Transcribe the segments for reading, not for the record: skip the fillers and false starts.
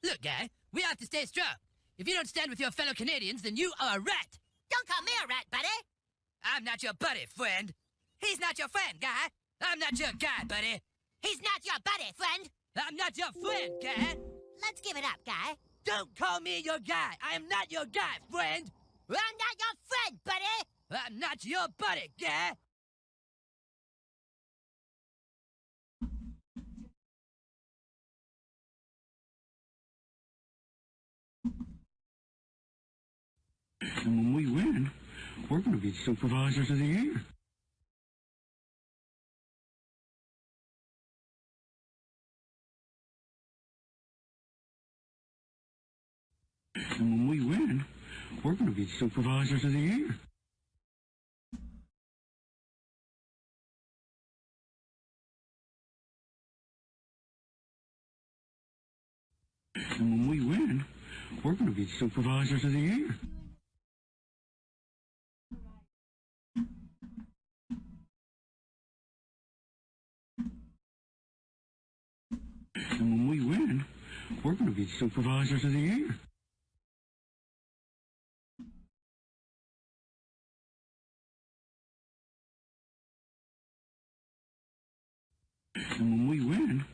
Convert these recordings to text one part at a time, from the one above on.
Look, guy, we have to stay strong. If you don't stand with your fellow Canadians, then you are a rat. Don't call me a rat, buddy. I'm not your buddy, friend. He's not your friend, guy. I'm not your guy, buddy. He's not your buddy, friend. I'm not your friend, guy. Let's give it up, guy. Don't call me your guy. I am not your guy, friend. I'm not your friend, buddy. I'm not your buddy, guy. And when we win, we're going to be supervisors of the year. And when we win, we're going to be supervisors of the year. And when we win, we're going to be supervisors of the year. And when we win, we're going to be supervisors of the year. And when we win,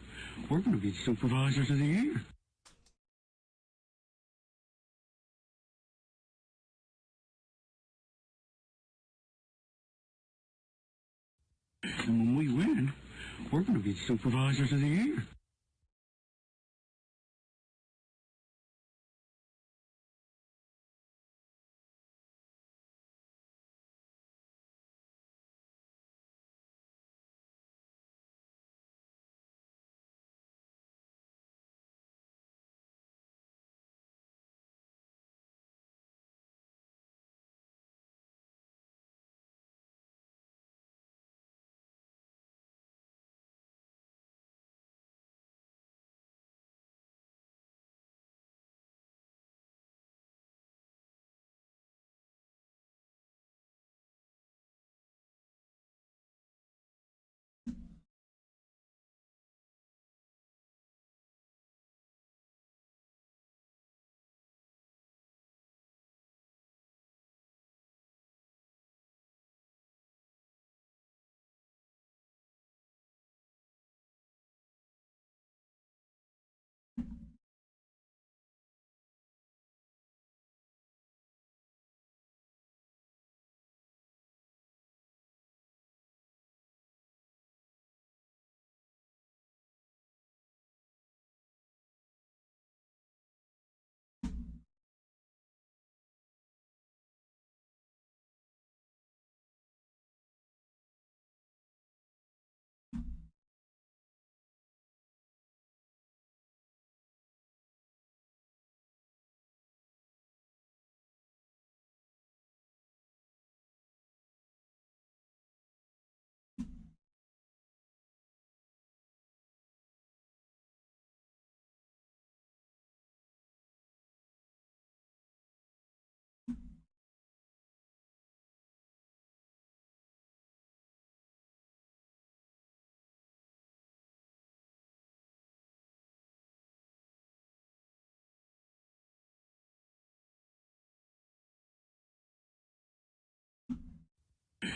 we're going to be supervisors of the year. And when we win, we're going to be supervisors of the year.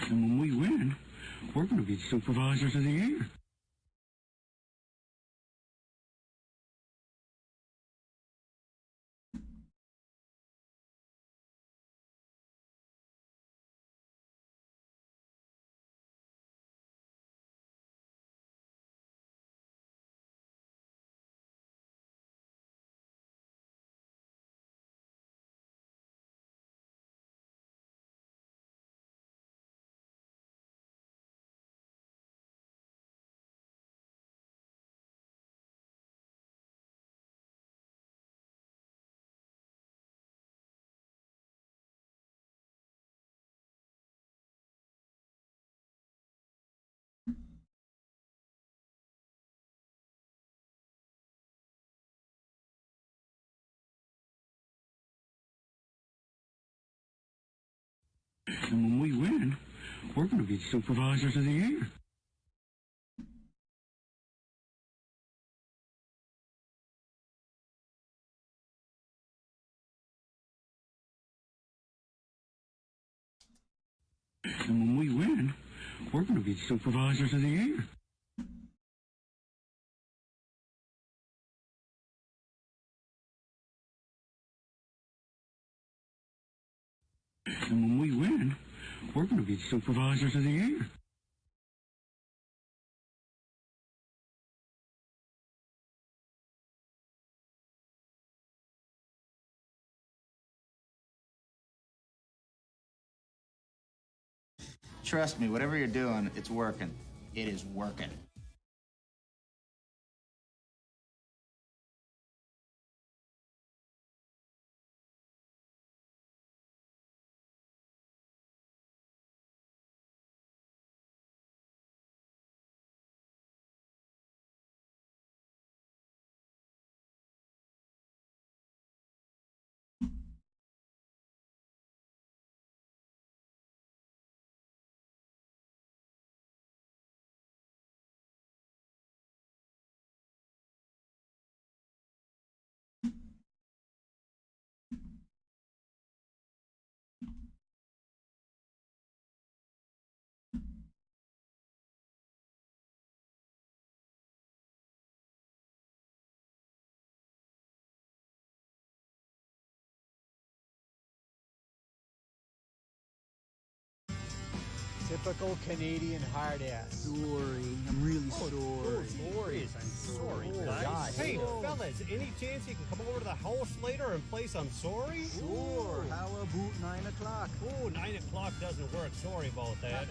And when we win, we're going to be supervisors of the year. And when we win, we're going to be supervisors of the year. And when we win, we're going to be supervisors of the year. And when we win, we're going to be supervisors of the year. Trust me, whatever you're doing, it's working. It is working. Typical Canadian hard ass. Sorry, I'm really sorry. Sorry. I'm sorry, guys. Hey, fellas, any chance you can come over to the house later and play some Sorry? Sure, how about 9 o'clock? Oh, 9 o'clock doesn't work. Sorry about that.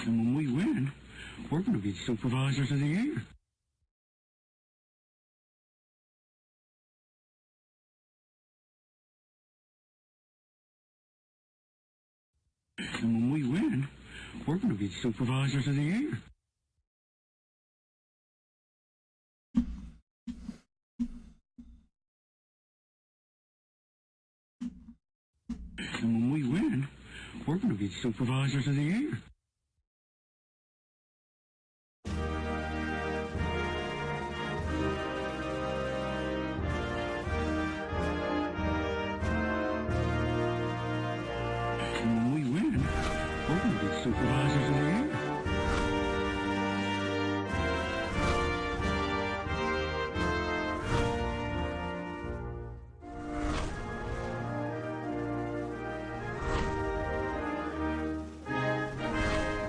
And when we win, we're going to be supervisors of the year. And when we win, we're going to be supervisors of the year. And when we win, we're going to be supervisors of the year. And when we win, we're going to be supervisors of the year.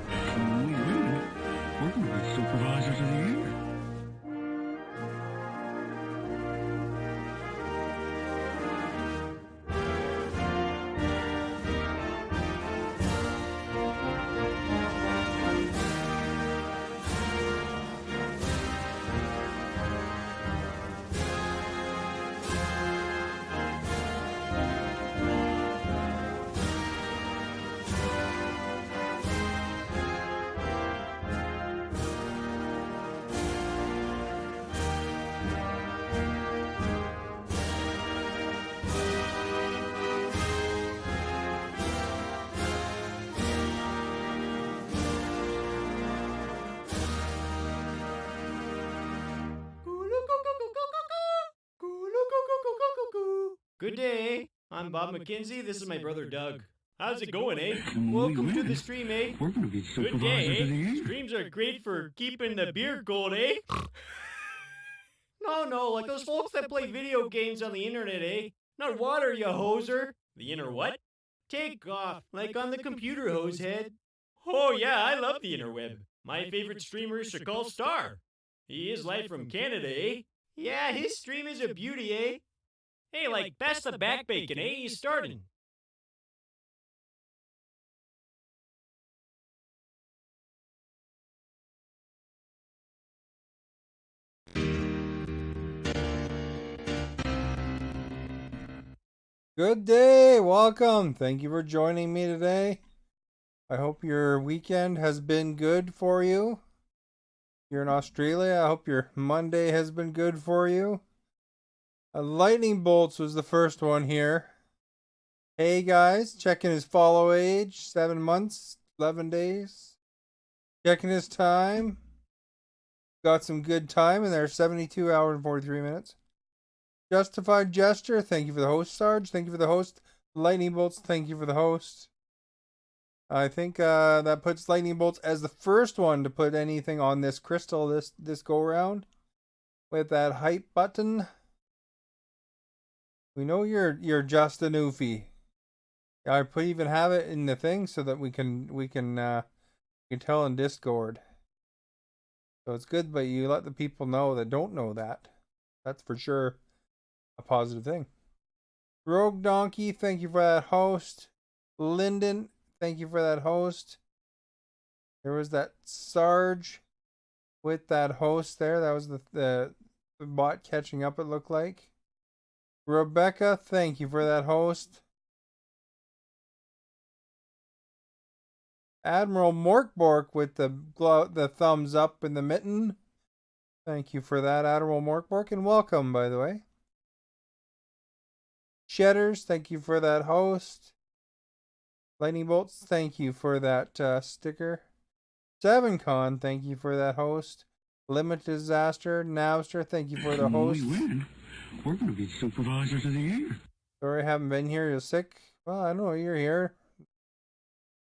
And when we win, we're going to be supervisors of the year. Good day. I'm Bob McKenzie. This is my brother Doug. How's it going, eh? And when we Welcome to win, the stream, eh? we're going to be Good supervisors day, of the eh? year. Streams are great for keeping the beer cold, eh? No, like those folks that play video games on the internet, eh? Not water, you hoser. The inner what? Take off, like on the computer, hosehead. Oh yeah, I love the interweb. My favorite streamer is Shakal Star. He is live from Canada, eh? Yeah, his stream is a beauty, eh? Hey, like, pass the back bacon, eh? He's starting. Good day. Welcome. Thank you for joining me today. I hope your weekend has been good for you. You're in Australia. I hope your Monday has been good for you. Lightning Bolts was the first one here. Hey guys, checking his follow age, 7 months, 11 days. Checking his time. Got some good time in there, 72 hours and 43 minutes. Justified Gesture, thank you for the host, Sarge. Thank you for the host. Lightning Bolts, thank you for the host. I think that puts Lightning Bolts as the first one to put anything on this crystal this go round with that hype button. We know you're just a newfie. I put even have it in the thing so that we can tell in Discord. So it's good, but you let the people know that don't know that. That's for sure a positive thing. Rogue Donkey, thank you for that host. Lyndon, thank you for that host. There was that Sarge with that host there. That was the bot catching up, it looked like. Rebecca, thank you for that host. Admiral Morkbork with the thumbs up and the mitten. Thank you for that, Admiral Morkbork, and welcome, by the way. Cheddars, thank you for that host. Lightning Bolts, thank you for that sticker. 7Con, thank you for that host. Limit Disaster, Navster, thank you for the host. We win. We're going to be supervisors of the year. Sorry I haven't been here. You're sick. Well, I know you're here.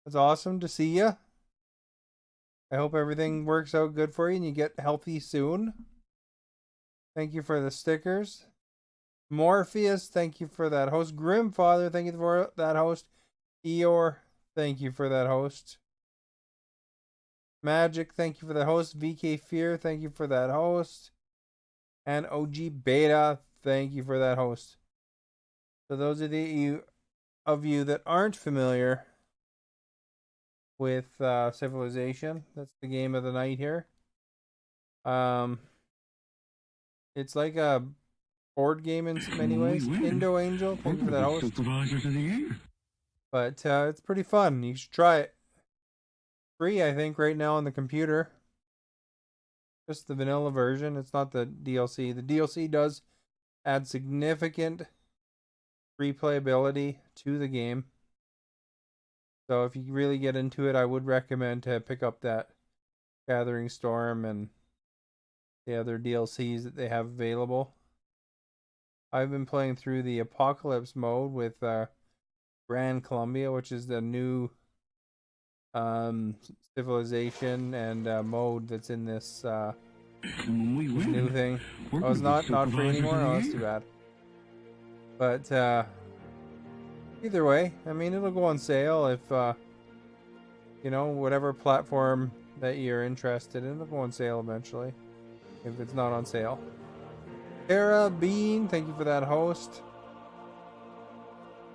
It's awesome to see you. I hope everything works out good for you and you get healthy soon. Thank you for the stickers. Morpheus, thank you for that host. Grimfather, thank you for that host. Eeyore, thank you for that host. Magic, thank you for that host. VK Fear, thank you for that host. And OG Beta, thank you for that host. So those of you that aren't familiar with Civilization, that's the game of the night here. It's like a board game in many ways. Indo Angel, thank you for that host. Supervisors of the year. But it's pretty fun. You should try it. Free, I think, right now on the computer. Just the vanilla version. It's not the DLC. The DLC does add significant replayability to the game. So if you really get into it, I would recommend to pick up that Gathering Storm and the other DLCs that they have available. I've been playing through the Apocalypse mode with Gran Colombia, which is the new civilization and mode that's in this new thing. Oh, it's not free anymore? Oh, that's too bad. But either way, I mean, it'll go on sale if whatever platform that you're interested in, it'll go on sale eventually if it's not on sale. Sarah Bean, thank you for that host.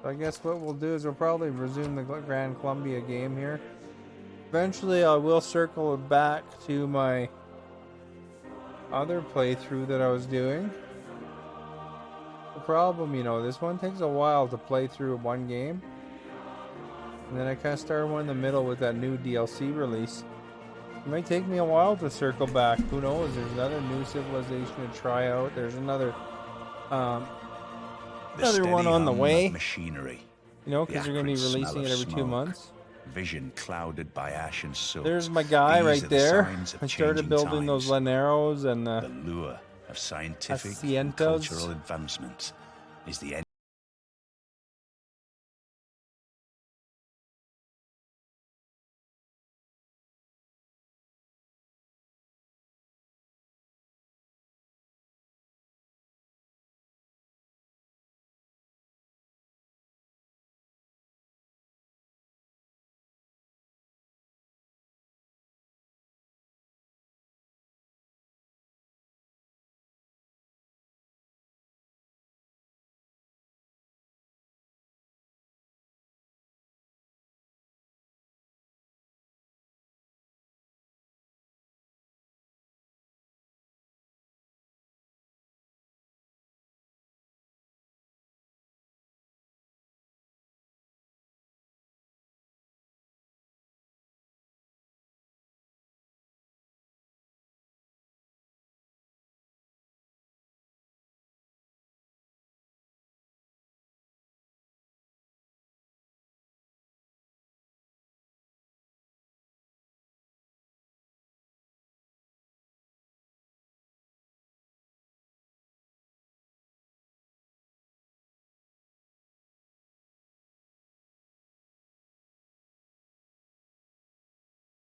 So I guess what we'll do is we'll probably resume the Gran Colombia game here. Eventually I will circle back to my other playthrough that I was doing. The problem, this one takes a while to play through one game. And then I kind of started one in the middle with that new DLC release. It might take me a while to circle back. Who knows? There's another new civilization to try out. There's another one on the way. Machinery. Because they're going to be releasing it every 2 months. Vision clouded by ash and soot. There's my guy right there. I started building times. those Laneros and the lure of scientific and Asientos. cultural advancement is the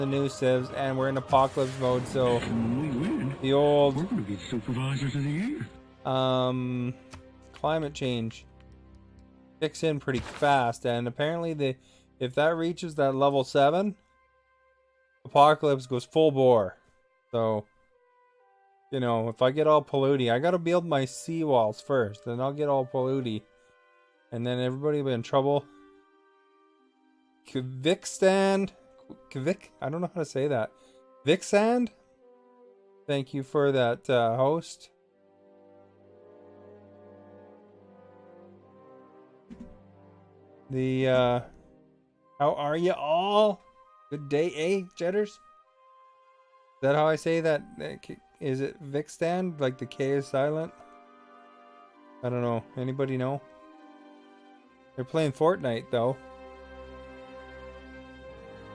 the new civs, and we're in apocalypse mode, so When we win, the old we're going to be supervisors of the year. climate change kicks in pretty fast, and apparently if that reaches that level 7, apocalypse goes full bore. So, you know, if I get all polluty, I gotta build my seawalls first, then I'll get all polluty, and then everybody will be in trouble. Kvikstand, I don't know how to say that. Viksand, thank you for that, host. How are you all? Good day, eh, Jetters? Is that how I say that? Is it Vikstand? Like the K is silent? I don't know. Anybody know? They're playing Fortnite, though.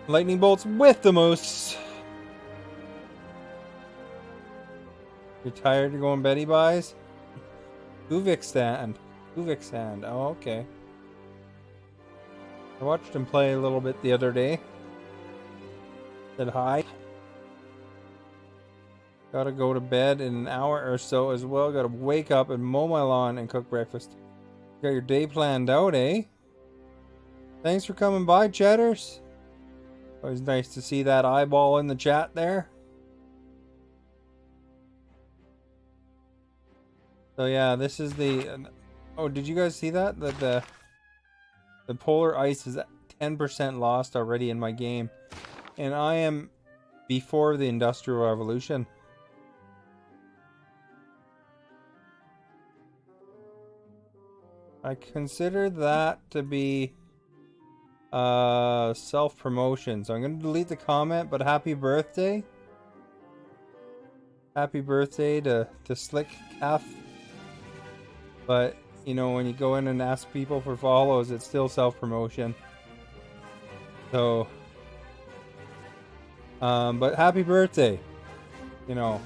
Lightning bolts with the moose. You're tired of going Betty buys? Uvikstand. Oh, okay. I watched him play a little bit the other day. Said hi. Gotta go to bed in an hour or so as well. Gotta wake up and mow my lawn and cook breakfast. Got your day planned out, eh? Thanks for coming by, Chatters. Always nice to see that eyeball in the chat there. So yeah, this is the... Oh, did you guys see that? That the polar ice is 10% lost already in my game. And I am before the Industrial Revolution. I consider that to be self-promotion. So I'm going to delete the comment, but happy birthday. Happy birthday to Slick Calf. But, you know, when you go in and ask people for follows, it's still self-promotion. So, but happy birthday. You know.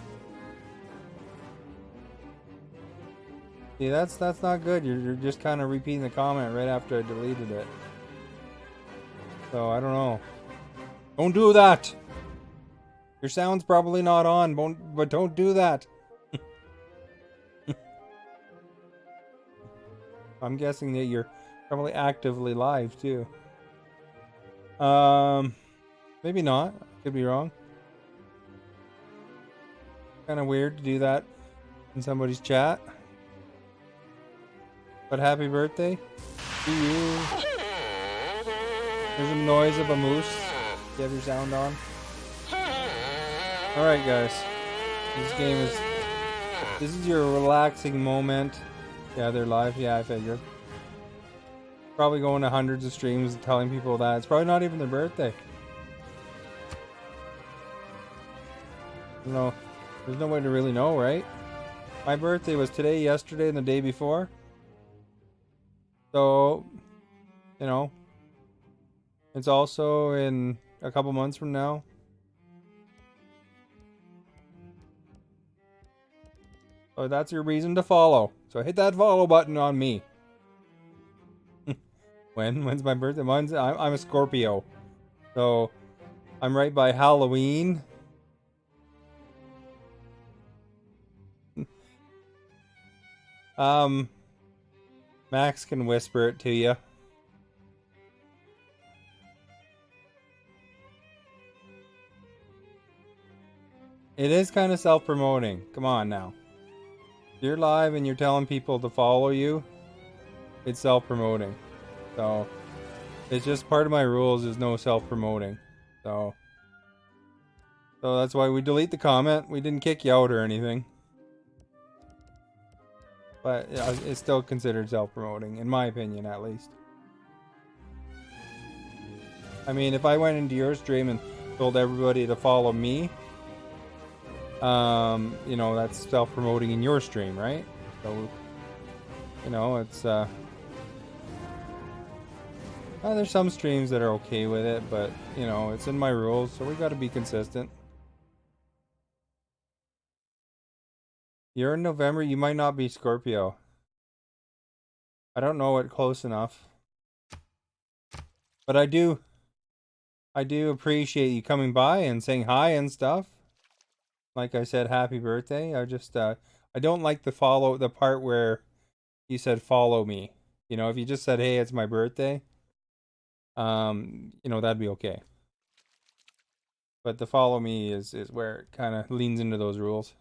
See, that's not good. You're just kind of repeating the comment right after I deleted it. So, I don't know. Don't do that! Your sound's probably not on, but don't do that. I'm guessing that you're probably actively live, too. Maybe not. Could be wrong. Kind of weird to do that in somebody's chat. But happy birthday to you. There's a noise of a moose. You have your sound on. Alright, guys. This is your relaxing moment. Yeah, they're live. Yeah, I figured. Probably going to hundreds of streams and telling people that. It's probably not even their birthday. No, there's no way to really know, right? My birthday was today, yesterday, and the day before. So, you know, it's also in a couple months from now. So that's your reason to follow. So hit that follow button on me. When's my birthday? I'm a Scorpio. So I'm right by Halloween. Max can whisper it to you. It is kind of self-promoting. Come on now. If you're live and you're telling people to follow you, it's self-promoting. So it's just part of my rules is no self-promoting. So that's why we delete the comment. We didn't kick you out or anything. But it's still considered self-promoting, in my opinion, at least. I mean, if I went into your stream and told everybody to follow me, you know, that's self-promoting in your stream, right? So, you know, it's, there's some streams that are okay with it, but, you know, it's in my rules, so we gotta be consistent. You're in November, you might not be Scorpio. I don't know it close enough. But I do I do appreciate you coming by and saying hi and stuff. Like I said, happy birthday. I just I don't like the part where you said follow me. You know, if you just said, hey, it's my birthday, you know, that'd be okay. But the follow me is where it kind of leans into those rules.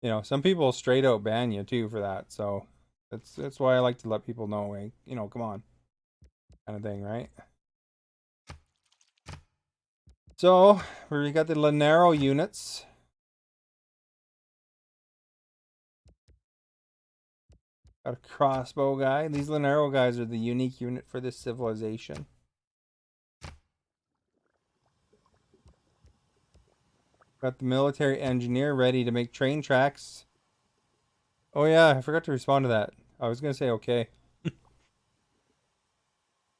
You know, some people straight out ban you too for that. So that's why I like to let people know, hey, you know, come on, kind of thing, right? So we got the Lanero units. Got a crossbow guy. These Lanero guys are the unique unit for this civilization. Got the military engineer ready to make train tracks. Oh yeah, I forgot to respond to that. I was gonna say okay.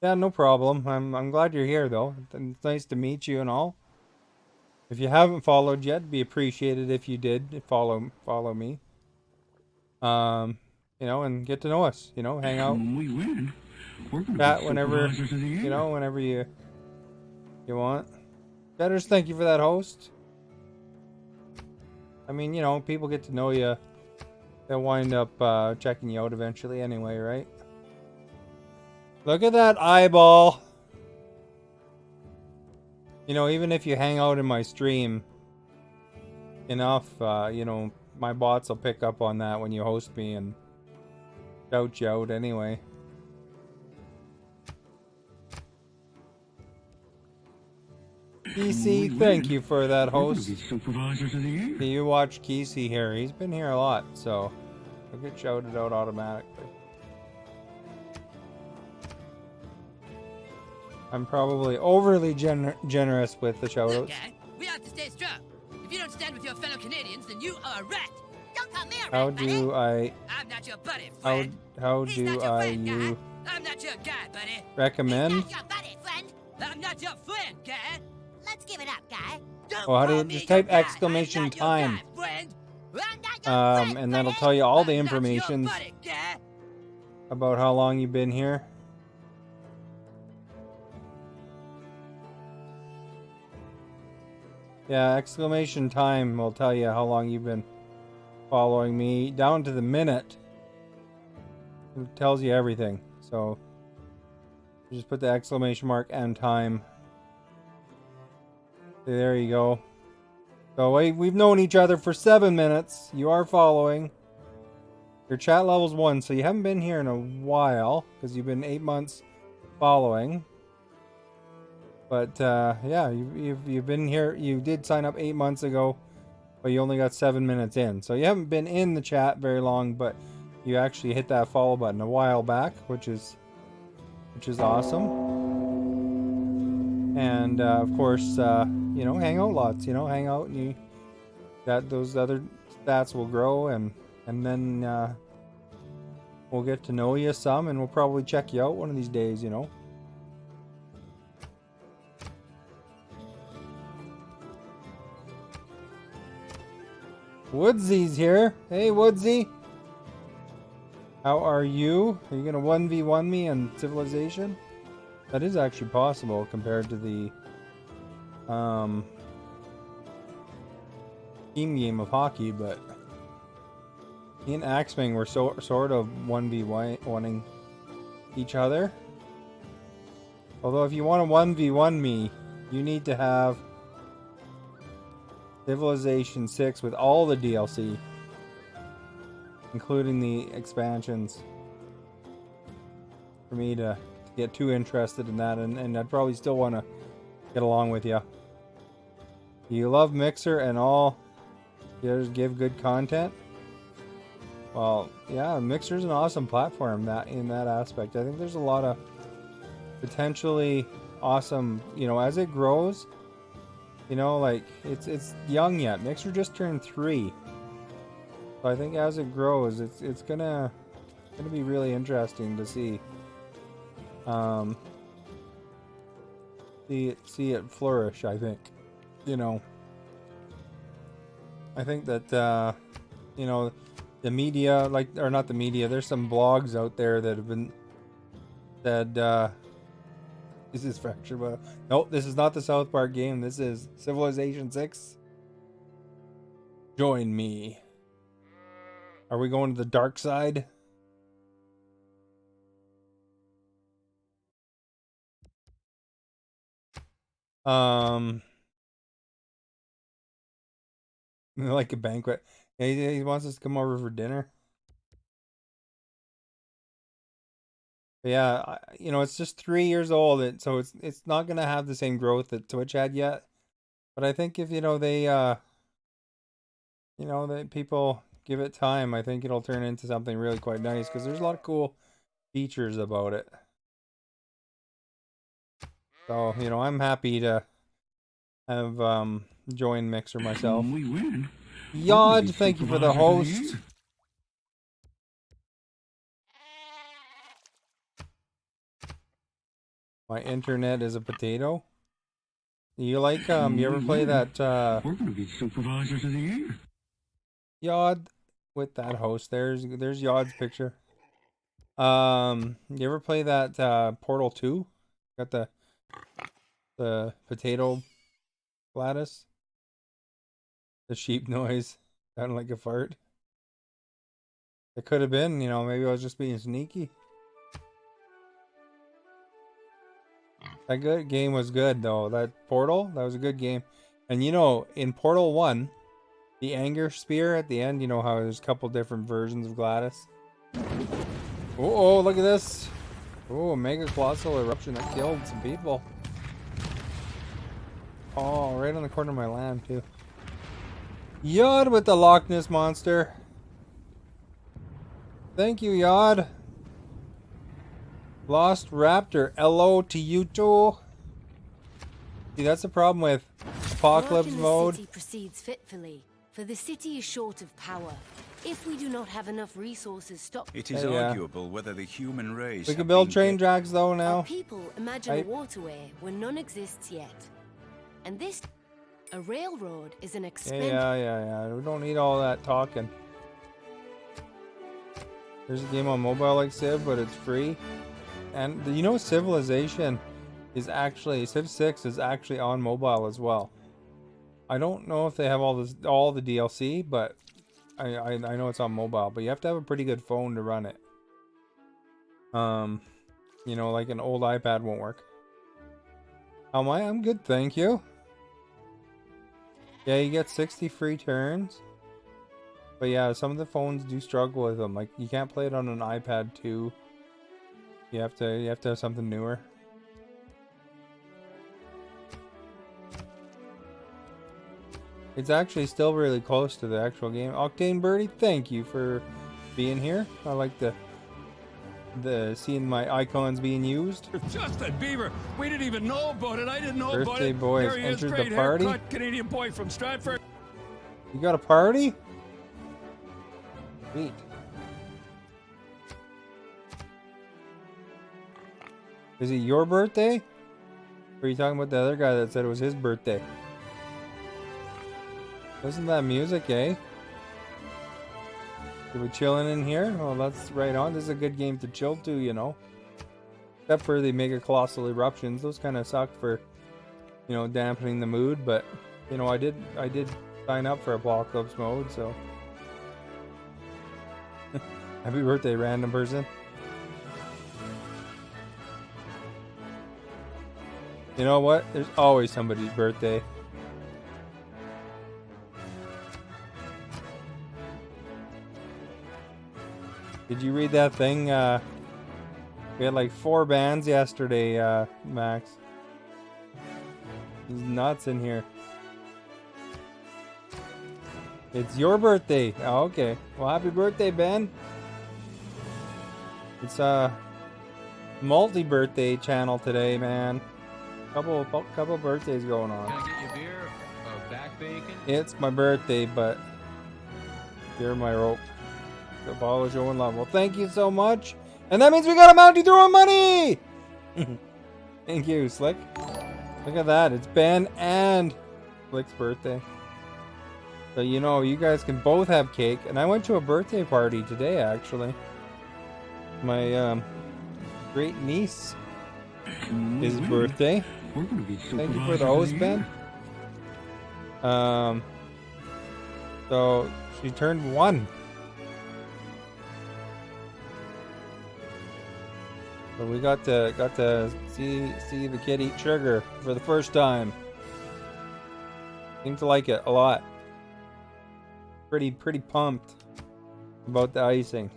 Yeah, no problem. I'm glad you're here though. It's nice to meet you and all. If you haven't followed yet, it'd be appreciated if you did follow me. You know, and get to know us. You know, hang out, When we win, we're going to chat be whenever supervisors of the year. you know, whenever you want. Betters, thank you for that host. I mean, you know, people get to know you. They'll wind up checking you out eventually anyway, right? Look at that eyeball. You know, even if you hang out in my stream enough, you know, my bots will pick up on that when you host me and shout you out anyway. Kesey, thank you for that host. Supervisors of the year. You watch Kesey here. He's been here a lot, so he'll get shouted out automatically. I'm probably overly generous with the shoutouts. Look, guy, we have to stay strong. If you don't stand with your fellow Canadians, then you are a rat. Don't call me a How rat, buddy. do I... I'm not your buddy, friend. How He's do not your I friend, guy. you I'm not your guy, buddy. recommend? He's not your buddy, friend. I'm not your friend, guy. Let's give it up, guy. Don't Well, how do call you me just your type guy. exclamation I'm not time? Your guy, friend. I'm not your friend, And that'll buddy. tell you all the I'm not your information buddy, guy. about how long you've been here. Yeah, exclamation time will tell you how long you've been following me, down to the minute. It tells you everything. So you just put the exclamation mark and time. There you go. So we've known each other for 7 minutes. You are following. Your chat level's 1, so you haven't been here in a while because you've been 8 months following. But yeah, you've been here. You did sign up 8 months ago, but you only got 7 minutes in. So you haven't been in the chat very long, but you actually hit that follow button a while back, which is awesome. And of course, you know, hang out lots. You know, hang out, and those other stats will grow, and then we'll get to know you some, and we'll probably check you out one of these days. You know. Woodsy's here. Hey, Woodsy. How are you? Are you gonna 1v1 me in Civilization? That is actually possible compared to the team game of hockey, but me and Axming were sort of 1v1ing each other. Although if you want to 1v1 me, you need to have Civilization 6 with all the DLC, including the expansions, for me to get too interested in that, and I'd probably still want to get along with you. You love Mixer and all, you just give good content. Well, yeah, Mixer's an awesome platform in that aspect. I think there's a lot of potentially awesome, you know, as it grows. You know, like, it's young yet. Mixer just turned 3. So I think as it grows, it's gonna be really interesting to see. See it flourish, I think. You know. I think that you know, the media, like, or not the media, there's some blogs out there that have been said, this is fractured, but nope, this is not the South Park game. This is Civilization 6. Join me. Are we going to the dark side? Like a banquet. Yeah, he wants us to come over for dinner. But yeah, you know, it's just 3 years old, so it's not gonna have the same growth that Twitch had yet. But I think if that people give it time, I think it'll turn into something really quite nice because there's a lot of cool features about it. So I'm happy to have joined Mixer myself. When we win, Yod, thank you for the host. My internet is a potato. You like you ever play that we're gonna be supervisors of the year. Yod with that host? There's Yod's picture. You ever play that Portal 2? Got the potato Gladys? The sheep noise sounded like a fart. It could have been, maybe I was just being sneaky. That good game was good though. That Portal, that was a good game. And in Portal 1, the anger spear at the end, how there's a couple different versions of Gladys. Oh, look at this. Oh, mega colossal eruption that killed some people. Oh, right on the corner of my land too. Yod with the Loch Ness monster. Thank you, Yod. Lost Raptor, hello to you too. See, that's the problem with Apocalypse mode. The city proceeds fitfully, for the city is short of power. If we do not have enough resources, stop. It is arguable whether the human race. We can build train tracks though now. Our people imagine a waterway where none exists yet, and a railroad is an expensive. Yeah. We don't need all that talking. There's a game on mobile like Civ, but it's free. And Civilization is actually Civ 6 is actually on mobile as well. I don't know if they have all the DLC, but I know it's on mobile. But you have to have a pretty good phone to run it. Like an old iPad won't work. How am I? I'm good, thank you. Yeah, you get 60 free turns. But yeah, some of the phones do struggle with them. Like you can't play it on an iPad 2. You have to have something newer. It's actually still really close to the actual game. Octane Birdie, thank you for being here. I like the seeing my icons being used. Justin Bieber, we didn't even know about it. I didn't know about it. Birthday boy has entered the party. Haircut, Canadian boy from Stratford. You got a party? Sweet. Is it your birthday? Or are you talking about the other guy that said it was his birthday? Isn't that music, eh? Are we chilling in here? Well, that's right on. This is a good game to chill to, Except for the mega colossal eruptions. Those kind of suck for, dampening the mood. But, I did sign up for Apocalypse mode, so. Happy birthday, random person. You know what? There's always somebody's birthday. Did you read that thing? We had like 4 bands yesterday, Max. There's nuts in here. It's your birthday. Oh, okay. Well, happy birthday, Ben. It's multi-birthday channel today, man. Couple birthdays going on. Can I get you a beer or back bacon? It's my birthday, but you're my rope. So follow, show, and love. Well, thank you so much. And that means we got a Mountie throwing money! Thank you, Slick. Look at that. It's Ben and Slick's birthday. So, you guys can both have cake. And I went to a birthday party today, actually. My great niece his birthday. We're gonna be Thank you for the host, Ben. So she turned 1. So we got to see the kid eat sugar for the first time. Seemed to like it a lot. Pretty pumped about the icing.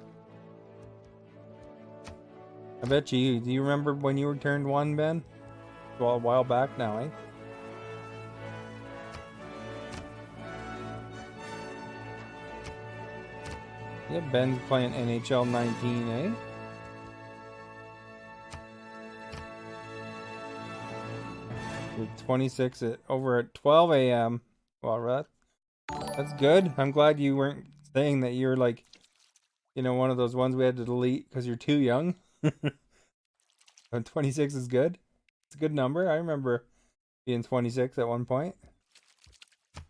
I bet you. Do you remember when you were turned 1, Ben? Well, a while back now, eh? Yeah, Ben's playing NHL 19, eh? With 26 over at 12 a.m. Well, that's good. I'm glad you weren't saying that you're like, you know, one of those ones we had to delete because you're too young. 26 is good. It's a good number. I remember being 26 at one point. It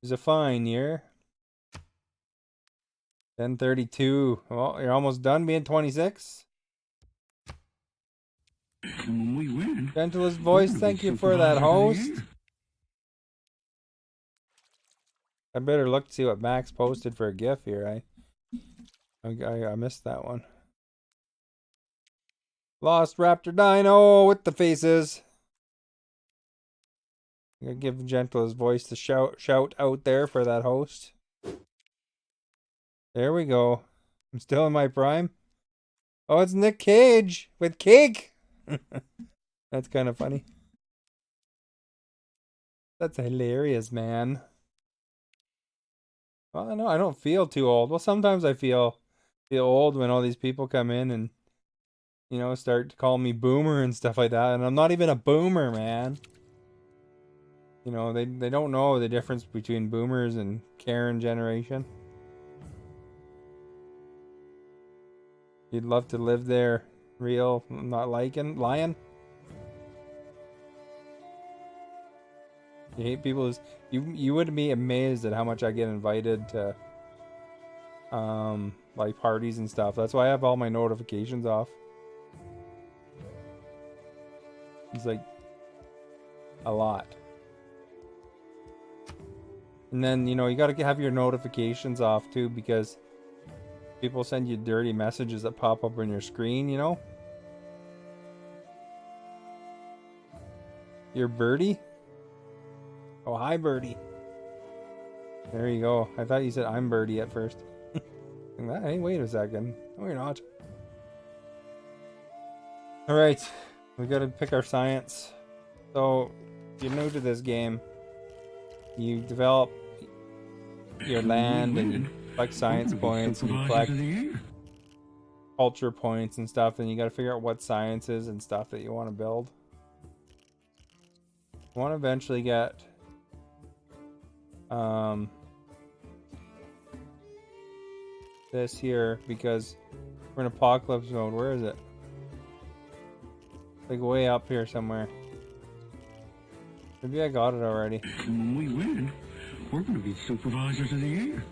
was a fine year. 10:32. Well, you're almost done being 26. When we win, Gentlest voice, thank you for that host. I better look to see what Max posted for a GIF here. I missed that one. Lost Raptor Dino with the faces. I'm gonna give Gentlest voice the shout out there for that host. There we go. I'm still in my prime. Oh, it's Nick Cage with cake. That's kind of funny. That's hilarious, man. Well, no, I don't feel too old. Well, sometimes I feel old when all these people come in and, you know, start to call me boomer and stuff like that. And I'm not even a boomer, man. You know, they don't know the difference between boomers and Karen generation. You'd love to live there, real, not lying. You hate people. You would be amazed at how much I get invited to, like parties and stuff. That's why I have all my notifications off. It's like a lot. And then, you know, you got to have your notifications off too, because people send you dirty messages that pop up on your screen, you know? Your birdie? Oh, hi, birdie. There you go. I thought you said I'm birdie at first. Hey, wait a second. No, you're not. Alright. We gotta pick our science. So, if you're new to this game, you develop your land and you collect science points and you collect culture points and stuff, and you gotta figure out what sciences and stuff that you want to build. You want to eventually get this here, because we're in apocalypse mode. Where is it? Like way up here somewhere. Maybe I got it already. When we win, we're gonna be supervisors of the year.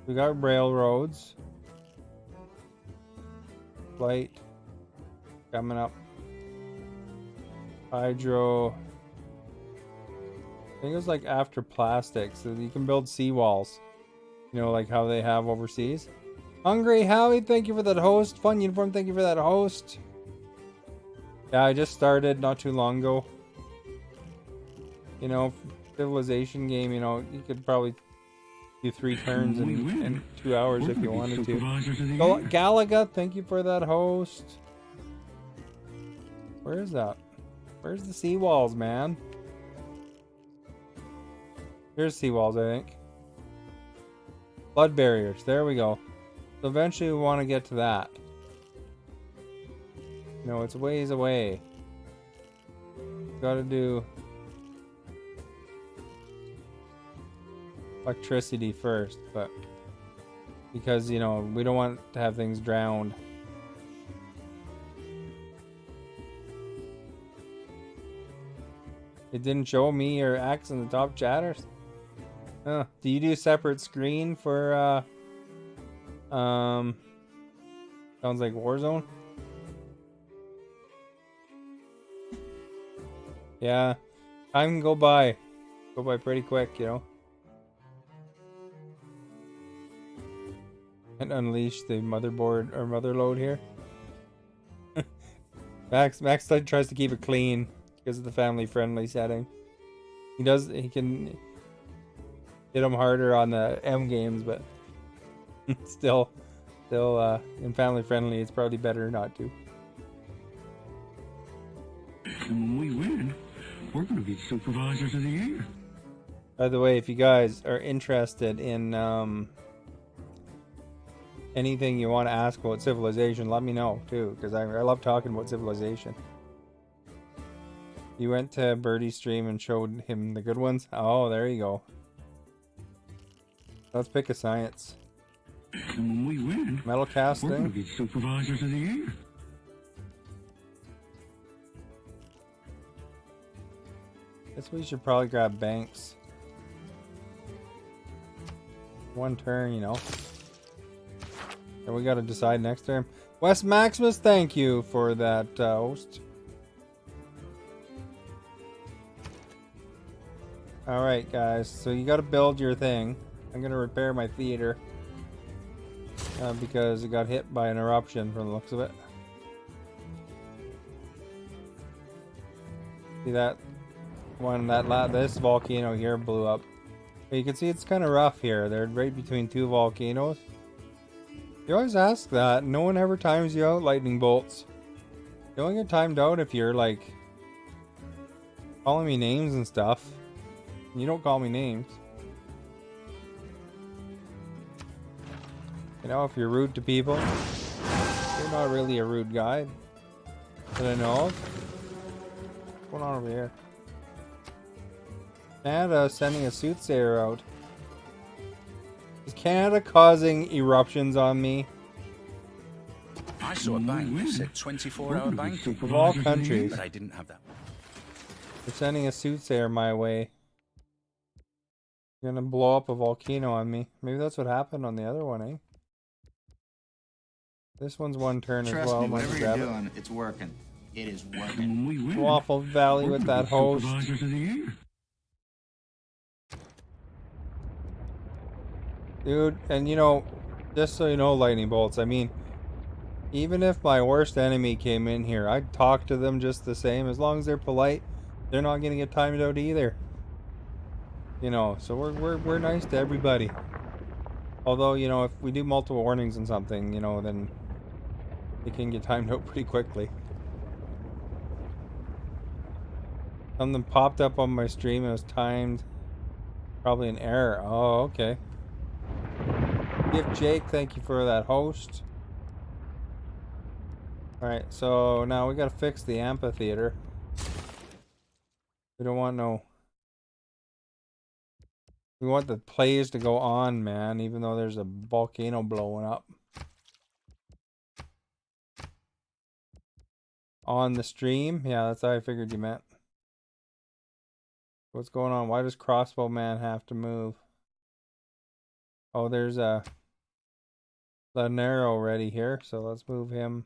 We got railroads. Flight. Coming up. Hydro. I think it was like after plastics. So you can build seawalls. You know, like how they have overseas. Hungry Howie, thank you for that host. Fun Uniform, thank you for that host. Yeah, I just started not too long ago. You know, civilization game, you know, you could probably do 3 turns in 2 hours if you wanted to. Galaga, thank you for that host. Where is that? Where's the seawalls, man? Here's seawalls, I think. Flood barriers, there we go. So eventually we want to get to that. No, it's ways away. Gotta do electricity first, but because, you know, we don't want to have things drowned. It didn't show me your X in the top chatters. Huh. Do you do separate screen for sounds like Warzone? Yeah. Time can go by. Go by pretty quick, you know. And unleash the motherboard or motherload here. Max tries to keep it clean because of the family friendly setting. He can hit him harder on the M games, but still in family friendly it's probably better not to. And when we win, we're going to be supervisors of the year. By the way, if you guys are interested in anything you want to ask about Civilization, let me know too, because I love talking about Civilization. You went to Birdie's stream and showed him the good ones? Oh, there you go. Let's pick a science. And when we win, Metal casting. we're going to be supervisors of the year. Guess we should probably grab banks. One turn, you know. And we gotta decide next turn. Wes Maximus, thank you for that host. Alright guys, so you gotta build your thing. I'm gonna repair my theater. Because it got hit by an eruption from the looks of it. See that one, this volcano here blew up. You can see it's kind of rough here. They're right between two volcanoes. You always ask that. No one ever times you out, lightning bolts. You only get timed out if you're like calling me names and stuff. You don't call me names. You know, if you're rude to people, you're not really a rude guy that I know of. What's going on over here? Canada sending a soothsayer out. Is Canada causing eruptions on me? I saw a bank that said 24-hour banking. Of all countries. But I didn't have that. They're sending a soothsayer my way. They're gonna blow up a volcano on me. Maybe that's what happened on the other one, eh? This one's one turn as well. Trust me, whatever you're doing, it's working. It is working. And when we win, Waffle Valley we're with gonna that be host. supervisors of the year. Dude, and you know, just so you know, lightning bolts, I mean, even if my worst enemy came in here, I'd talk to them just the same. As long as they're polite, they're not gonna get timed out either. You know, so we're nice to everybody. Although, you know, if we do multiple warnings and something, you know, then it can get timed out pretty quickly. Something popped up on my stream, it was timed. Probably an error. Oh, okay. Gift Jake, thank you for that host. Alright, so now we gotta fix the amphitheater. We don't want no... We want the plays to go on, man, even though there's a volcano blowing up. On the stream? Yeah, that's how I figured you meant. What's going on? Why does Crossbow Man have to move? Oh, there's a Lanero ready here, so let's move him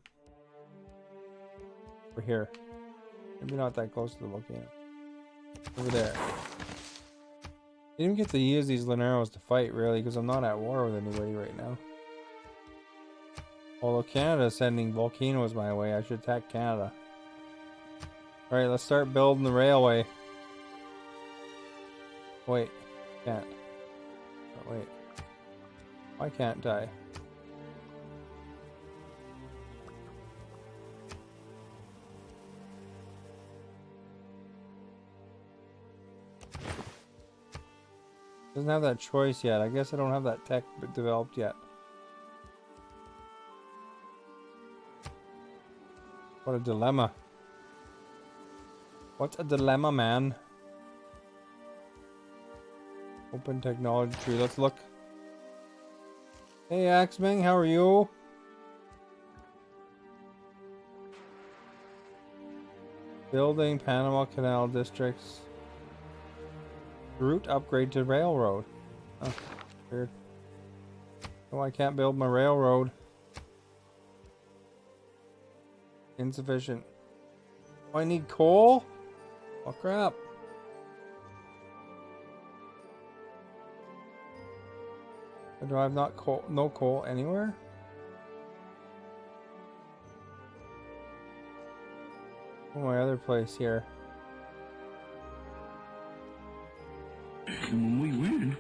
over here. Maybe not that close to the volcano. Over there. I didn't get to use these Laneros to fight, really, because I'm not at war with anybody right now. Although Canada's sending volcanoes my way, I should attack Canada. Alright, let's start building the railway. Wait, can't. Oh, wait. Why can't I? Doesn't have that choice yet. I guess I don't have that tech developed yet. What a dilemma. What's a dilemma, man? Open technology tree. Let's look. Hey, Axming, how are you? Building Panama Canal districts. Route upgrade to railroad. Oh, weird. Oh, I can't build my railroad. Insufficient. Oh, I need coal? Oh crap. Do I have no coal anywhere? Oh, my other place here. When we win,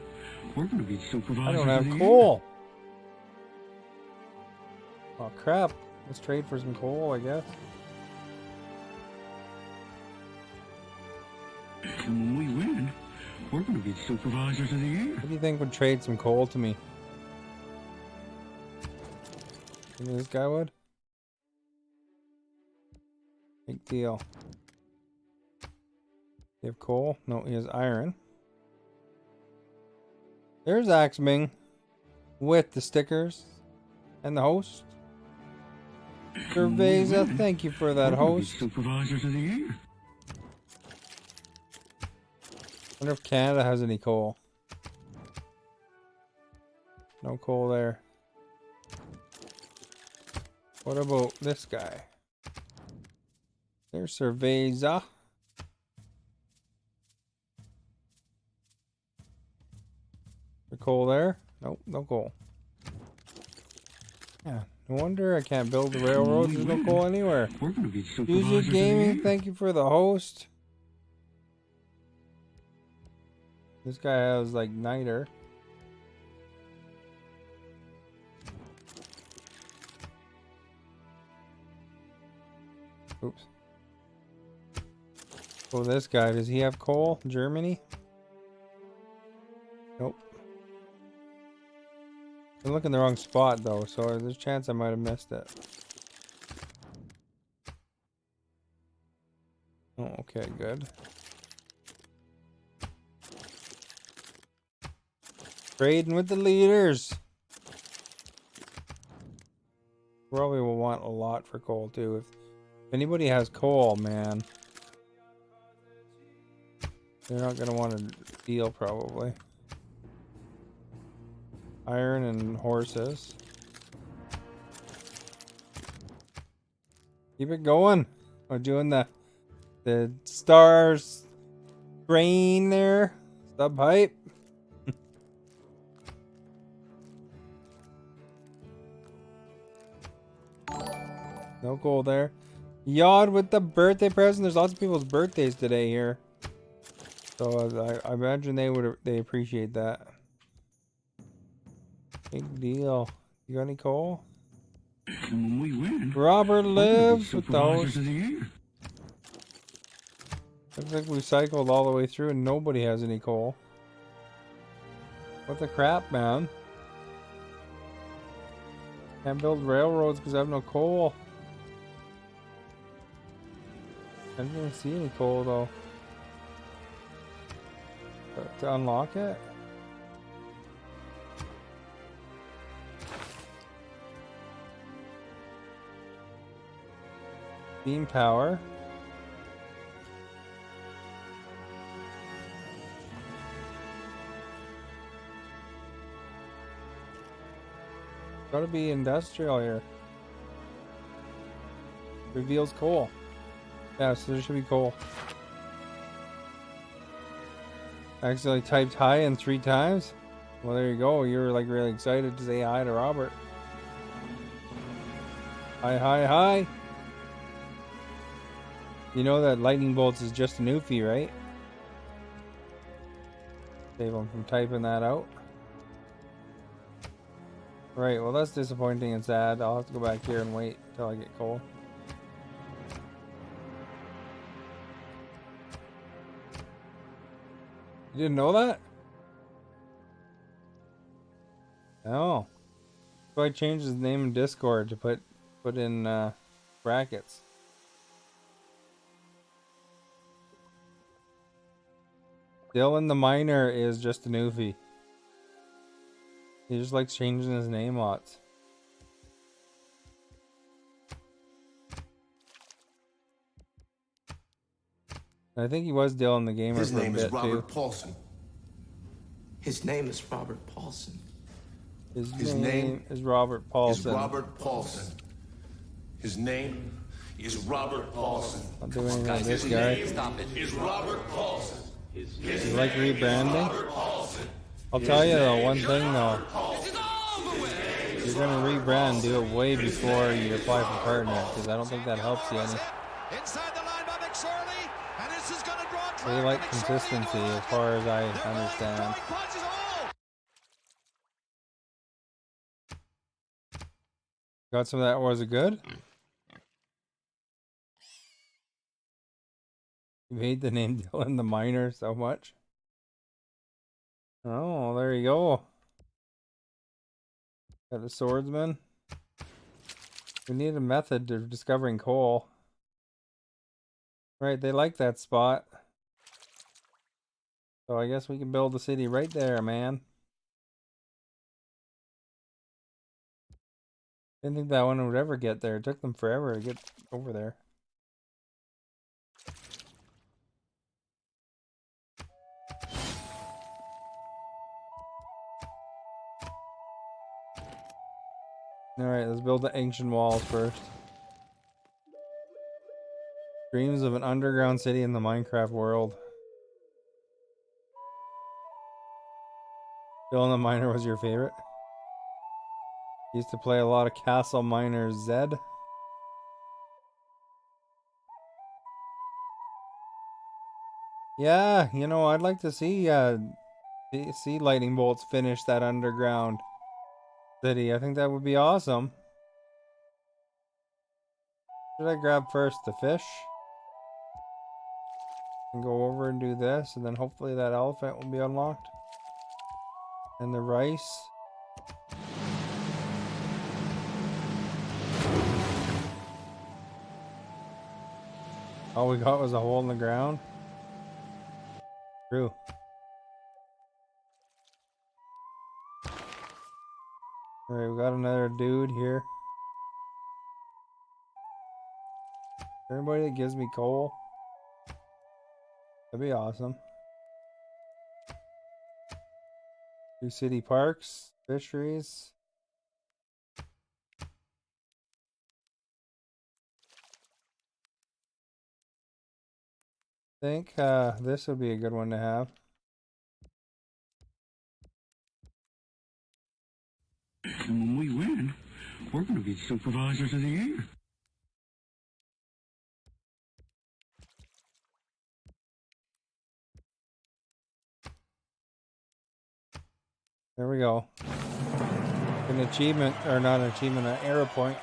we're gonna be supervisors. I don't of have the coal. Oh crap. Let's trade for some coal, I guess. Year. When we win, we're gonna be supervisors of the year. What do you think would trade some coal to me? Maybe this guy would? Big deal. You have coal? No, he has iron. There's Axming with the stickers and the host. Cerveza, thank you for that host. Supervisors of the year. Wonder if Canada has any coal. No coal there. What about this guy? There's Cerveza. The coal there? Nope, no coal. Yeah, no wonder I can't build the railroads. There's no coal anywhere. We're gonna be supervisors User of the Gaming, year. thank you for the host. This guy has like niter. Oops. Oh, this guy, does he have coal? Germany? Nope. I'm looking in the wrong spot though, so there's a chance I might have missed it. Oh, okay, good. Trading with the leaders. Probably will want a lot for coal too. If anybody has coal, man, they're not gonna want to deal probably. Iron and horses. Keep it going. We're doing the stars train there. Stub pipe. No goal there. Yod with the birthday present. There's lots of people's birthdays today here, so I imagine they appreciate that. Big deal. You got any coal? When we win, Robert lives with supervisors those. of the year. Looks like we cycled all the way through and nobody has any coal. What the crap, man? Can't build railroads because I have no coal. I didn't even see any coal though. To unlock it? Beam power. Gotta be industrial here. Reveals coal. Yeah, so there should be coal. Accidentally typed hi in 3 times. Well, there you go. You're like really excited to say hi to Robert. Hi, hi, hi. You know that lightning bolts is just an oofy, right? Save him from typing that out. Right, well that's disappointing and sad. I'll have to go back here and wait until I get coal. You didn't know that? Oh. So I changed his name in Discord to put in brackets. Dylan the Miner is just an oofy. He just likes changing his name lots. I think he was Dylan the Gamer His for a name bit is Robert too. Paulson. His name is Robert Paulson. His name is Robert Paulson. Is Robert Paulson. His name is Robert Paulson. I'll do anything with this guy. Stop it. Is Robert Paulson. His You like rebranding? Robert Paulson. I'll tell you though, one thing though. If you're gonna rebrand, do it way before you apply for partner, because I don't think that helps you any. Inside the line by McSorley, and this is going to draw traffic. They like consistency as far as I understand. Got some of that. Was it good? You hate the name Dylan the Miner so much. Oh, there you go. Got the swordsman. We need a method of discovering coal. Right, they like that spot. So I guess we can build the city right there, man. Didn't think that one would ever get there. It took them forever to get over there. Alright, let's build the ancient walls first. Dreams of an underground city in the Minecraft world. Dylan the Miner was your favorite? Used to play a lot of Castle Miner Z. Yeah, you know, I'd like to see lightning bolts finish that underground city. I think that would be awesome. Should I grab first the fish? And go over and do this, and then hopefully that elephant will be unlocked. And the rice. All we got was a hole in the ground. True. Alright, we got another dude here. Everybody that gives me coal. That'd be awesome. Two city parks, fisheries. I think this would be a good one to have. And when we win, we're going to be supervisors of the year. There we go. An achievement, or not an achievement, an arrow point.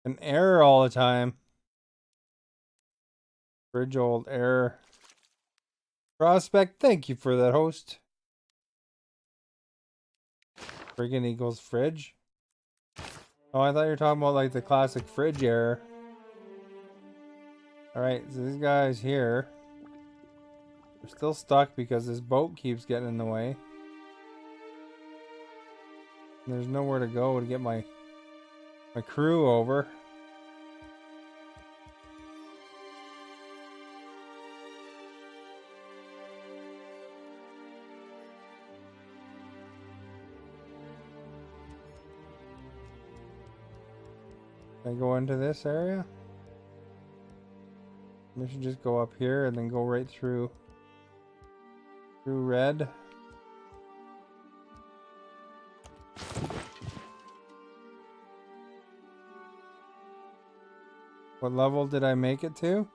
An error all the time. Bridge old error. Prospect, thank you for that, host. Friggin' equals fridge. Oh, I thought you were talking about like the classic fridge error. Alright, so these guys here. They're still stuck because this boat keeps getting in the way. And there's nowhere to go to get my crew over. Can I go into this area? We should just go up here and then go right through red. What level did I make it to?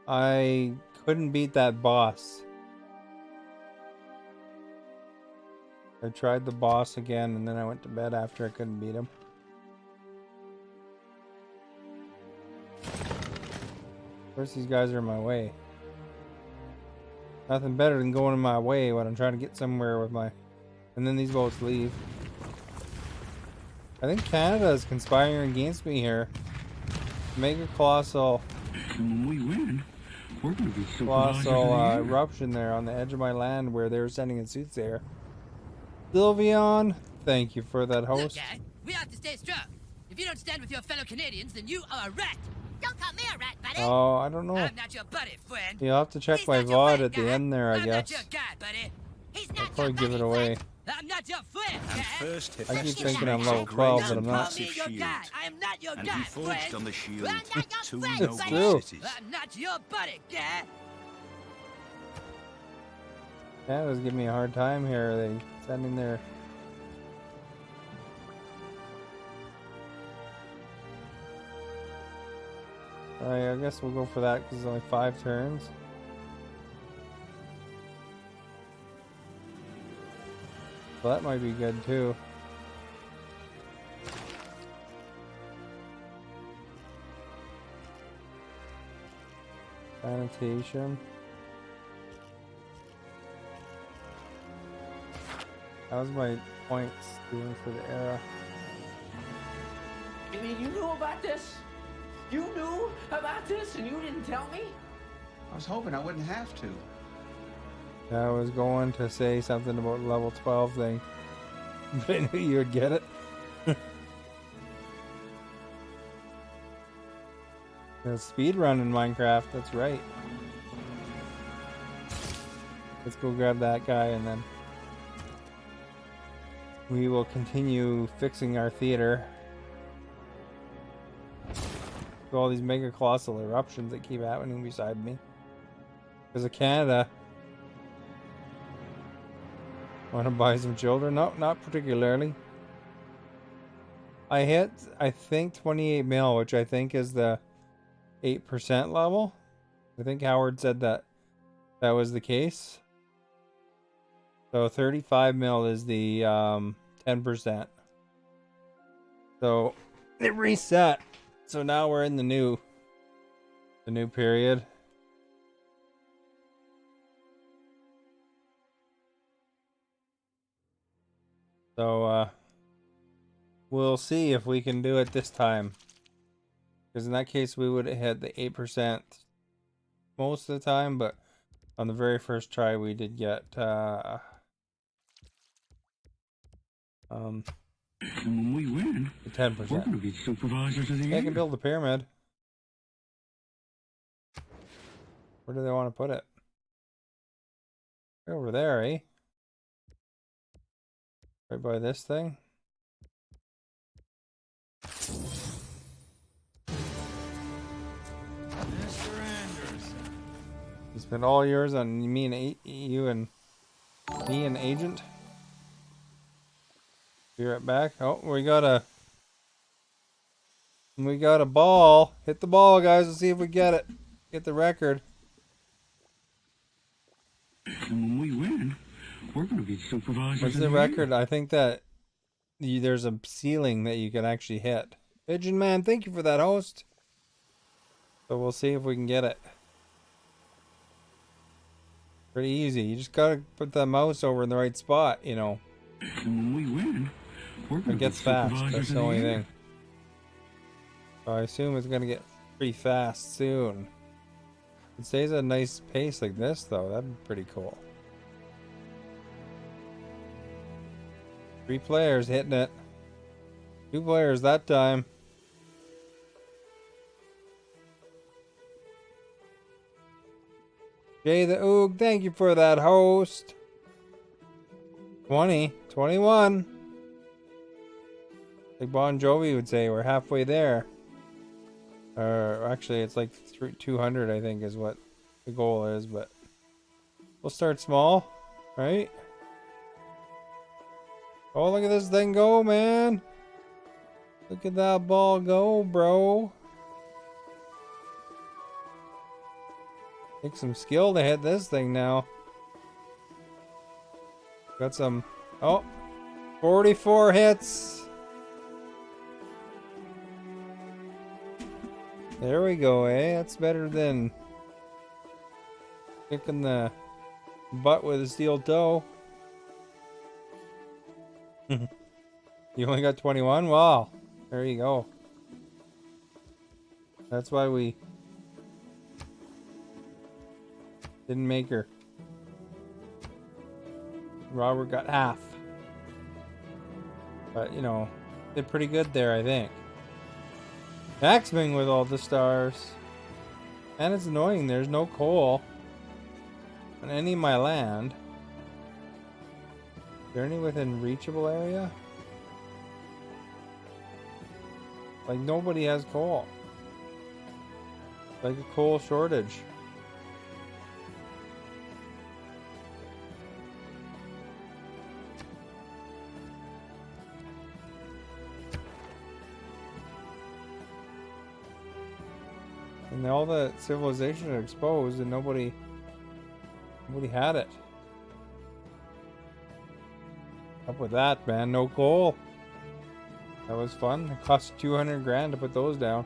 I couldn't beat that boss. I tried the boss again and then I went to bed after I couldn't beat him. Of course, these guys are in my way. Nothing better than going in my way when I'm trying to get somewhere with my... And then these boats leave. I think Canada is conspiring against me here. Make a colossal... And when we win, we're going to be colossal eruption there on the edge of my land where they were sending in suits there. Sylveon, thank you for that host. Look, guy, we have to stay strong. If you don't stand with your fellow Canadians, then you are a rat. Don't call me a rat, buddy. Oh, I don't know. I'm not your buddy, friend. You'll have to check He's my not your VOD friend, at the guy. end there, I I'm guess. not your guy, buddy. I'll probably give it away. I'm not your friend, And guy. first I keep Hephaestus thinking I'm makes a level great 12, but and I'm not. massive shield, I am not your and guy, he forged friend. on the shield I'm not your two friend, noble buddy. True. cities. I'm not your buddy, guy. Canada's giving me a hard time here. Are they sending their... Alright, I guess we'll go for that because it's only 5 turns. So that might be good too. Sanitation. How's my points doing for the era? You mean you knew about this? You knew about this and you didn't tell me? I was hoping I wouldn't have to. I was going to say something about level 12 thing, but I knew you would get it. The speed run in Minecraft, that's right. Let's go grab that guy and then we will continue fixing our theater. With all these mega colossal eruptions that keep happening beside me. Because of Canada. Want to buy some children? No, not particularly. I hit, I think, 28 mil, which I think is the 8% level. I think Howard said that that was the case. So 35 mil is the 10%. So it reset. So now we're in the new period. So we'll see if we can do it this time. Because in that case we would have had the 8% most of the time, but on the very first try we did get When we win, the 10%. we're going to be supervisors of the I year. can build a pyramid. Where do they want to put it? Over there, eh? Right by this thing. Mr. Anderson. You spend all yours on me and you and me and Agent. Be right back. Oh, we got a ball. Hit the ball, guys. Let's see if we get it. Get the record. And when we win, we're going to be supervisors What's of the the record? year. I think that there's a ceiling that you can actually hit. Pigeon Man, thank you for that, host. So we'll see if we can get it. Pretty easy. You just gotta put the mouse over in the right spot, you know. And when we win, we're going It to be gets fast. supervisors That's of the the only year. thing. So I assume it's gonna get pretty fast soon. It stays at a nice pace like this, though. That'd be pretty cool. 3 players hitting it. 2 players that time. Jay the Oog, thank you for that, host. 20, 21. Like Bon Jovi would say, we're halfway there. Or actually, it's like 200, I think, is what the goal is. But we'll start small, right? Oh, look at this thing go, man. Look at that ball go, bro. Take some skill to hit this thing now. Got some... Oh! 44 hits! There we go, eh? That's better than... kicking the butt with a steel toe. You only got 21? Wow. There you go. That's why we didn't make her. Robert got half. But, you know, did pretty good there, I think. Maxing with all the stars. And it's annoying, there's no coal on any of my land. Is there any within reachable area? Like, nobody has coal. Like a coal shortage. And all the civilization are exposed and nobody had it. Up with that, man. No coal. That was fun. It cost 200 grand to put those down.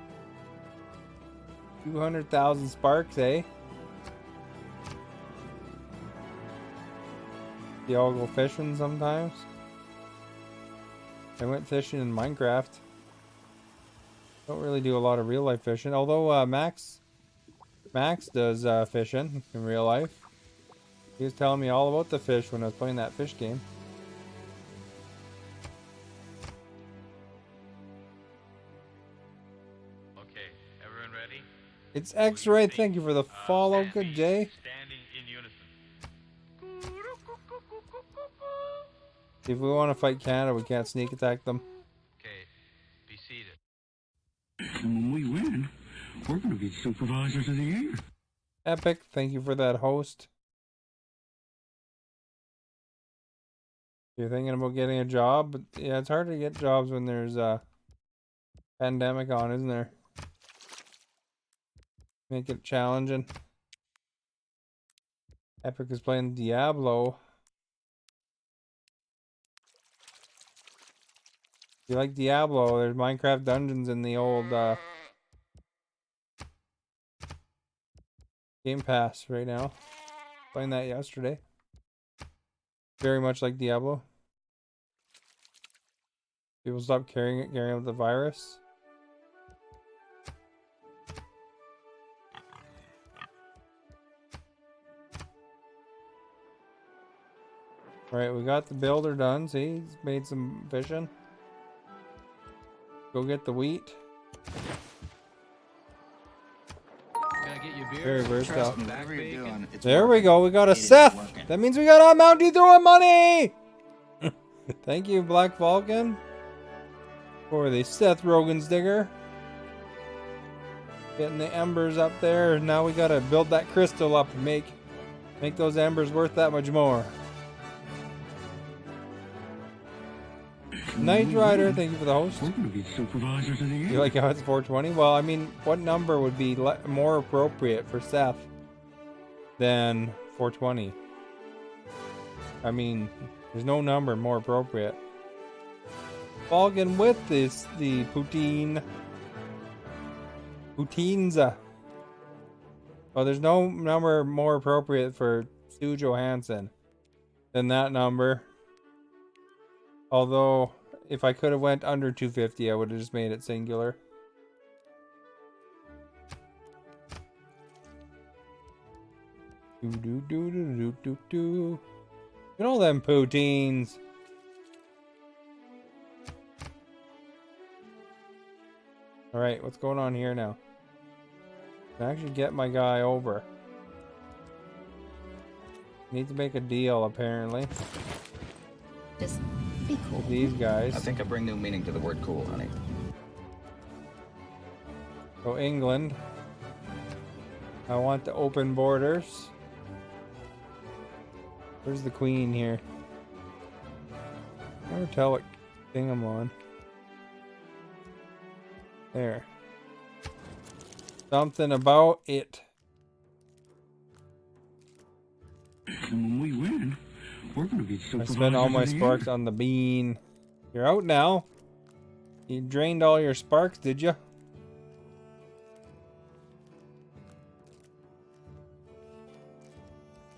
200,000 sparks, eh? Y'all go fishing sometimes? I went fishing in Minecraft. Don't really do a lot of real life fishing, although Max does fishing in real life. He was telling me all about the fish when I was playing that fish game. Okay, everyone ready? It's X-Ray. Thank you for the follow. Good day. Standing in unison. If we want to fight Canada, we can't sneak attack them. Okay, be seated. And when we win, we're going to be supervisors of the year. Epic. Thank you for that host. You're thinking about getting a job, but yeah, it's hard to get jobs when there's a pandemic on, isn't there? Make it challenging. Epic is playing Diablo. If you like Diablo, there's Minecraft dungeons in the old Game Pass right now. Playing that yesterday. Very much like Diablo. People stop carrying out the virus. Alright, we got the builder done. See, he's made some fishing. Go get the wheat. Can I get you a beer? Very versatile. Whatever you're doing, it's There we working. go. We got a It is Seth. working. That means we got our Mountie throwing money. Thank you, Black Falcon, for the Seth Rogen's digger. Getting the embers up there. Now we gotta build that crystal up and make those embers worth that much more. Knight Rider, thank you for the host. We're going to be supervisors of the year. You like how it's 420? Well, I mean, what number would be more appropriate for Seth than 420? I mean, there's no number more appropriate. Falcon with the poutine. Poutines. Oh, there's no number more appropriate for Stu Johansson than that number. Although, if I could have went under 250, I would have just made it singular. Do. Look at all them poutines. Alright, what's going on here now? Can I actually get my guy over? Need to make a deal, apparently. Just be cool. With these guys. I think I bring new meaning to the word cool, honey. So England. I want the open borders. Where's the Queen here? Never tell what thing I'm on. There. Something about it. When we win, we're going to be I supervisors spent all my of the sparks year. on the bean. You're out now. You drained all your sparks, did you?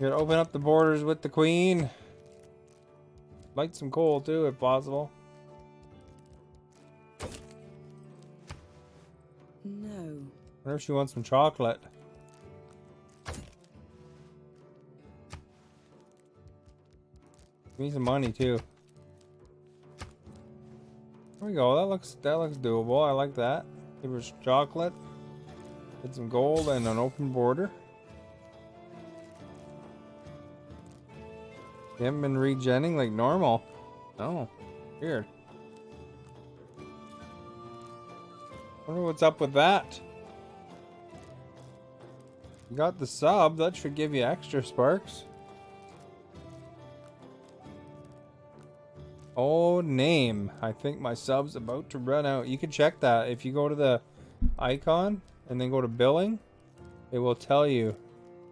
You gotta open up the borders with the Queen. Light some coal too, if possible. No. I wonder if she wants some chocolate. Give me some money too. There we go. That looks doable. I like that. Give her some chocolate. Get some gold and an open border. They haven't been regenning like normal. Oh, weird. Wonder what's up with that. You got the sub, that should give you extra sparks. Oh, name. I think my sub's about to run out. You can check that. If you go to the icon and then go to billing, it will tell you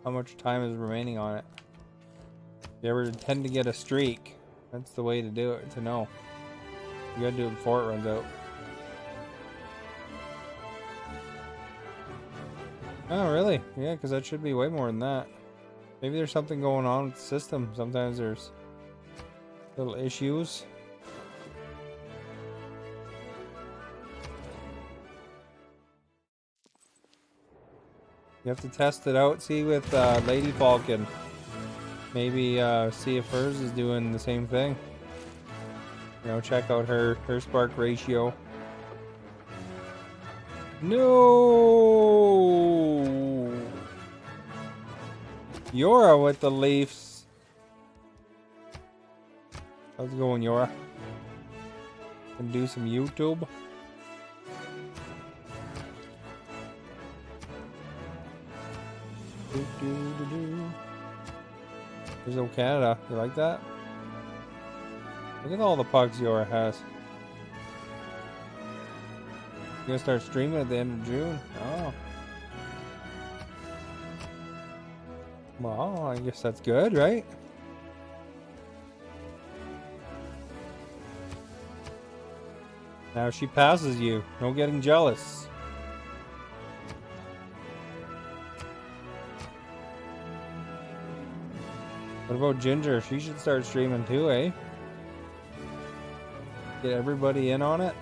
how much time is remaining on it. If you ever tend to get a streak, that's the way to do it, to know. You gotta do it before it runs out. Oh, really? Yeah, because that should be way more than that. Maybe there's something going on with the system. Sometimes there's little issues. You have to test it out, see with Lady Falcon. Maybe see if hers is doing the same thing. You know, check out her spark ratio. No! Yora with the Leafs. How's it going, Yora? Can do some YouTube. There's no Canada. You like that? Look at all the pugs Yora has. You're gonna start streaming at the end of June. Oh. Well, I guess that's good, right? Now she passes you. No getting jealous. What about Ginger? She should start streaming too, eh? Get everybody in on it.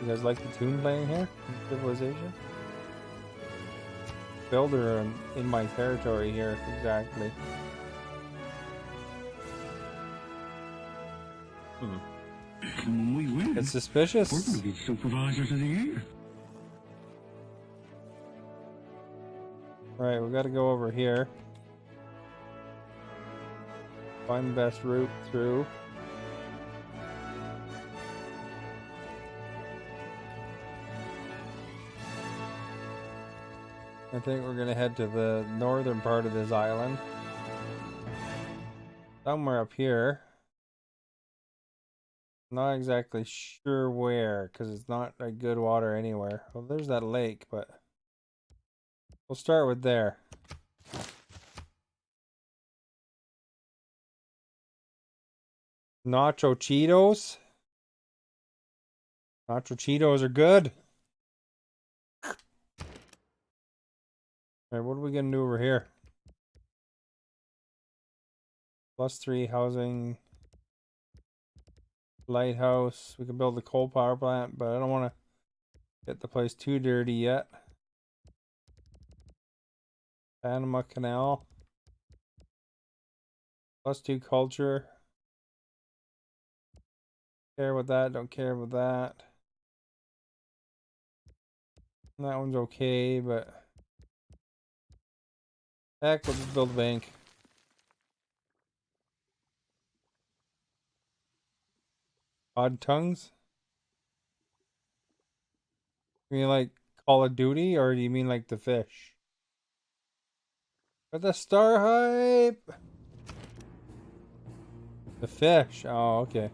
You guys like the tune playing here? Civilization? Builder in my territory here, exactly. When we win, it's suspicious. We're gonna be supervisors of the year. Right, we gotta go over here. Find the best route through. I think we're gonna head to the northern part of this island. Somewhere up here. Not exactly sure where, because it's not like good water anywhere. Well, there's that lake, but we'll start with there. Nacho Cheetos. Nacho Cheetos are good. Alright, what are we gonna do over here? +3 housing. Lighthouse. We can build the coal power plant, but I don't want to get the place too dirty yet. Panama Canal. +2 culture. Care with that, don't care with that. That one's okay, but heck, we'll just build a bank. Odd tongues? You mean like Call of Duty, or do you mean like the fish? But the star hype! The fish, oh, okay.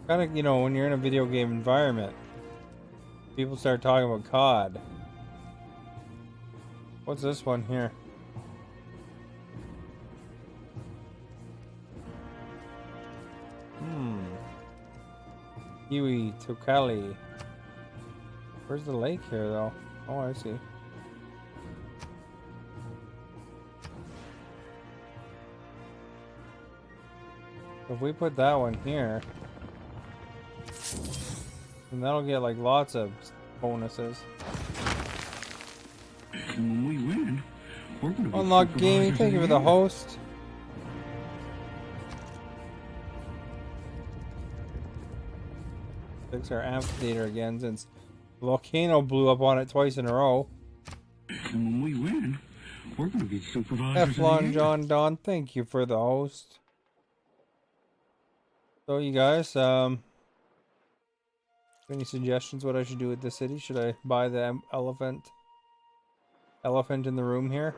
Kind of, you know, when you're in a video game environment, people start talking about COD. What's this one here? Kiwi Tokali. Where's the lake here, though? Oh, I see. If we put that one here, then that'll get like lots of bonuses. When we win, we're gonna be Unlock gaming. Thank you for the host. Fix our amphitheater again since the volcano blew up on it twice in a row. When we win, We're going to be supervisors of the Eflon year. John Don, thank you for the host. So you guys, any suggestions what I should do with the city? Should I buy the elephant in the room here?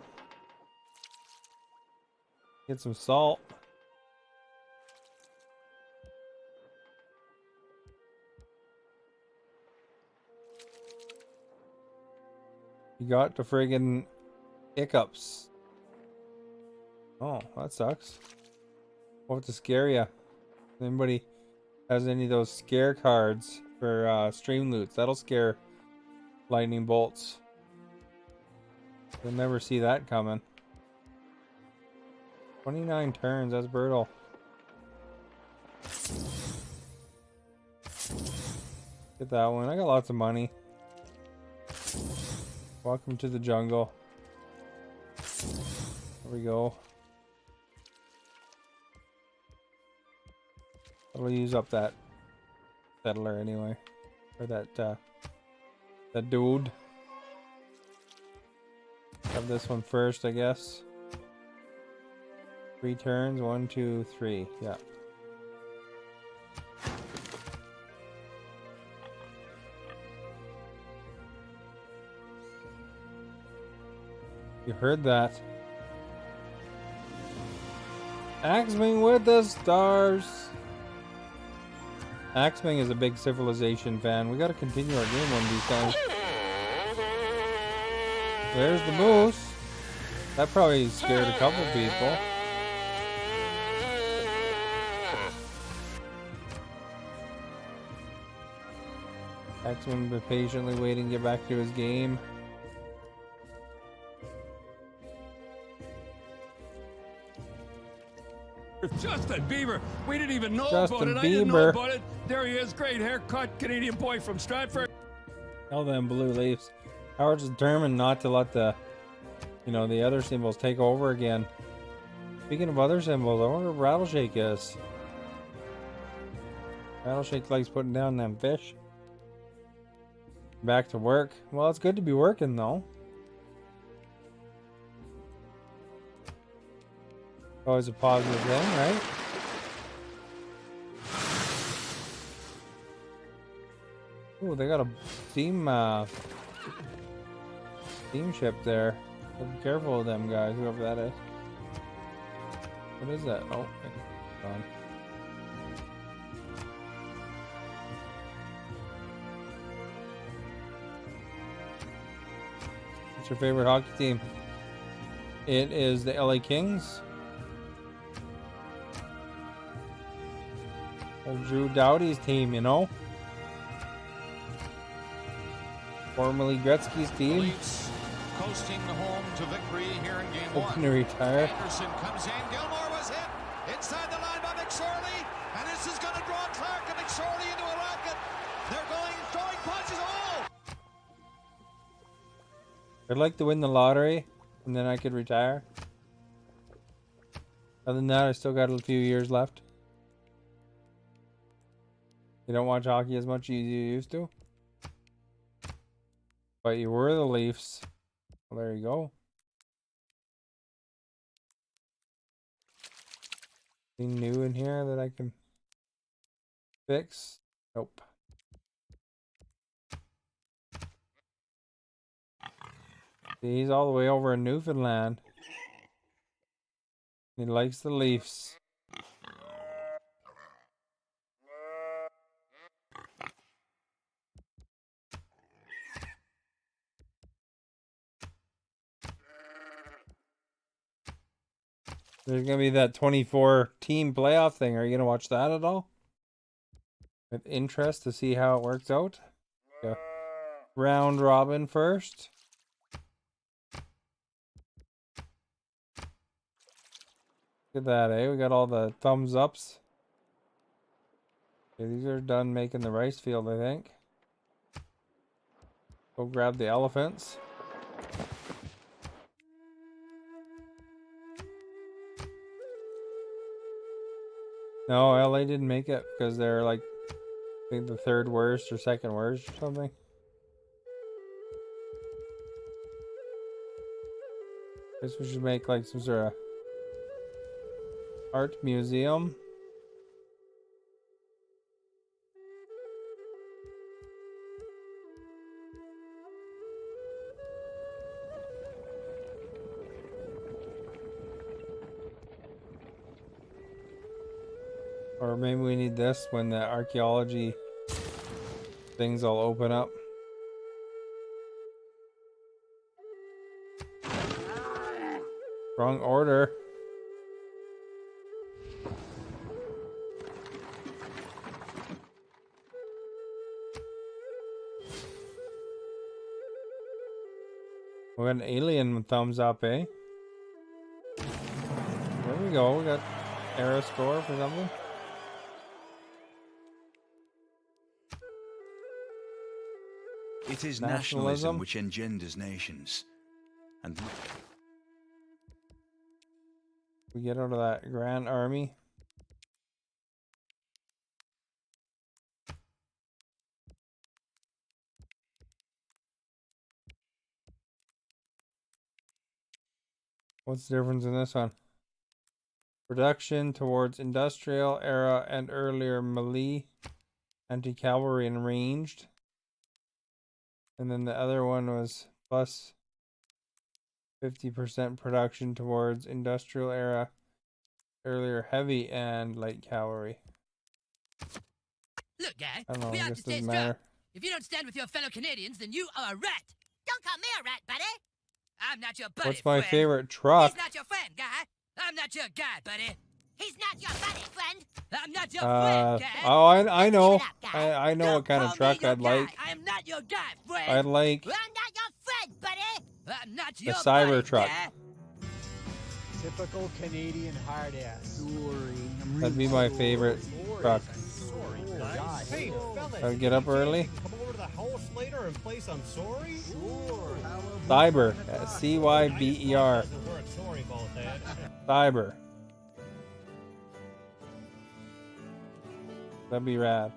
Get some salt. You got the friggin' hiccups. Oh, that sucks. We'll have to scare ya. Anybody has any of those scare cards for stream loots? That'll scare lightning bolts. You'll never see that coming. 29 turns, that's brutal. Get that one. I got lots of money. Welcome to the jungle. There we go. I'll use up that settler anyway. Or that dude. Have this one first, I guess. 3 turns. 1, 2, 3. Yeah. You heard that. Axming with the stars. Axming is a big Civilization fan. We gotta continue our game one of these times. There's the moose. That probably scared a couple people. Axming been patiently waiting to get back to his game. Justin Bieber. We didn't even know Justin about it. I didn't know Bieber. about it. There he is. Great haircut. Canadian boy from Stratford. All them blue leaves. Howard's determined not to let the, the other symbols take over again. Speaking of other symbols, I wonder where Rattleshake is. Rattleshake likes putting down them fish. Back to work. Well, it's good to be working though. Always a positive thing, right? Ooh, they got a steamship there. So be careful of them guys, whoever that is. What is that? Oh, it's gone. What's your favorite hockey team? It is the LA Kings. Old Drew Doughty's team, Formerly Gretzky's team. Leafs coasting home to victory here in game Hoping one. to retire. Anderson comes in. Gilmore was hit inside the line by McSorley, and this is going to draw Clark and McSorley into a rocket. They're throwing punches. Oh! I'd like to win the lottery, and then I could retire. Other than that, I still got a few years left. You don't watch hockey as much as you used to? But you were the Leafs. Well, there you go. Anything new in here that I can fix? Nope. See, he's all the way over in Newfoundland. He likes the Leafs. There's going to be that 24 team playoff thing. Are you going to watch that at all? With interest to see how it works out? Yeah. Round robin first. Look at that, eh? We got all the thumbs ups. Okay, these are done making the rice field, I think. Go grab the elephants. No, LA didn't make it because they're like, I think the third worst or second worst or something. Guess we should make like some sort of art museum. Or maybe we need this when the archaeology things all open up. Wrong order. We got an alien thumbs up, eh? There we go. We got arrow score for something. It is nationalism which engenders nations. And we get out of that Gran army. What's the difference in this one? Production towards industrial era and earlier melee, anti-cavalry and ranged. And then the other one was plus 50% production towards industrial era, earlier heavy and light cavalry. Look, guy, I don't know, we I have guess to stay doesn't strong. matter. If you don't stand with your fellow Canadians, then you are a rat. Don't call me a rat, buddy. I'm not your buddy, What's my friend. favorite truck? He's not your friend, guy. I'm not your guy, buddy. He's not your buddy, friend. I'm not your friend, guy. Oh, I know. Give it up, guy. I know what kind of truck I'd like. I am not your guy, friend. I'd like I'm not your friend, buddy. I'm not the your cyber buddy, truck. guy. Typical Canadian hard ass. Sorry, I'm That'd be really my favorite truck. Sorry, guys. Hey, fellas. I'd get up early. Come over to the house later and play some sorry? Sure. Cyber. C-Y-B-E-R. Doesn't work. Sorry about that. Cyber. That'd be rad.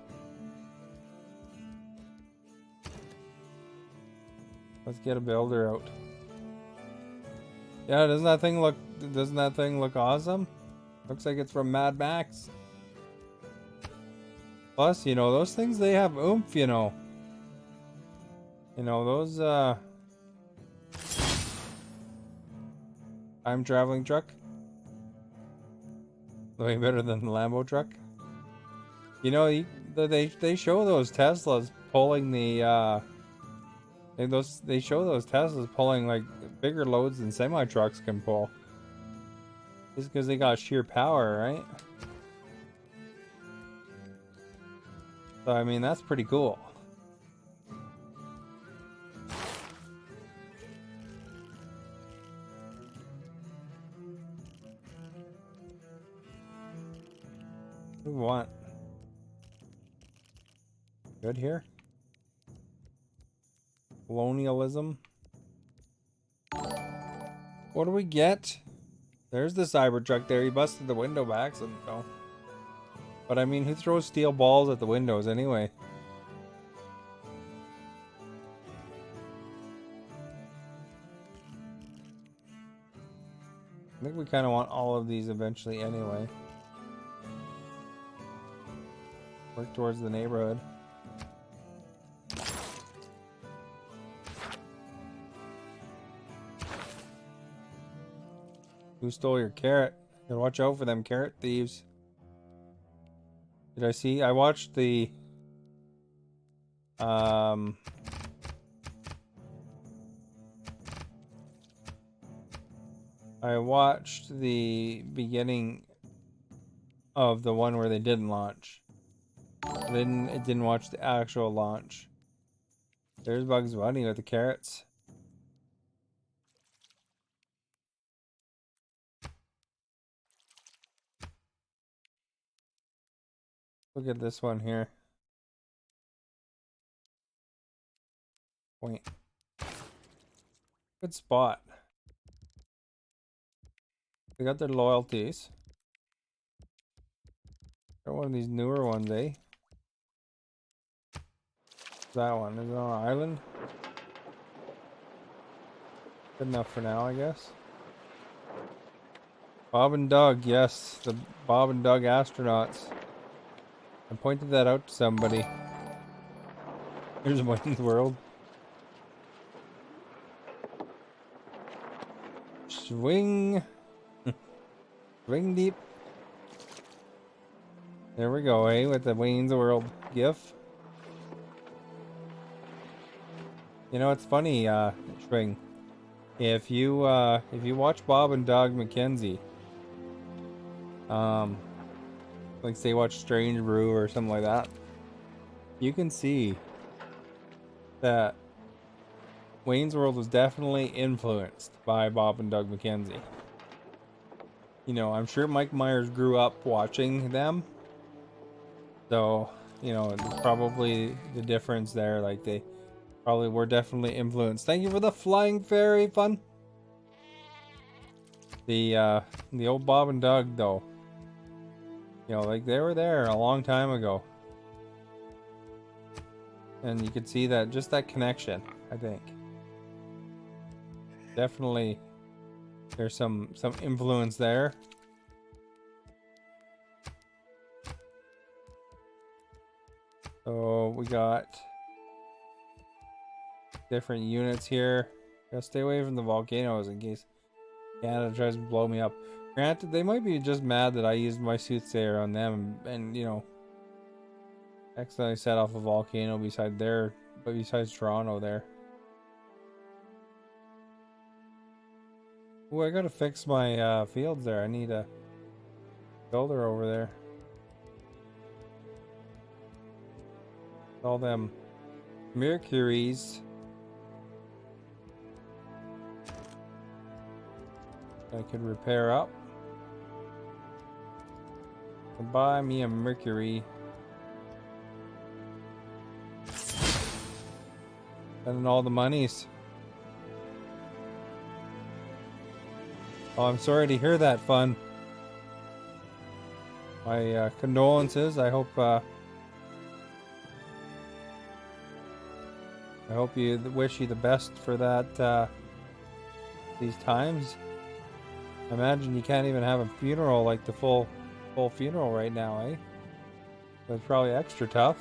Let's get a builder out. Yeah, doesn't that thing look awesome? Looks like it's from Mad Max. Plus, you know, those things, they have oomph, you know. You know, those time traveling truck. Way better than the Lambo truck. You know, they show those Teslas pulling the they show those Teslas pulling like bigger loads than semi trucks can pull. Just because they got sheer power, right? So I mean, that's pretty cool. What do we want? Good here. Colonialism. What do we get? There's the Cybertruck there. He busted the window back, so no. But I mean, who throws steel balls at the windows anyway? I think we kind of want all of these eventually anyway. Work towards the neighborhood. Who stole your carrot? Gotta watch out for them carrot thieves. Did I see? I watched the I watched the beginning of the one where they didn't launch. It didn't watch the actual launch. There's Bugs Bunny with the carrots. Look at this one here. Point. Good spot. They got their loyalties. Got one of these newer ones, eh? That one. Is it on an island? Good enough for now, I guess. Bob and Doug, yes, the Bob and Doug astronauts. I pointed that out to somebody. Here's Wayne's World. Swing. Swing deep. There we go, eh? With the Wayne's World gif. You know, it's funny, Swing. If you watch Bob and Doug McKenzie, like say watch Strange Brew or something like that, you can see that Wayne's World was definitely influenced by Bob and Doug McKenzie. You know, I'm sure Mike Myers grew up watching them, so you know, probably the difference there, like they probably were definitely influenced. Thank you for the flying fairy fun. The old Bob and Doug though, you know, like they were there a long time ago, and you could see that, just that connection. I think definitely there's some influence there. So we got different units here. Gotta stay away from the volcanoes in case Canada tries to blow me up. Granted, they might be just mad that I used my soothsayer on them and you know, accidentally set off a volcano besides Toronto there. Ooh, I gotta fix my fields there. I need a builder over there. All them Mercuries. I could repair up. And buy me a Mercury. Spending all the monies. Oh, I'm sorry to hear that, Fun. My condolences. I hope you wish you the best for that these times. I imagine you can't even have a funeral, like the full funeral right now, eh? That's probably extra tough.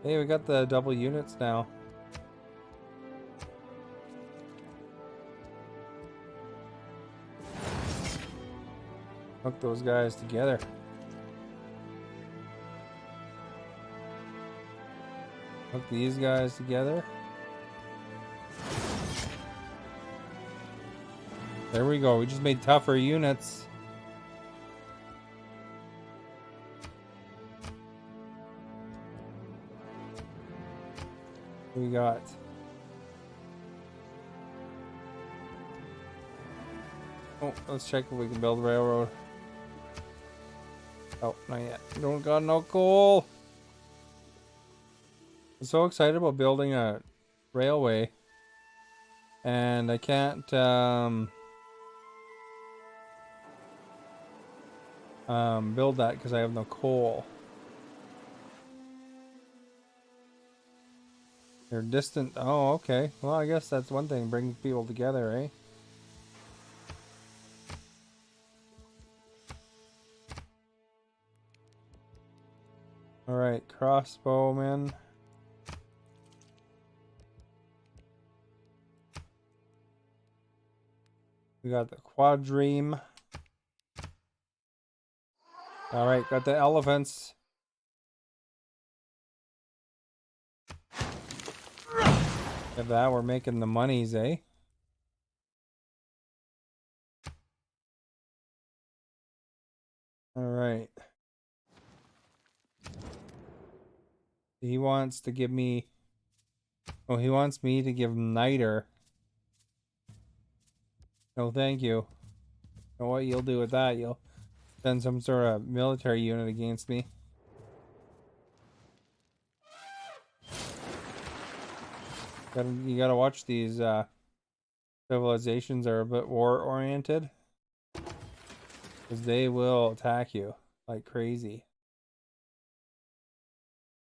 Hey, we got the double units now. Hook those guys together. Hook these guys together. There we go. We just made tougher units. What we got? Oh, let's check if we can build a railroad. Oh, not yet. Don't got no coal. I'm so excited about building a railway, and I can't build that because I have no coal. They're distant. Oh, okay. Well, I guess that's one thing, bringing people together, eh? Alright, crossbowmen. We got the quadrime. Alright, got the elephants. At that, we're making the monies, eh? Alright. He wants to give me... Oh, he wants me to give him niter. No, thank you. Know what you'll do with that? You'll send some sort of military unit against me. You gotta watch these civilizations are a bit war-oriented, because they will attack you like crazy.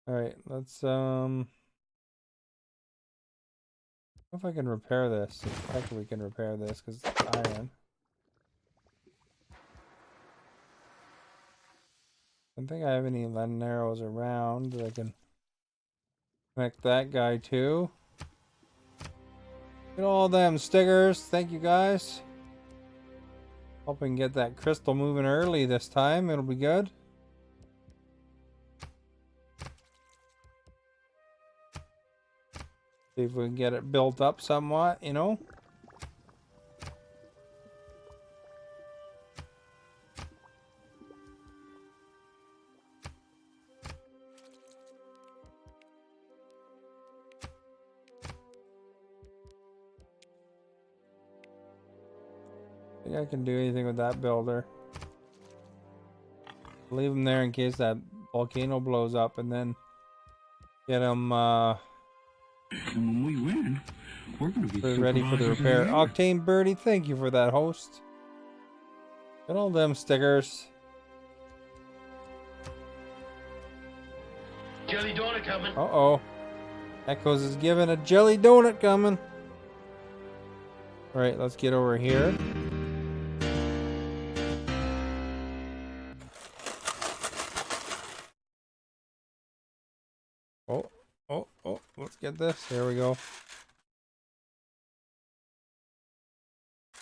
Alright, let's If I can repair this. I think we can repair this because it's iron. I don't think I have any leaden arrows around that I can connect that guy to. Get all them stickers. Thank you guys. Hope we can get that crystal moving early this time. It'll be good. See if we can get it built up somewhat, you know. I think I can do anything with that builder. Leave him there in case that volcano blows up, and then get him When we win, we're going to be ready for the supervisors of repair. year. Octane Birdie, thank you for that, host. Get all them stickers. Jelly donut coming. Uh-oh. Echoes is giving a jelly donut coming. Alright, let's get over here. Oh, let's get this. There we go.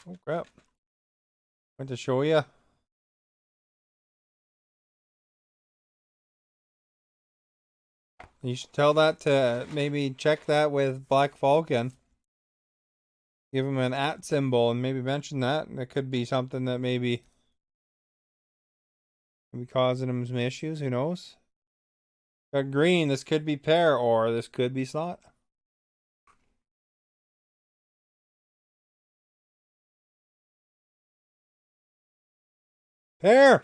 Oh, crap. Went to show you. You should tell that to maybe check that with Black Falcon. Give him an @ symbol and maybe mention that. And it could be something that maybe causing him some issues. Who knows? Got green. This could be pear or this could be slot. Pear!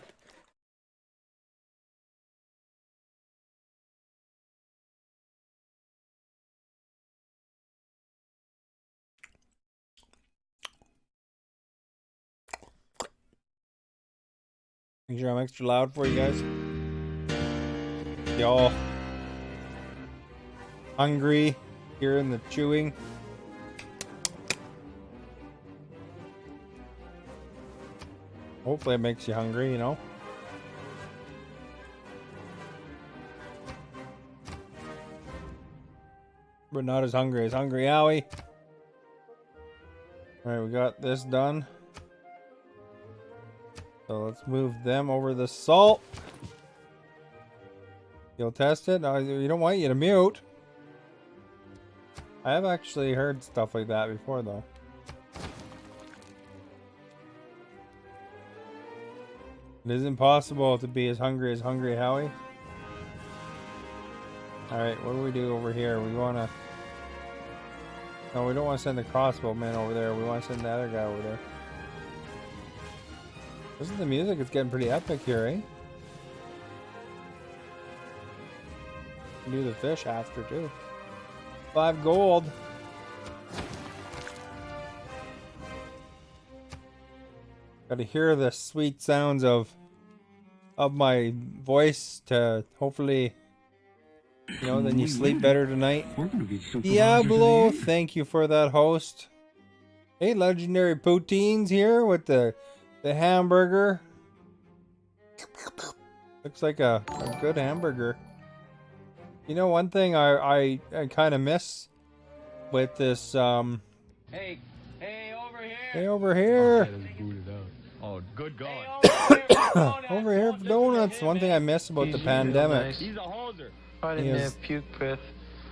Make sure I'm extra loud for you guys. Y'all hungry, hearing the chewing. Hopefully it makes you hungry, you know. But not as hungry as Hungry Howie. Alright, we got this done. So let's move them over the salt. You'll test it? No, you don't want you to mute. I have actually heard stuff like that before, though. It is impossible to be as Hungry Howie. Alright, what do we do over here? We want to... No, we don't want to send the crossbowman over there. We want to send the other guy over there. Listen to the music. It's getting pretty epic here, eh? Do the fish after, too. 5 gold. Got to hear the sweet sounds of my voice to hopefully, you know, then you sleep better tonight. Diablo, thank you for that, host. Hey, Legendary Poutines here with the hamburger. Looks like a good hamburger. You know, one thing I kind of miss with this Hey, over here. Hey, over here. Oh, good God. Over here for donuts. One thing I miss about the pandemic. He's a hoser. Is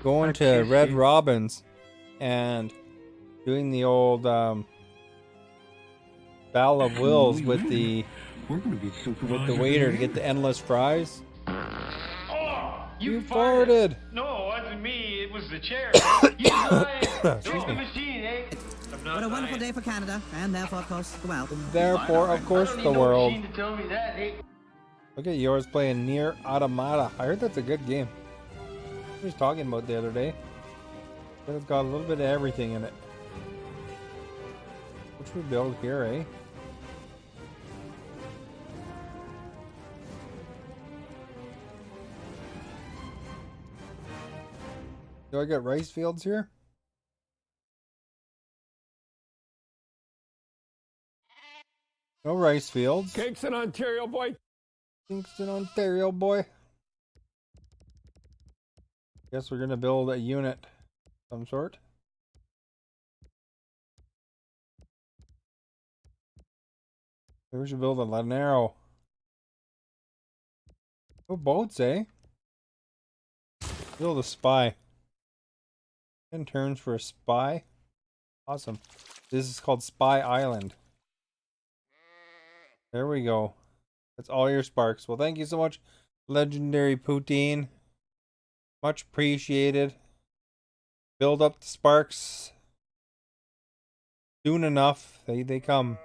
going to Red Robin's and doing the old Battle of Wills with the waiter to get the endless fries. Oh, you farted. No, it wasn't me. It was the chair. You lying. Don't the machine, eh? What a wonderful day for Canada, and therefore, of course, the world. Therefore, of course, the world. To tell me that, eh? Look at yours playing Nier Automata. I heard that's a good game. I was talking about the other day. But it's got a little bit of everything in it. What should we build here, eh? Do I got rice fields here? No rice fields. Kingston, Ontario, boy. Kingston, Ontario, boy. Guess we're gonna build a unit of some sort. Maybe we should build a Lanero. Oh, boats, eh? Build a spy. 10 turns for a spy. Awesome. This is called Spy Island. There we go. That's all your sparks. Well, thank you so much, Legendary Poutine. Much appreciated. Build up the sparks. Soon enough. They come.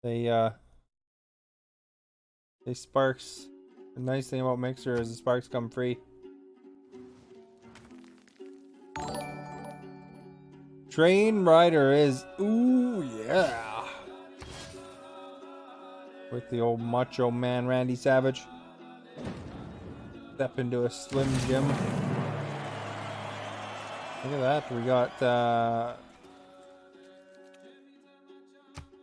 They sparks. The nice thing about Mixer is the sparks come free. Train Rider is, ooh yeah, with the old Macho Man Randy Savage. Step into a Slim Jim. Look at that, we got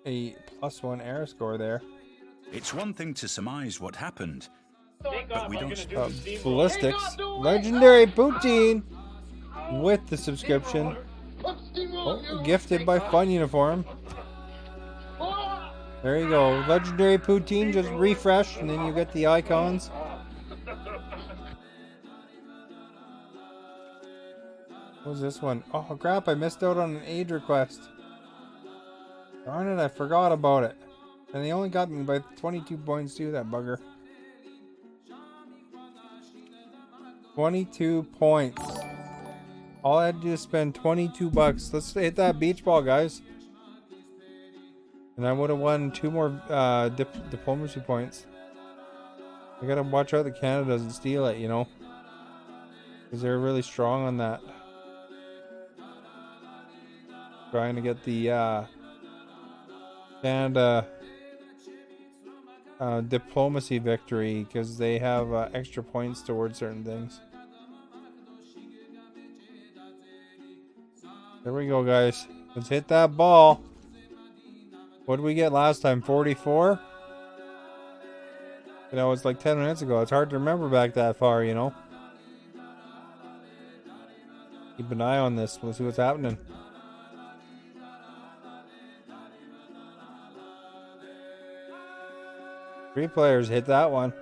a +1 air score there. It's one thing to surmise what happened, but we don't. Ballistics, Legendary Poutine with the subscription. Oh, gifted by Fun Uniform. There you go. Legendary Poutine, just refresh and then you get the icons. What was this one? Oh crap, I missed out on an aid request. Darn it, I forgot about it. And they only got me by 22 points too, that bugger. 22 points. All I had to do is spend 22 bucks. Let's hit that beach ball, guys. And I would have won 2 more diplomacy points. I gotta watch out that Canada doesn't steal it, you know. Because they're really strong on that. Trying to get the Canada diplomacy victory because they have extra points towards certain things. There we go, guys. Let's hit that ball. What did we get last time? 44? You know, it's like 10 minutes ago. It's hard to remember back that far, you know. Keep an eye on this. We'll see what's happening. Three players hit that one.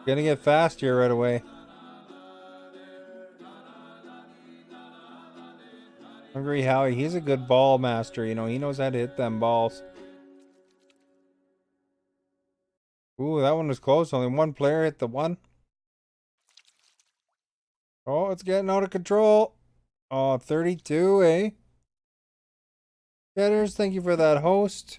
Gonna get fast here right away. Hungry Howie, he's a good ball master, you know, he knows how to hit them balls. Ooh, that one was close. Only one player hit the one. Oh, it's getting out of control. Oh, 32, eh? Getters, thank you for that host.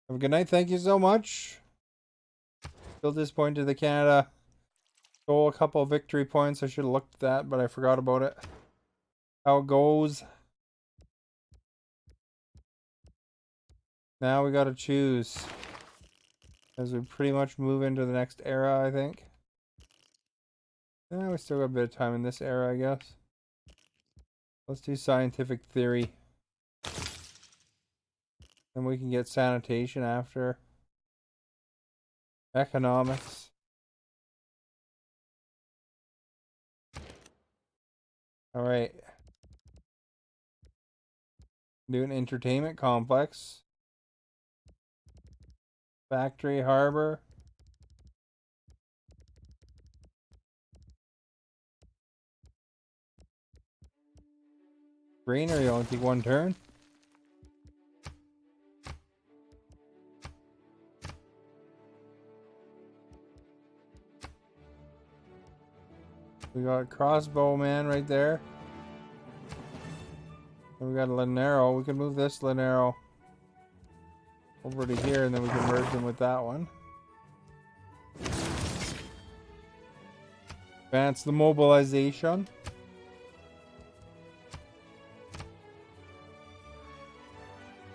Have a good night. Thank you so much. Still disappointed that Canada stole a couple of victory points. I should have looked at that, but I forgot about it. How it goes. Now we got to choose. As we pretty much move into the next era, I think. Yeah, we still got a bit of time in this era, I guess. Let's do scientific theory. Then we can get sanitation after. Economics. Alright. Do an entertainment complex. Factory, harbor. Greenery only take one turn. We got crossbow man right there. And we got a Lanero. We can move this Lanero over to here and then we can merge them with that one. Advance the mobilization.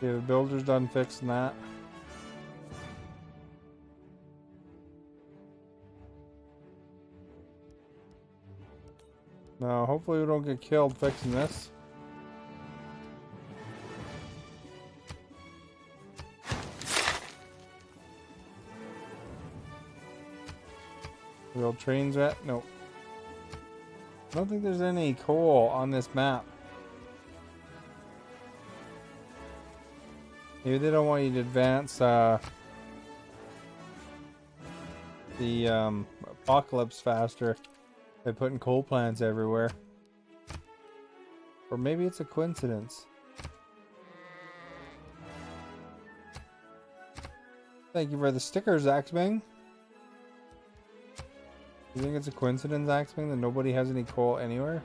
Okay, the builder's done fixing that. Now, hopefully we don't get killed fixing this. Real trains at? Nope. I don't think there's any coal on this map. Maybe they don't want you to advance the Apocalypse faster by putting coal plants everywhere. Or maybe it's a coincidence. Thank you for the stickers, Axbang. You think it's a coincidence, Axbang, that nobody has any coal anywhere?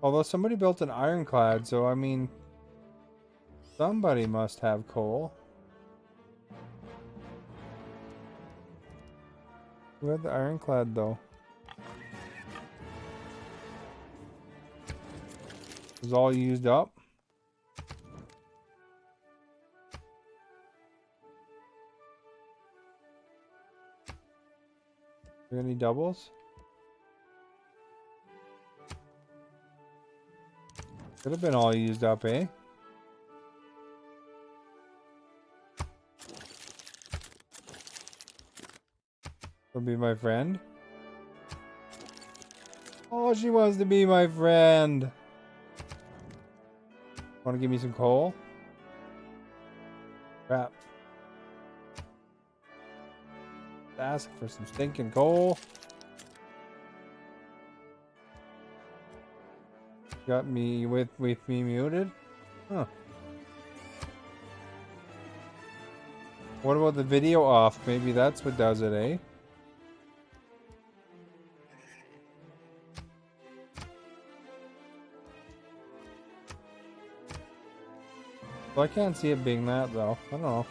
Although somebody built an ironclad, so I mean, somebody must have coal. Who had the ironclad, though? It was all used up. Are there any doubles? Could have been all used up, eh? Would be my friend. Oh, she wants to be my friend. Want to give me some coal? Crap. Ask for some stinking coal. Got me with me muted? Huh. What about the video off? Maybe that's what does it, eh? Well, I can't see it being that, though. I don't know.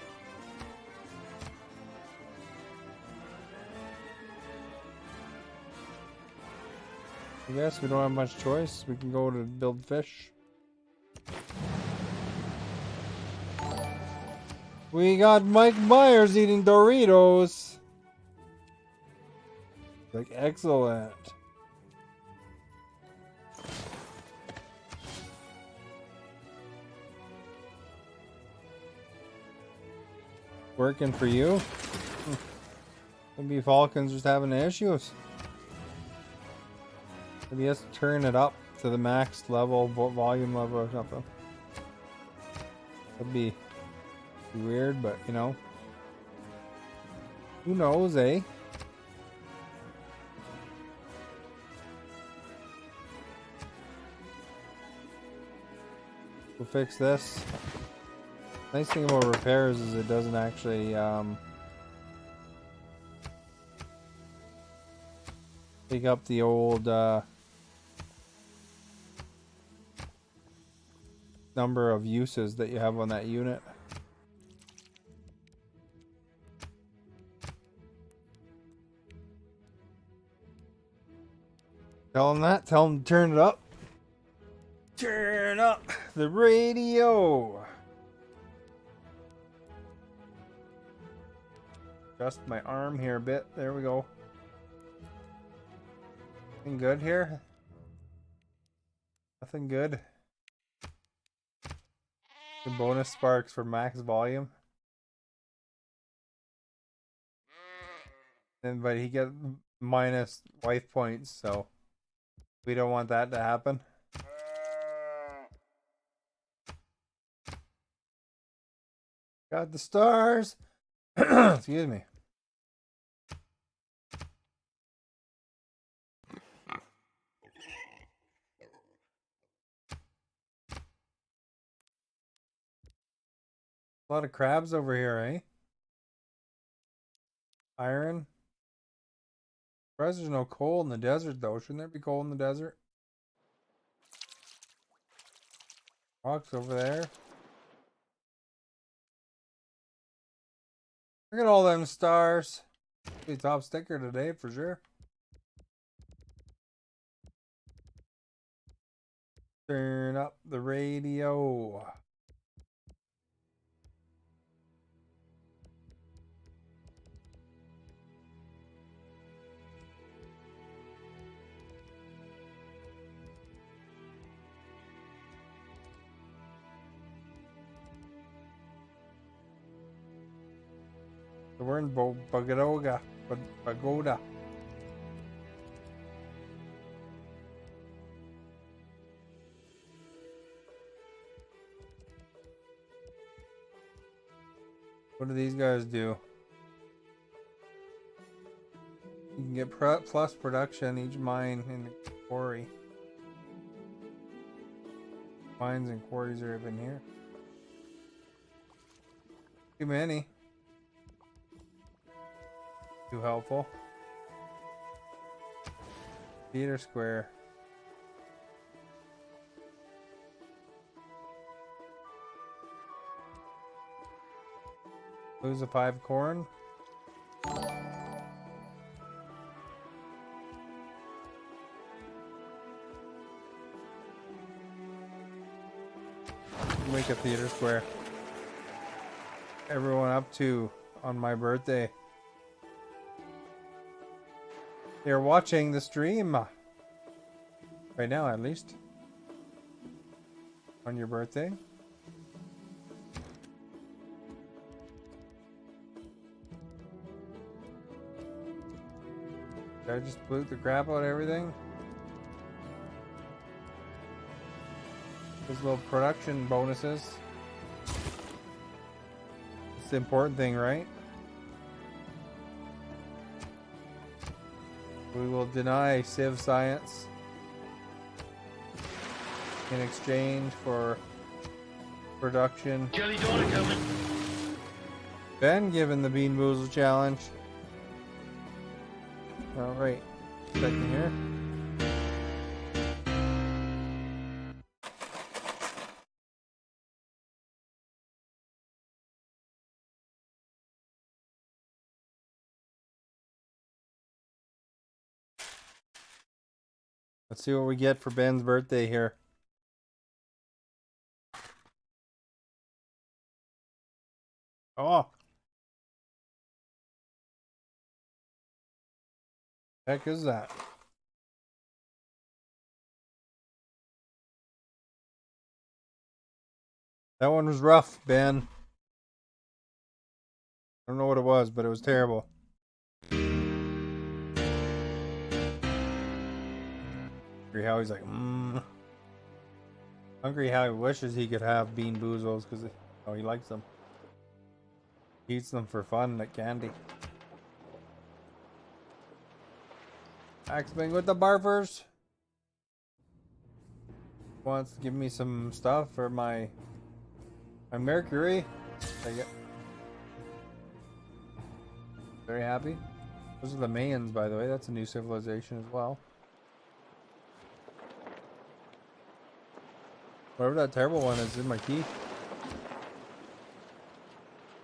I guess we don't have much choice. We can go to build fish. We got Mike Myers eating Doritos. Like, excellent. Working for you? Maybe Falcon's just having issues. Maybe he has to turn it up to the max level, volume level or something. That'd be weird, but you know. Who knows, eh? We'll fix this. Nice thing about repairs is it doesn't actually take up the old number of uses that you have on that unit. Tell them that. Tell them to turn it up. Turn up the radio. Adjust my arm here a bit. There we go. Nothing good here? Nothing good? The bonus sparks for max volume. But he gets minus wife points, so we don't want that to happen. Got the stars. Excuse me. A lot of crabs over here, eh? Iron. Surprised there's no coal in the desert, though. Shouldn't there be coal in the desert? Rocks over there. Look at all them stars. Be top sticker today for sure. Turn up the radio. So we're in Pagoda. Pagoda. What do these guys do? You can get plus production each mine in the quarry. Mines and quarries are even here. Too many. Too helpful. Theater Square. Lose a 5 corn. Make a theater square. Everyone up to on my birthday. They're watching the stream. Right now, at least. On your birthday. Did I just blew the crap out of everything? These little production bonuses. It's the important thing, right? We will deny Civ Science in exchange for production. Jelly donut coming. Ben given the Bean Boozle challenge. Alright. Second here. Let's see what we get for Ben's birthday here. Oh. Heck is that? That one was rough, Ben. I don't know what it was, but it was terrible. Hungry Howie's like, Hungry Howie wishes he could have Bean Boozles because he likes them. He eats them for fun like candy. Axman with the barfers. Wants to give me some stuff for my Mercury. Take it. Very happy. Those are the Mayans, by the way. That's a new civilization as well. Whatever that terrible one is in my teeth.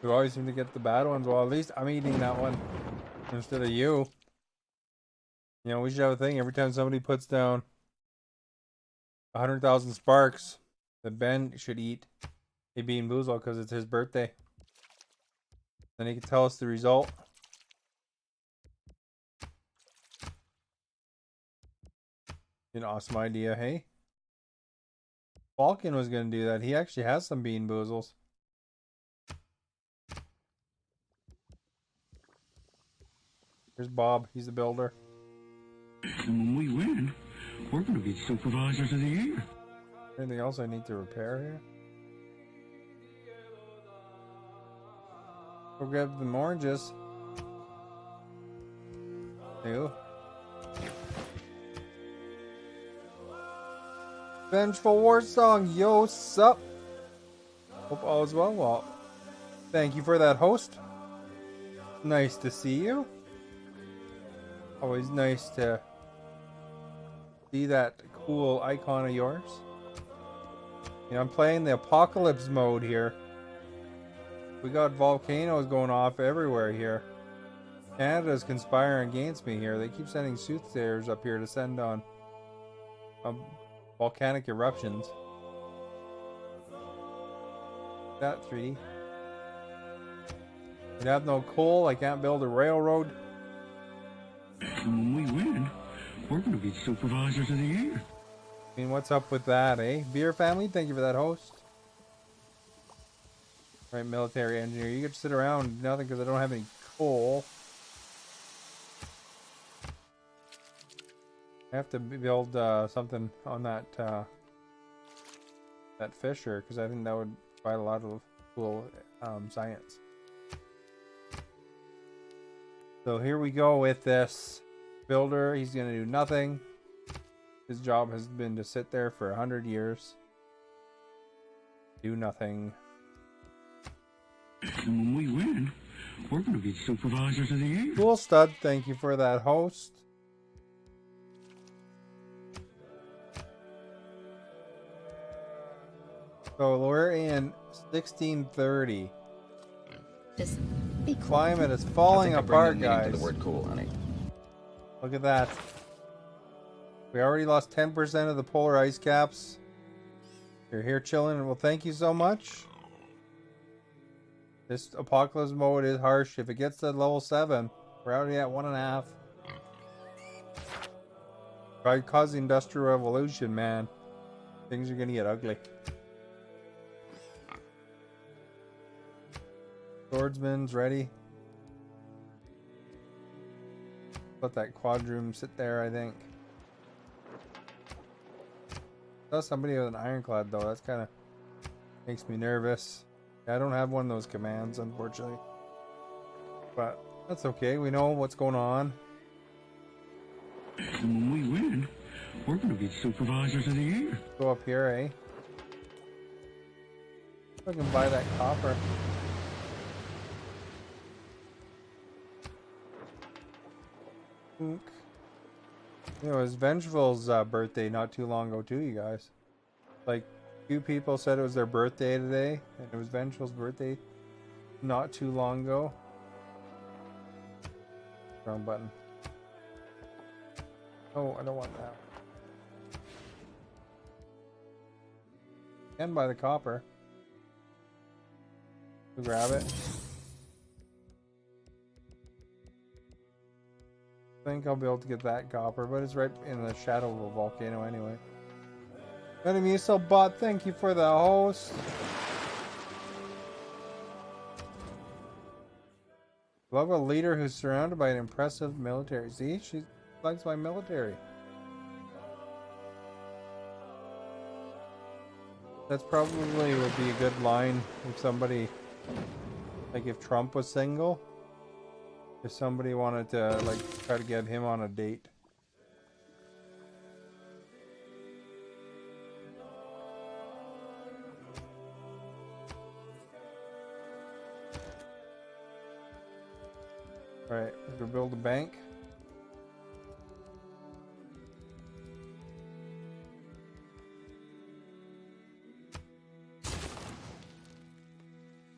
You always seem to get the bad ones. Well, at least I'm eating that one instead of you. You know, we should have a thing every time somebody puts down 100,000 sparks that Ben should eat a Bean Boozle because it's his birthday. Then he can tell us the result. An awesome idea, hey? Falcon was going to do that. He actually has some Bean Boozles. Here's Bob. He's the builder. And when we win, we're going to be supervisors of the year. Anything else I need to repair here? We'll grab the oranges. Ew. Vengeful War Song, yo, sup? Hope all is well, Walt. Thank you for that, host. Nice to see you. Always nice to see that cool icon of yours. You know, I'm playing the Apocalypse mode here. We got volcanoes going off everywhere here. Canada's conspiring against me here. They keep sending soothsayers up here to send on volcanic eruptions. That 3D. We have no coal. I can't build a railroad. And when we win, we're going to be supervisors of the year. I mean, what's up with that, eh? Beer family, thank you for that, host. Right, military engineer. You get to sit around and do nothing because I don't have any coal. I have to build something on that that fissure because I think that would provide a lot of cool science. So here we go with this builder. He's gonna do nothing. His job has been to sit there for 100 years. Do nothing. When we win, we're going to be supervisors of the year. Cool stud, thank you for that host. So we're in 1630. Just be cool. Climate is falling apart, guys. To the word cool, honey. Look at that. We already lost 10% of the polar ice caps. You're here chilling, and well, thank you so much. This apocalypse mode is harsh. If it gets to level 7, we're already at 1.5. By causing industrial revolution, man, things are gonna get ugly. Swordsman's ready. Let that quadroom sit there, I think. Saw somebody with an ironclad though. That's kind of makes me nervous. I don't have one of those commands, unfortunately. But that's okay. We know what's going on. When we win, we're going to be supervisors of the year. Go up here, eh? I can buy that copper. You know, it was Vengeful's birthday not too long ago too, you guys. Like, 2 people said it was their birthday today, and it was Vengeful's birthday not too long ago. Wrong button. Oh, I don't want that. And buy the copper. Grab it. I think I'll be able to get that copper, but it's right in the shadow of a volcano anyway. Enemy so bot, thank you for the host. Love a leader who's surrounded by an impressive military. See, she likes my military. That's probably would be a good line if somebody, like if Trump was single. If somebody wanted to like try to get him on a date. Alright, we're gonna build a bank.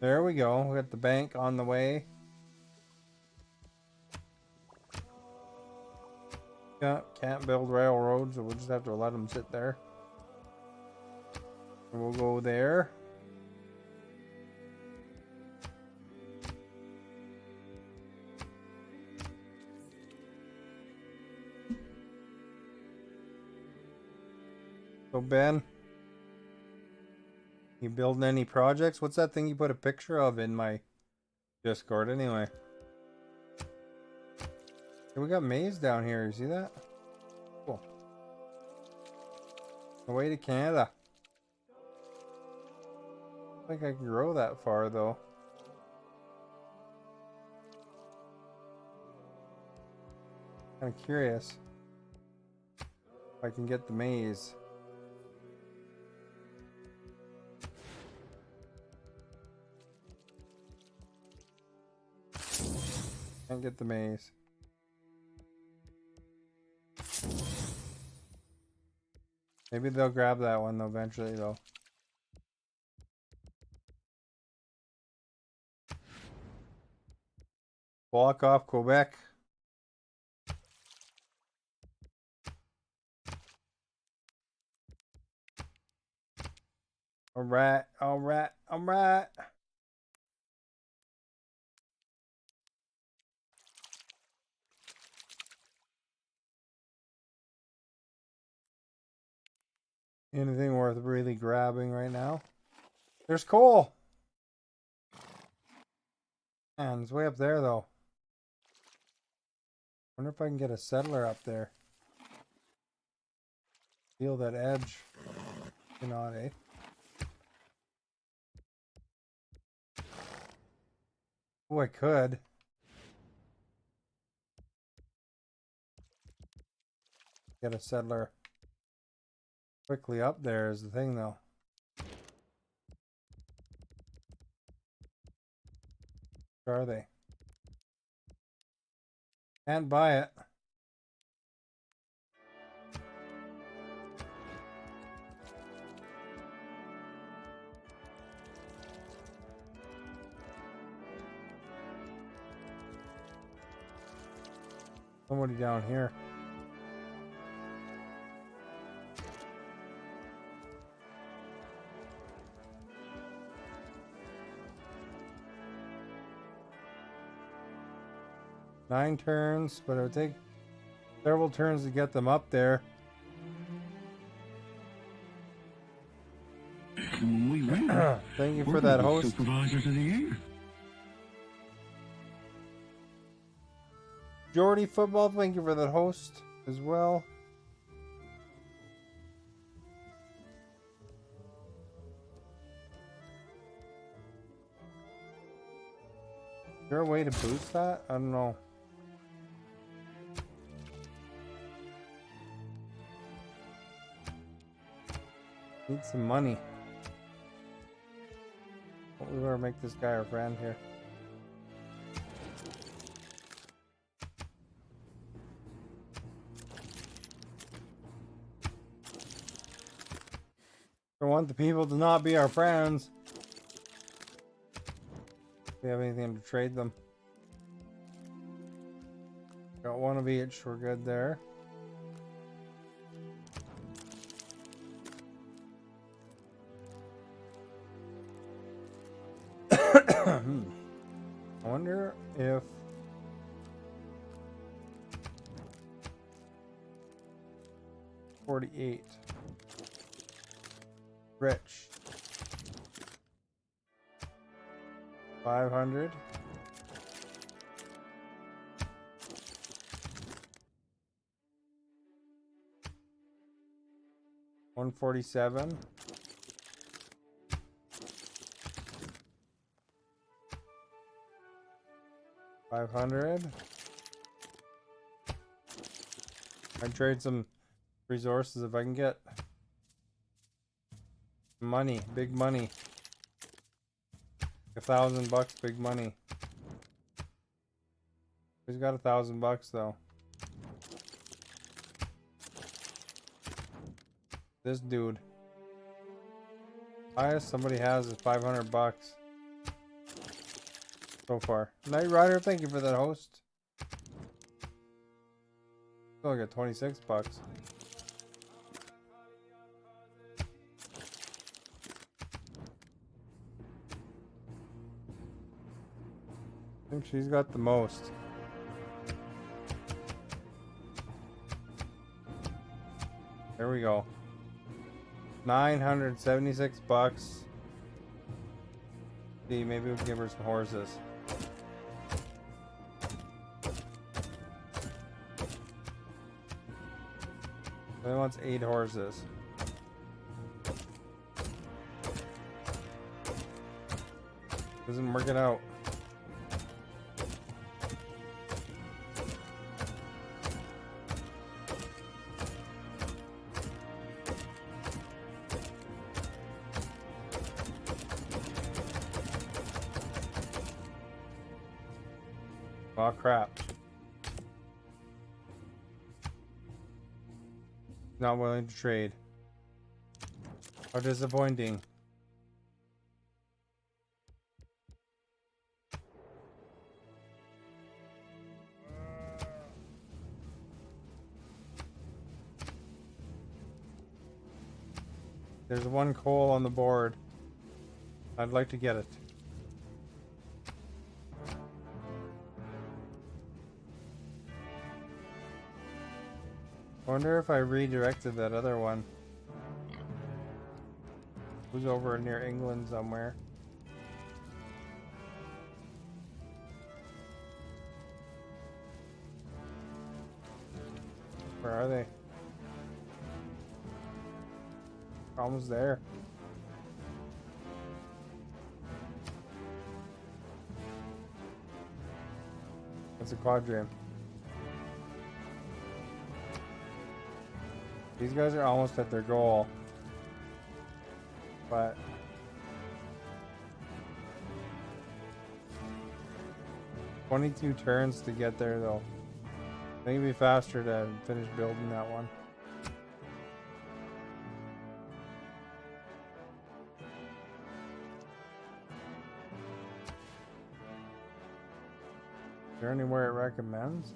There we go. We got the bank on the way. Can't build railroads, so we'll just have to let them sit there. And we'll go there. So Ben, you building any projects? What's that thing you put a picture of in my Discord anyway? Hey, we got maize down here, you see that? Cool. Away to Canada. I think I can grow that far though. Kind of curious if I can get the maize. Can't get the maize. Maybe they'll grab that one though eventually though. Walk off Quebec. Alright, alright, alright. Anything worth really grabbing right now? There's coal! Man, it's way up there though. Wonder if I can get a settler up there. Feel that edge. Cannot, eh? Oh, I could. Get a settler quickly up there is the thing, though. Where are they? Can't buy it. Somebody down here. Nine turns, but it would take several turns to get them up there. We win. Thank you We're for gonna that be host. Supervisors of the year. Jordy Football, thank you for that host as well. Is there a way to boost that? I don't know. Need some money. We better make this guy our friend here. I want the people to not be our friends. If we have anything to trade them. Got one of each, we're good there. I wonder if $48 rich 500 147 500. I'd trade some resources if I can get money, big money. $1,000, big money. He's got $1,000 though. This dude. Highest somebody has is $500 so far. Knight Rider, thank you for that host. Still got $26. I think she's got the most. There we go. $976. See, maybe we can give her some horses. He wants 8 horses. Isn't working out. Oh crap. Not willing to trade. How disappointing. There's one coal on the board. I'd like to get it. Wonder if I redirected that other one. Who's over near England somewhere? Where are they? Almost there. It's a quadrium. These guys are almost at their goal. But 22 turns to get there though. I think it'd be faster to finish building that one. Is there anywhere it recommends?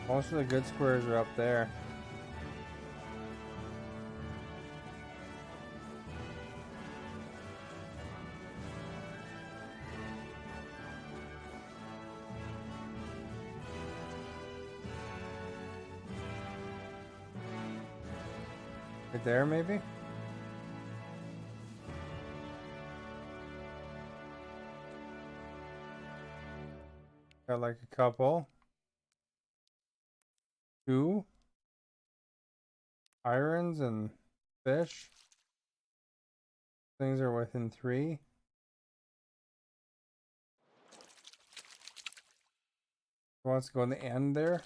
Most of the good squares are up there. Right there, maybe? Got like a couple. 2 irons and fish. Things are within 3. Wants to go in the end there.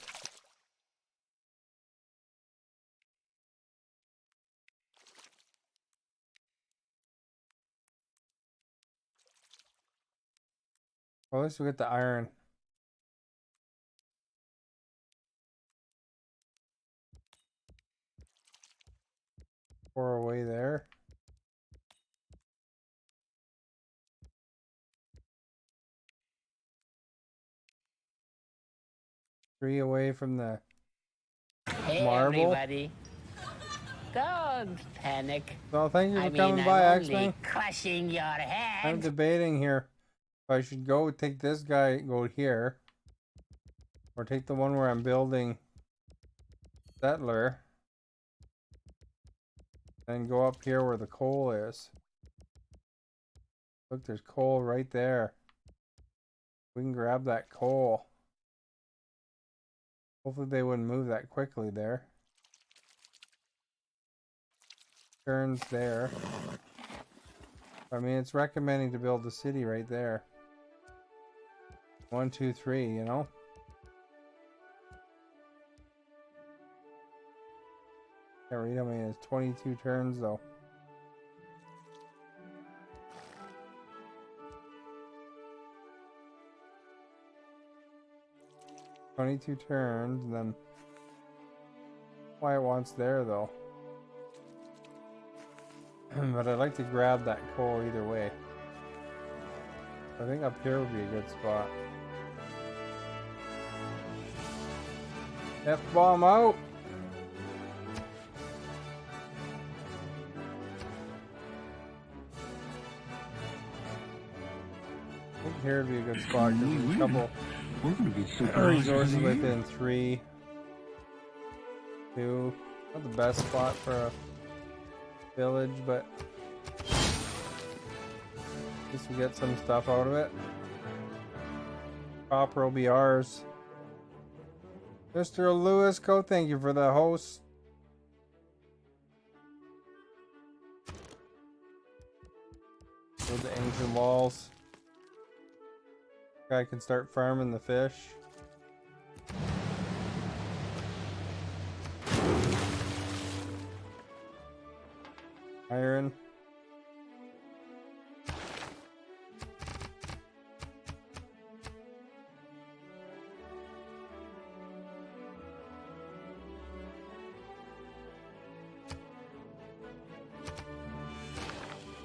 Well, at least we get the iron. 4 away there. Three away from the Hey marble. everybody. Don't panic. So thank you for I mean, coming by, I'm X-Men. only crushing your head. I'm debating here if I should go take this guy, go here, or take the one where I'm building settler, and go up here where the coal is. Look, there's coal right there. We can grab that coal. Hopefully they wouldn't move that quickly there. Turns there. I mean, it's recommending to build the city right there. 1, 2, 3, you know? Can't read how many. It's 22 turns though. "22 turns," and then why it wants there though. But I'd like to grab that coal either way. I think up here would be a good spot. F-bomb out! I think here would be a good spot because there's a couple resources within 3, 2. Not the best spot for a village, but at least we get some stuff out of it. Copper will be ours. Mr. Lewis Co, thank you for the host. Build the ancient walls. Guy can start farming the fish. Iron.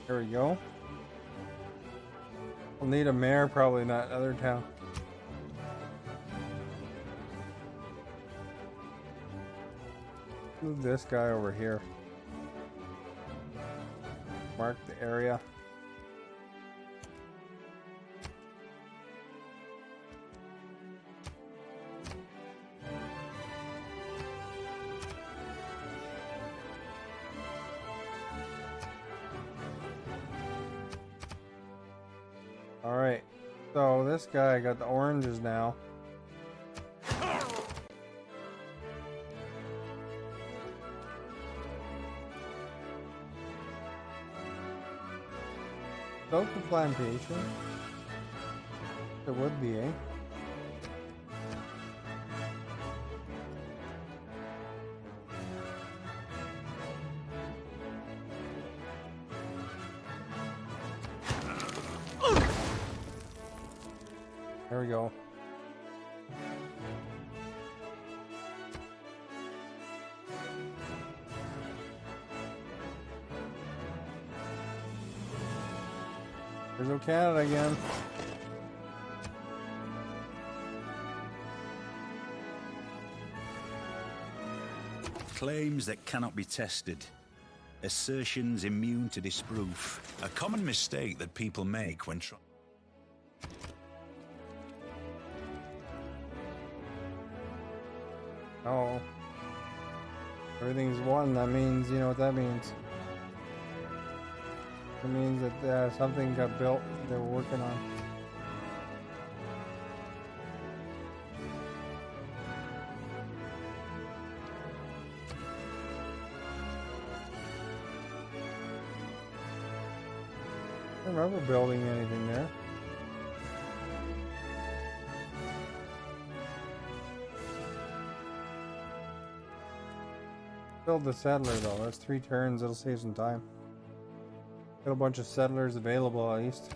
There we go. We'll need a mayor, probably not other town. Move this guy over here. Mark the area. Alright. So this guy got the oranges now. Local plantation. There would be, eh? There we go. There's no Canada again. Claims that cannot be tested. Assertions immune to disproof. A common mistake that people make when trying. Oh. Everything's one. That means, you know what that means. It means that something got built they were working on. I don't remember building anything there. Build the settler though. That's 3 turns. It'll save some time. Got a bunch of settlers available at least.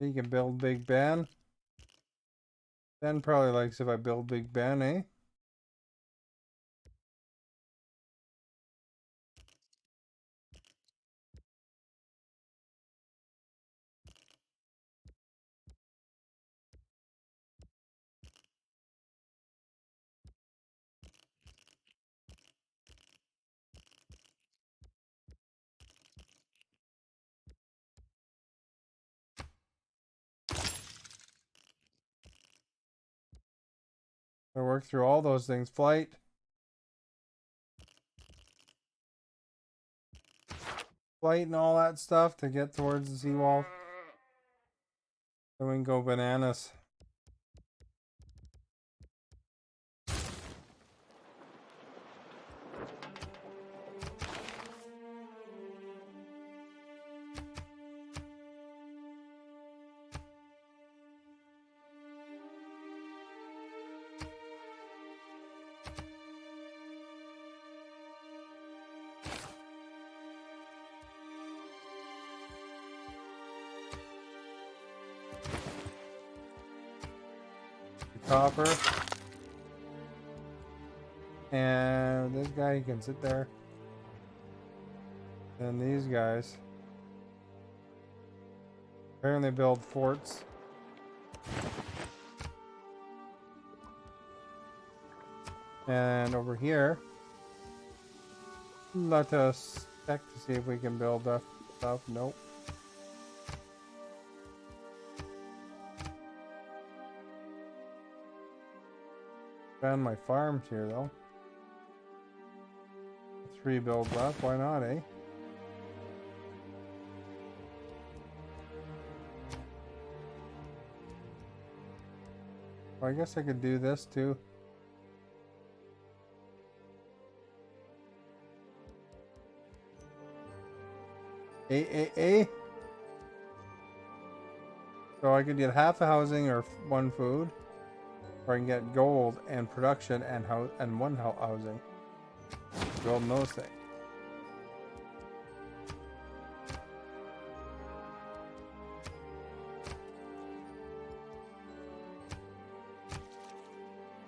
You can build Big Ben. Ben probably likes if I build Big Ben, eh? I work through all those things. Flight. Flight and all that stuff to get towards the seawall. Then we can go bananas. Copper. And this guy can sit there. And these guys apparently build forts. And over here, let us check to see if we can build that stuff. Nope. Found my farms here though. 3 builds left, why not, eh? Well, I guess I could do this too. So I could get half a housing or 1 food. Or I can get gold and production and 1 housing. Gold and those things.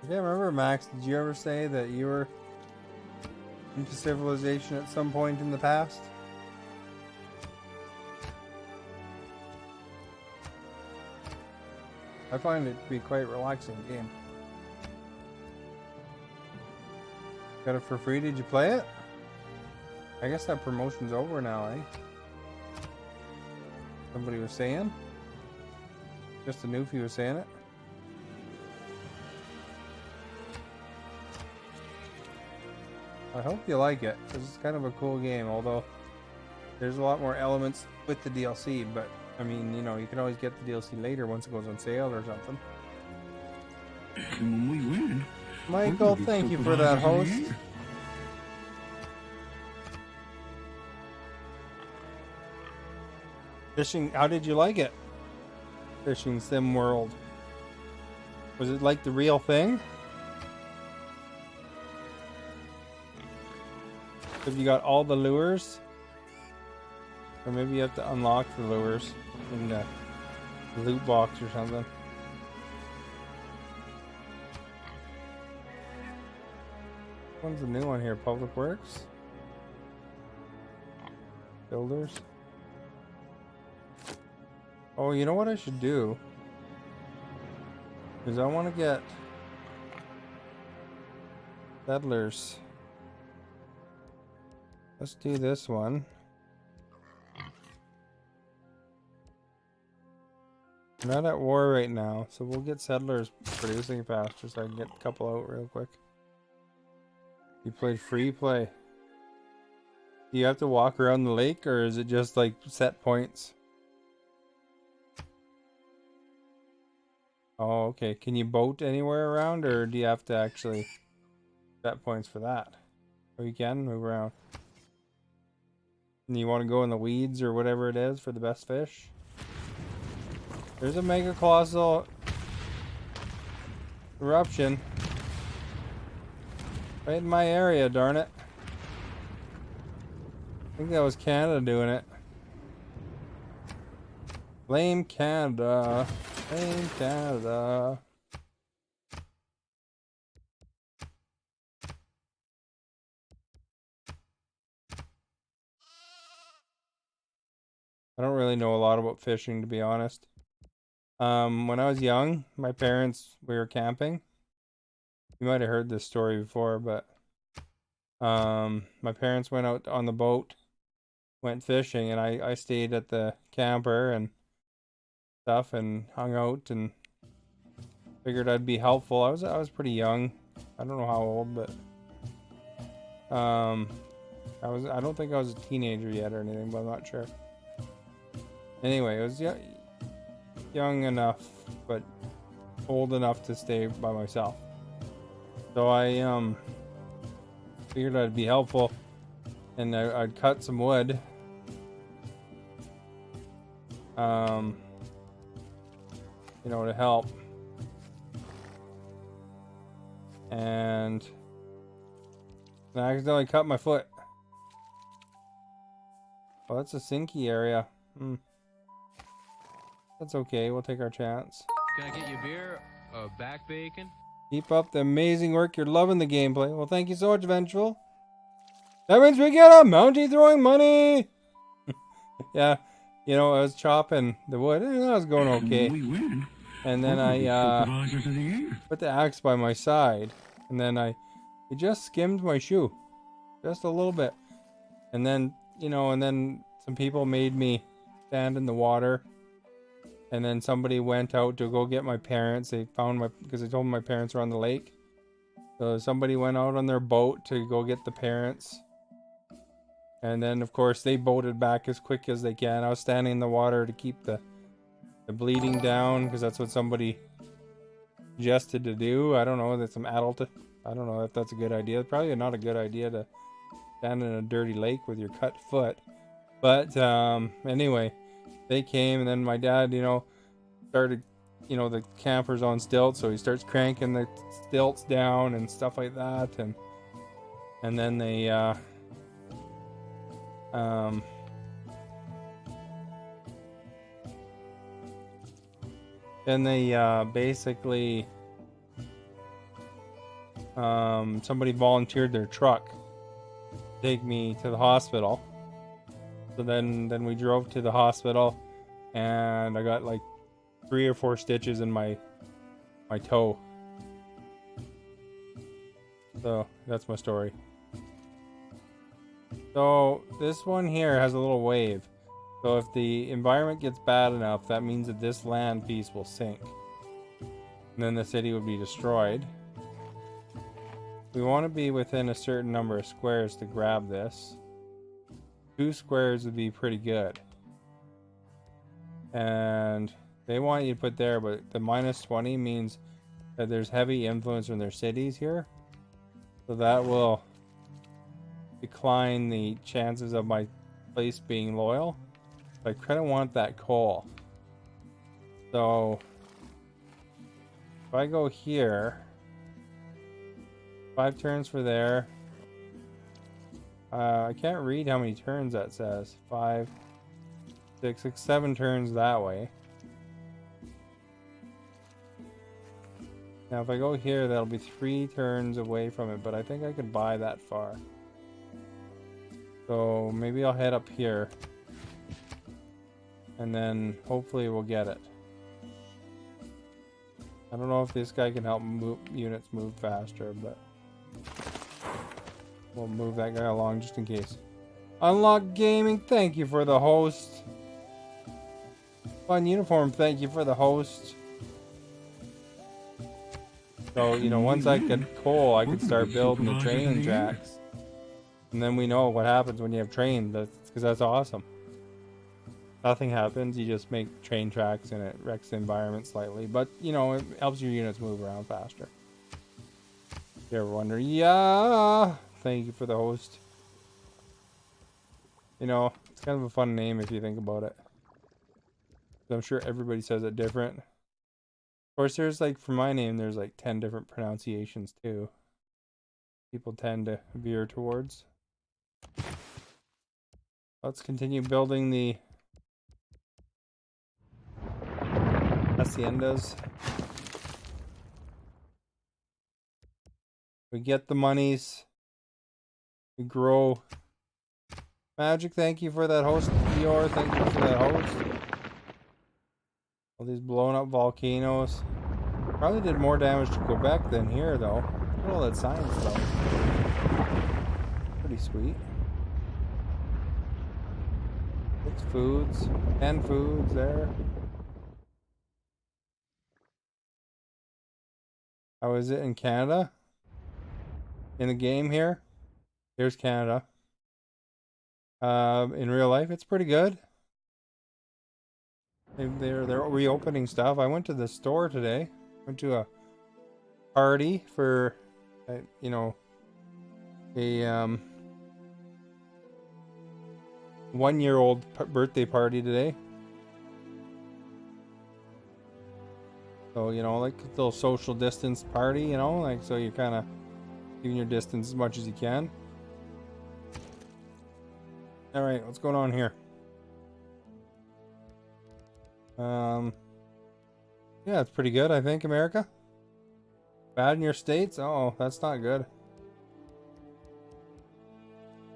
I can't remember, Max, did you ever say that you were into civilization at some point in the past? I find it to be quite relaxing game. Got it for free. Did you play it? I guess that promotion's over now, eh? Somebody was saying. Just a newfie was saying it. I hope you like it, because it's kind of a cool game, although there's a lot more elements with the DLC, but I mean, you know, you can always get the DLC later once it goes on sale or something. When we win, Michael, thank you for that host. Fishing, how did you like it? Fishing Sim World. Was it like the real thing? Have you got all the lures? Or maybe you have to unlock the lures in the loot box or something. When's the new one here? Public Works? Builders? Oh, you know what I should do? Is I want to get settlers. Let's do this one. I'm not at war right now, so we'll get settlers producing faster so I can get a couple out real quick. You played free play. Do you have to walk around the lake, or is it just like set points? Oh, okay. Can you boat anywhere around, or do you have to actually set points for that? Oh, you can move around. And you want to go in the weeds or whatever it is for the best fish? There's a mega colossal eruption right in my area, darn it. I think that was Canada doing it. Blame Canada. Blame Canada. I don't really know a lot about fishing, to be honest. When I was young, my parents, we were camping. You might have heard this story before, but my parents went out on the boat, went fishing, and I stayed at the camper and stuff and hung out and figured I'd be helpful. I was pretty young. I don't know how old, but I don't think I was a teenager yet or anything, but I'm not sure. Anyway, it was young enough, but old enough to stay by myself. So I figured I'd be helpful, and I'd cut some wood. You know, to help. And I accidentally cut my foot. Oh, that's a sinky area. That's okay, we'll take our chance. Can I get you a beer? Back bacon? Keep up the amazing work. You're loving the gameplay. Well, thank you so much, Vengeful. That means we get a Mountie throwing money! Yeah, you know, I was chopping the wood, and that was going okay. And then I put the axe by my side, and then it just skimmed my shoe. Just a little bit. And then, you know, and then some people made me stand in the water. And then somebody went out to go get my parents. They found because I told them my parents were on the lake. So somebody went out on their boat to go get the parents. And then, of course, they boated back as quick as they can. I was standing in the water to keep the bleeding down, because that's what somebody suggested to do. I don't know, that's some adult. I don't know if that's a good idea. Probably not a good idea to stand in a dirty lake with your cut foot. But anyway, they came, and then my dad, you know, started, you know, the camper's on stilts, so he starts cranking the stilts down and stuff like that, and then they basically somebody volunteered their truck to take me to the hospital. So then we drove to the hospital, and I got like 3 or 4 stitches in my toe. So that's my story. So this one here has a little wave. So if the environment gets bad enough, that means that this land piece will sink. And then the city would be destroyed. We want to be within a certain number of squares to grab this. 2 squares would be pretty good. And they want you to put there, but the -20 means that there's heavy influence from their cities here. So that will decline the chances of my place being loyal. But I kind of want that coal. So if I go here, 5 turns for there. I can't read how many turns that says. 5, 6, 7 turns that way. Now if I go here, that'll be 3 turns away from it, but I think I could buy that far. So maybe I'll head up here. And then hopefully we'll get it. I don't know if this guy can help units move faster, but we'll move that guy along just in case. Unlock Gaming, thank you for the host. Fun Uniform, thank you for the host. So, you know, once I get coal, I can start building the train tracks. And then we know what happens when you have trains, because that's awesome. Nothing happens, you just make train tracks and it wrecks the environment slightly. But, you know, it helps your units move around faster. If you ever wonder, yeah, thank you for the host. You know, it's kind of a fun name if you think about it. I'm sure everybody says it different. Of course, there's like, for my name, there's like 10 different pronunciations too. People tend to veer towards. Let's continue building the haciendas. We get the monies. We grow. Magic, thank you for that host. Dior, thank you for that host. All these blown up volcanoes. Probably did more damage to Quebec than here, though. Look at all that science, though. Pretty sweet. 6 foods. 10 foods there. How is it in Canada? In the game here? Here's Canada. In real life, it's pretty good. They're reopening stuff. I went to the store today. Went to a party for, you know, a 1-year-old birthday party today. So, you know, like a little social distance party, you know, like, so you're kind of keeping your distance as much as you can. All right, what's going on here? Yeah, it's pretty good, I think, America. Bad in your states? Oh, that's not good.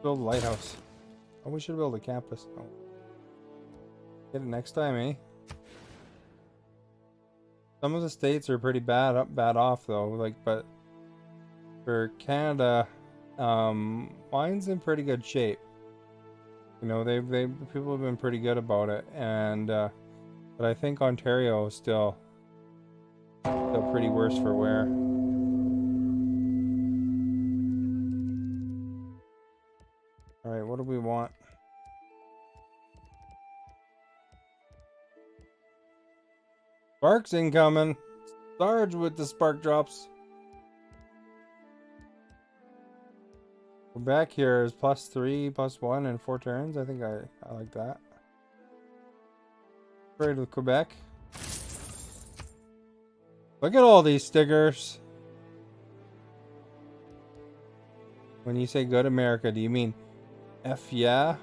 Build a lighthouse. Oh, we should build a campus. Oh. Get it next time, eh? Some of the states are pretty bad off though. Like, but for Canada, mine's in pretty good shape. You know, people have been pretty good about it, and but I think Ontario is still pretty worse for wear. All right, what do we want? Sparks incoming. Sarge with the spark drops. We're back here is +3, +1, and 4 turns. I think I like that. Trade with Quebec. Look at all these stickers. When you say good America, do you mean F yeah?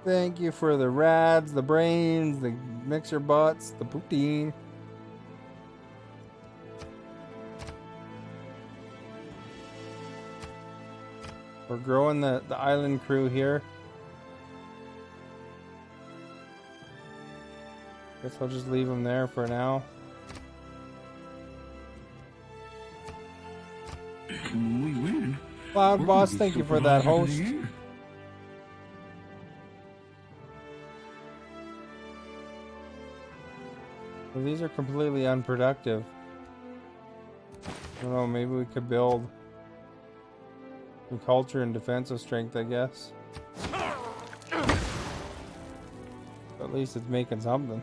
Thank you for the rads, the brains, the mixer bots, the poutine. growing the island crew here. Guess I'll just leave them there for now. When we win, Cloud Boss, thank you for that host. Well, these are completely unproductive. I don't know, maybe we could build some culture and defensive strength, I guess. At least it's making something.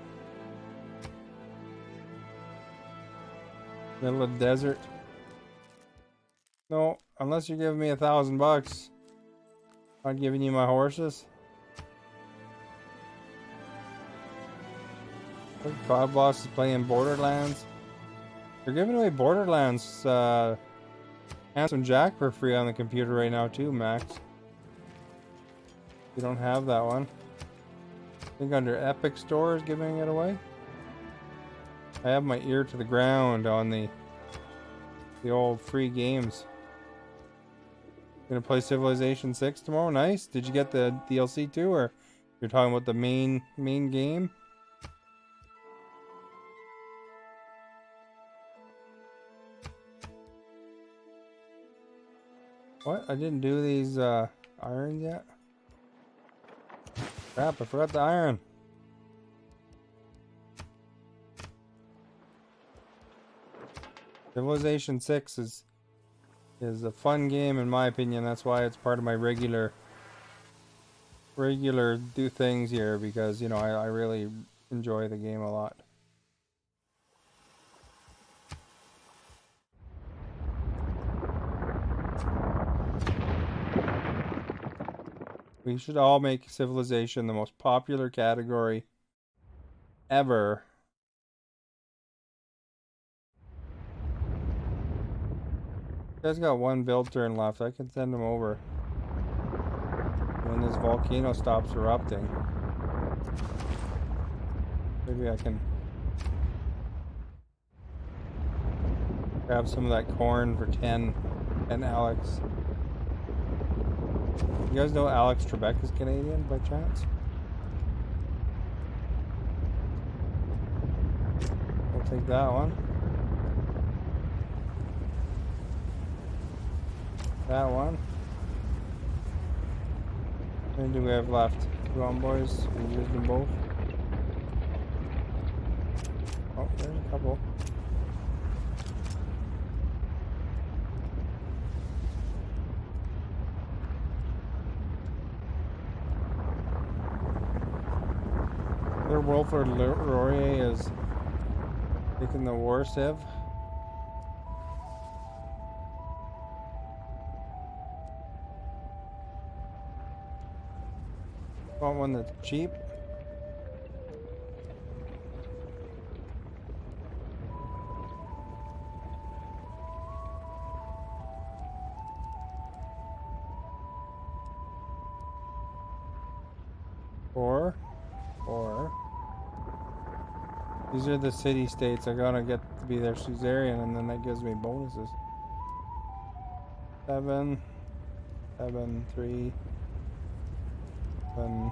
Middle of the desert. No, unless you're giving me $1,000. I'm not giving you my horses. Cloud Boss is playing Borderlands. They're giving away Borderlands Handsome Jack for free on the computer right now too, Max. You don't have that one. I think under Epic Store is giving it away. I have my ear to the ground on the old free games. Gonna play Civilization 6 tomorrow. Nice. Did you get the DLC too, or you're talking about the main game? What? I didn't do these irons yet? Crap, I forgot the iron. Civilization 6 is a fun game in my opinion. That's why it's part of my regular do things here, because you know I really enjoy the game a lot. We should all make Civilization the most popular category ever. You guys got one build turn left. I can send them over when this volcano stops erupting. Maybe I can grab some of that corn for 10 and Alex. You guys know Alex Trebek is Canadian by chance? I'll take that one. That one. How many do we have left? Two on, boys. We used them both. Oh, there's a couple. Their Wilford Laurier is taking the war, Civ. Want one that's cheap? Or these are the city states. I gotta get to be their suzerain, and then that gives me bonuses. 7, 7, 3, 7.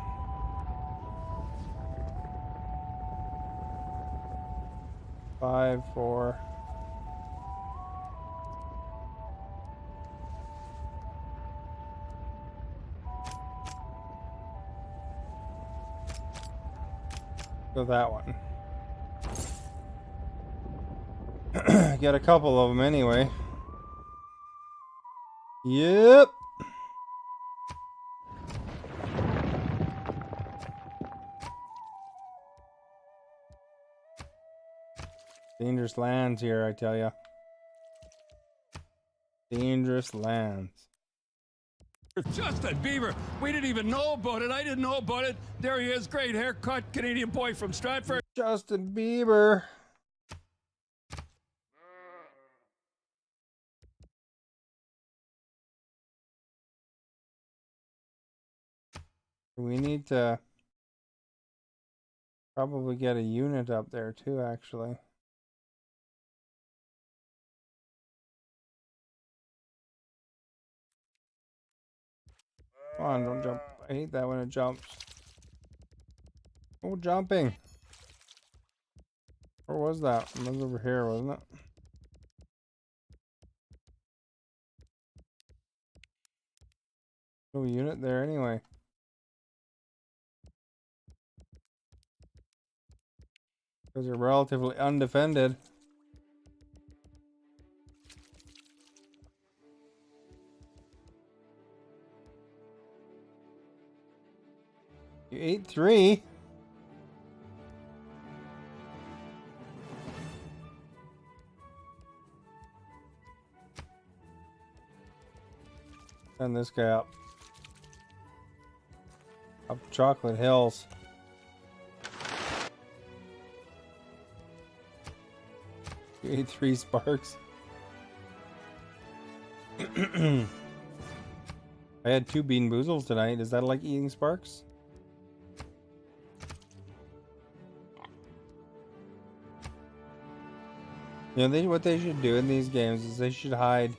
Five, 4. So that one. Get a couple of them anyway. Yep. Dangerous lands here, I tell ya. Dangerous lands. Justin Bieber. We didn't even know about it. I didn't know about it. There he is. Great haircut. Canadian boy from Stratford. Justin Bieber. We need to probably get a unit up there too, actually. Come on, don't jump. I hate that when it jumps. Oh, jumping. Where was that? It was over here, wasn't it? No unit there anyway. Because they're relatively undefended. You ate 3. Send this guy up. Up Chocolate Hills. You ate 3 sparks. I had 2 bean boozles tonight. Is that like eating sparks? You know, what they should do in these games is they should hide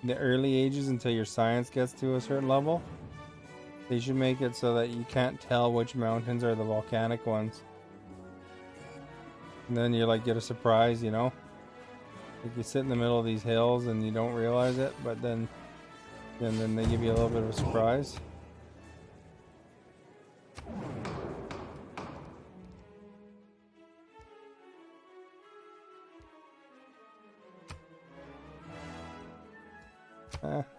in the early ages until your science gets to a certain level. They should make it so that you can't tell which mountains are the volcanic ones. And then you like get a surprise, you know? Like you sit in the middle of these hills and you don't realize it, but then they give you a little bit of a surprise.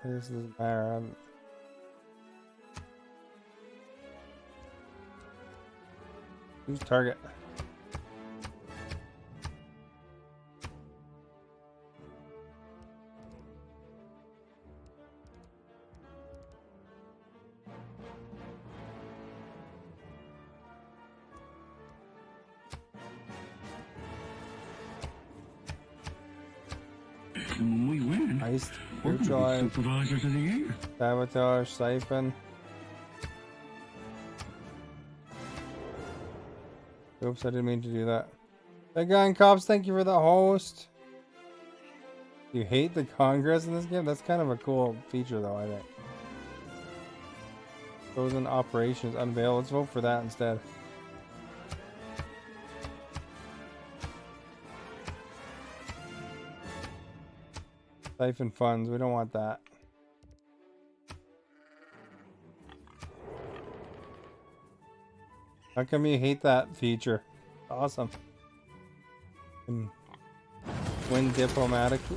This doesn't matter. Who's target? And when we win, Ice, we're going to neutralize, be supervisors of the year. sabotage, siphon. Oops, I didn't mean to do that. Hey, Gun Cops, thank you for the host. You hate the Congress in this game? That's kind of a cool feature, though, I think. Frozen operations unveiled. Let's vote for that instead. Siphon funds. We don't want that. How come you hate that feature? Awesome. Can win diplomatically.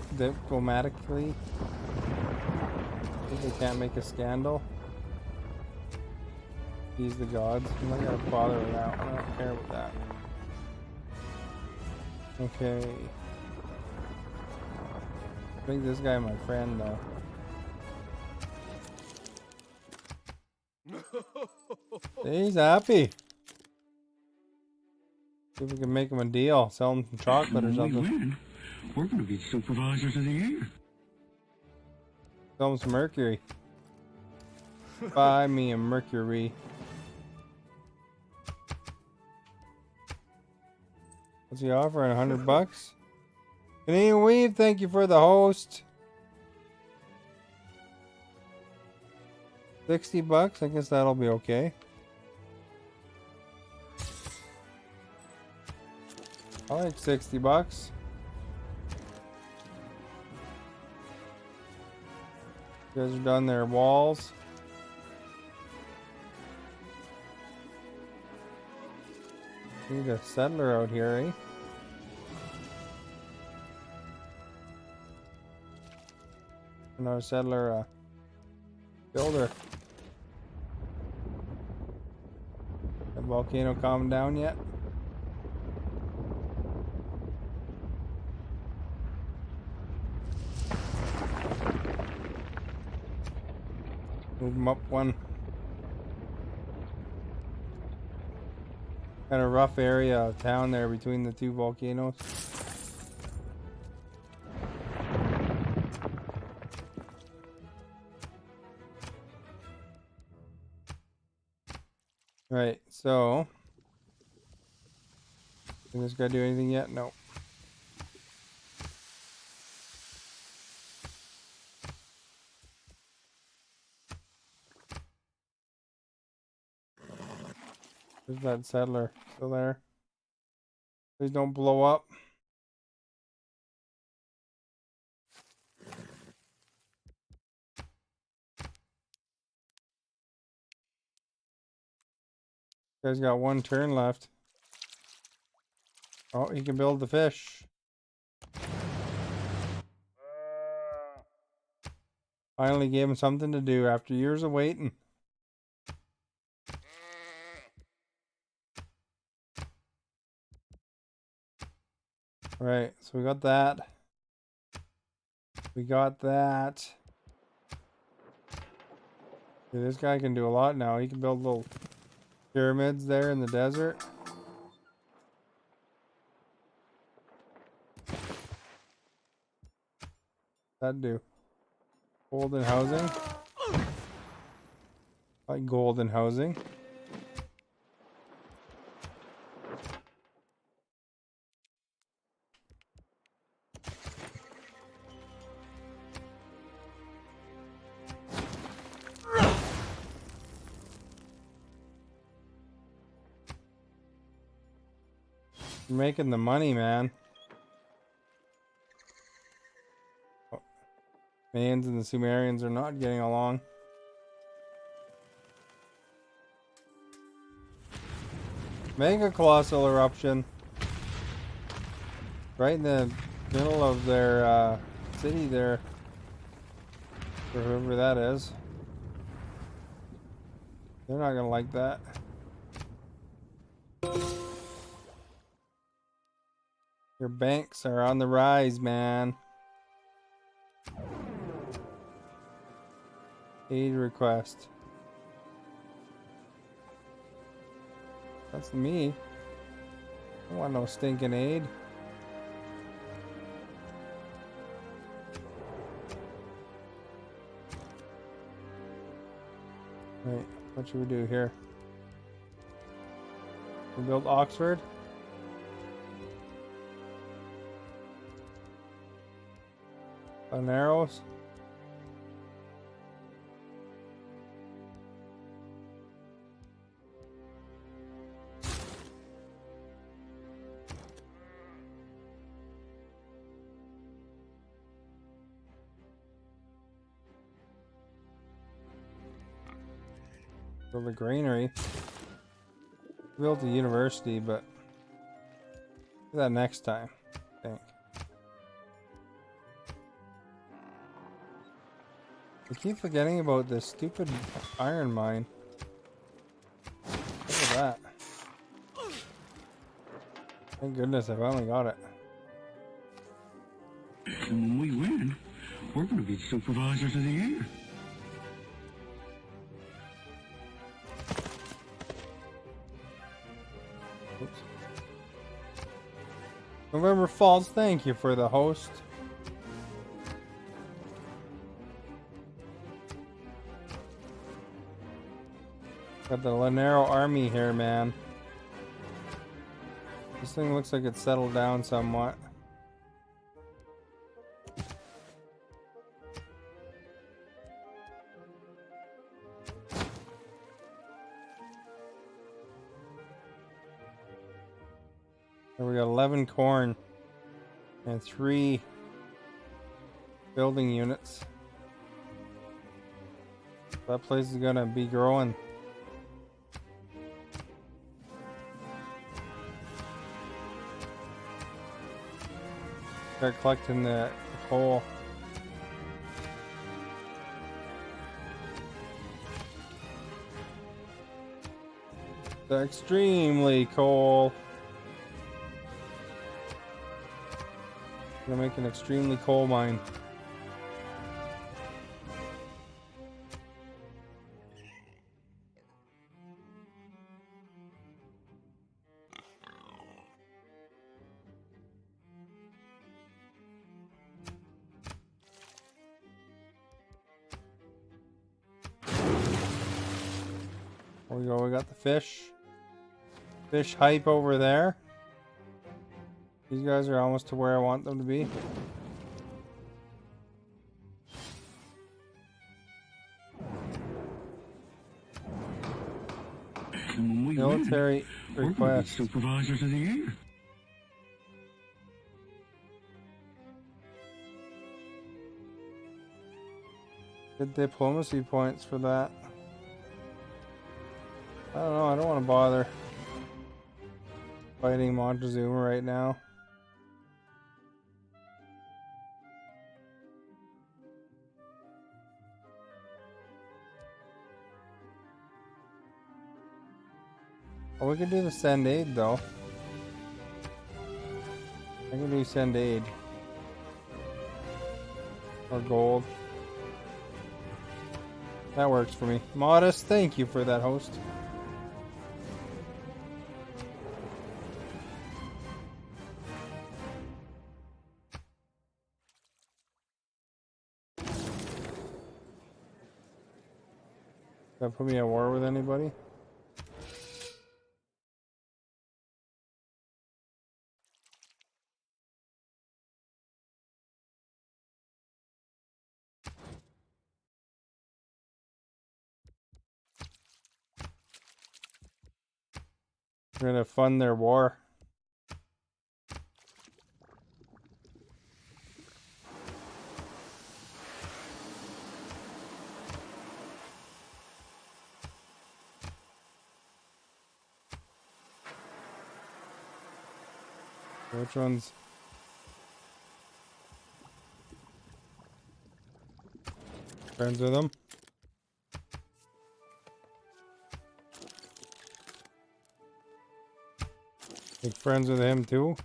They can't make a scandal. He's the gods. I'm not gonna bother with that one. I don't care about that. Okay. Make this guy my friend though. He's happy. See if we can make him a deal. Sell him some chocolate or something. When we win, we're going to be supervisors of the year. Sell him some mercury. Buy me a mercury. What's he offering? $100? Canadian Weave, thank you for the host. $60? I guess that'll be okay. I like $60. You guys are done their walls. Need a settler out here, eh? Not a settler, a builder. The volcano calmed down yet? Move them up one. Kind of rough area of town there between the two volcanoes. Right, so can this guy do anything yet? No. There's that settler still there. Please don't blow up. You guys got one turn left. Oh, he can build the fish. Finally gave him something to do after years of waiting. Right, so we got that. We got that. Yeah, this guy can do a lot now. He can build little pyramids there in the desert. That'd do. Golden housing. Like golden housing. You're making the money, man. Oh. Mayans and the Sumerians are not getting along. Mega colossal eruption. Right in the middle of their city there. For whoever that is. They're not gonna like that. Your banks are on the rise, man. Aid request. That's me. I don't want no stinking aid. Right, what should we do here? We build Oxford. On arrows. Build a granary. Build a university, but do that next time, I think. I keep forgetting about this stupid iron mine. Look at that. Thank goodness I finally got it. And when we win, we're going to be supervisors of the year. Oops. November Falls, thank you for the host. Got the Lanero army here, man. This thing looks like it's settled down somewhat. Here we got 11 corn and 3 building units. That place is gonna be growing. Start collecting the coal. The extremely coal. Gonna make an extremely coal mine. There we go, we got the fish. Fish hype over there. These guys are almost to where I want them to be. when we Military win, we're gonna be request. supervisors of the year. Good diplomacy points for that. I don't know, I don't want to bother fighting Montezuma right now. Oh, we could do the send aid though. I can do send aid. Or gold. That works for me. Modest, thank you for that, host. That put me at war with anybody? We're gonna fund their war. Which ones? Friends with them? Make friends with him too?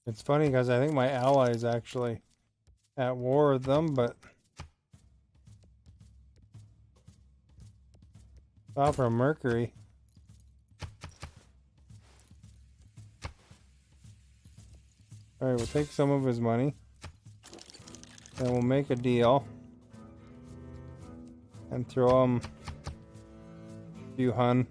It's funny because I think my ally is actually at war with them, but Opera Mercury. Alright, we'll take some of his money. And we'll make a deal. And throw him a few hun.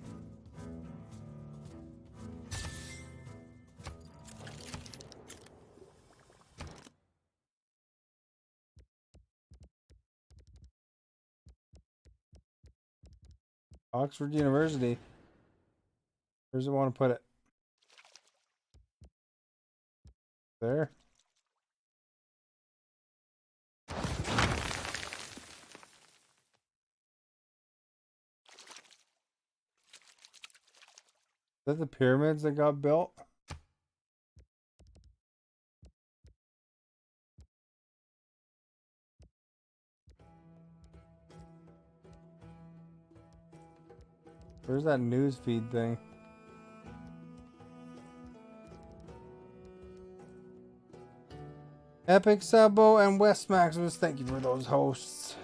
Oxford University. Where does it want to put it? There. Is that the pyramids that got built? Where's that news feed thing? Epic Sabo and West Maximus, thank you for those hosts.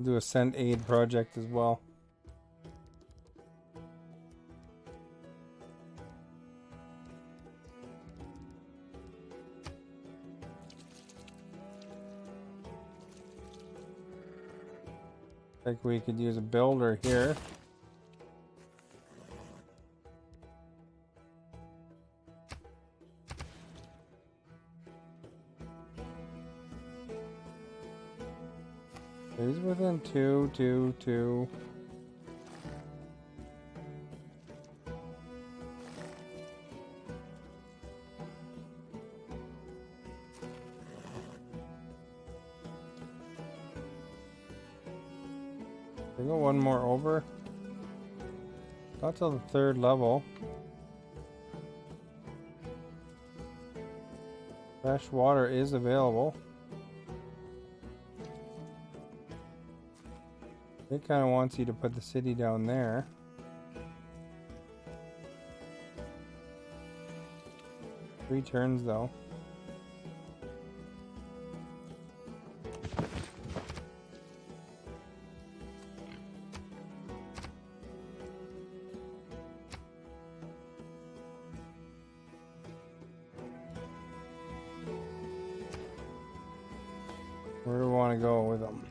Do a send aid project as well. I think we could use a builder here. He's within 2, 2, 2. We go one more over. Not till the 3rd level. Fresh water is available. It kind of wants you to put the city down there. Three turns though. Where do we want to go with them?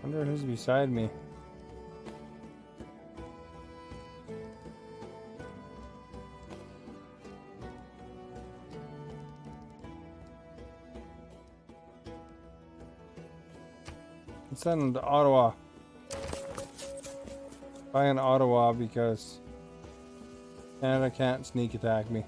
Wonder who's beside me. I'm sending them to Ottawa. Buy in Ottawa because Canada can't sneak attack me.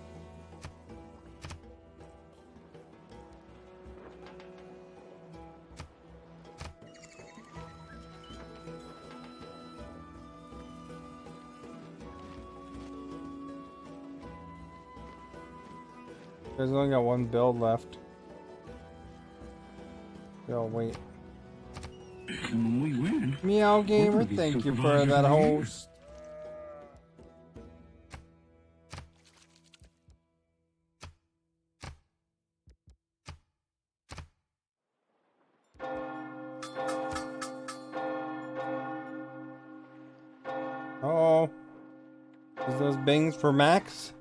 There's only got one build left. Yo, wait. When we win, Meow Gamer, thank you for that host. Uh-oh. Is those bings for Max?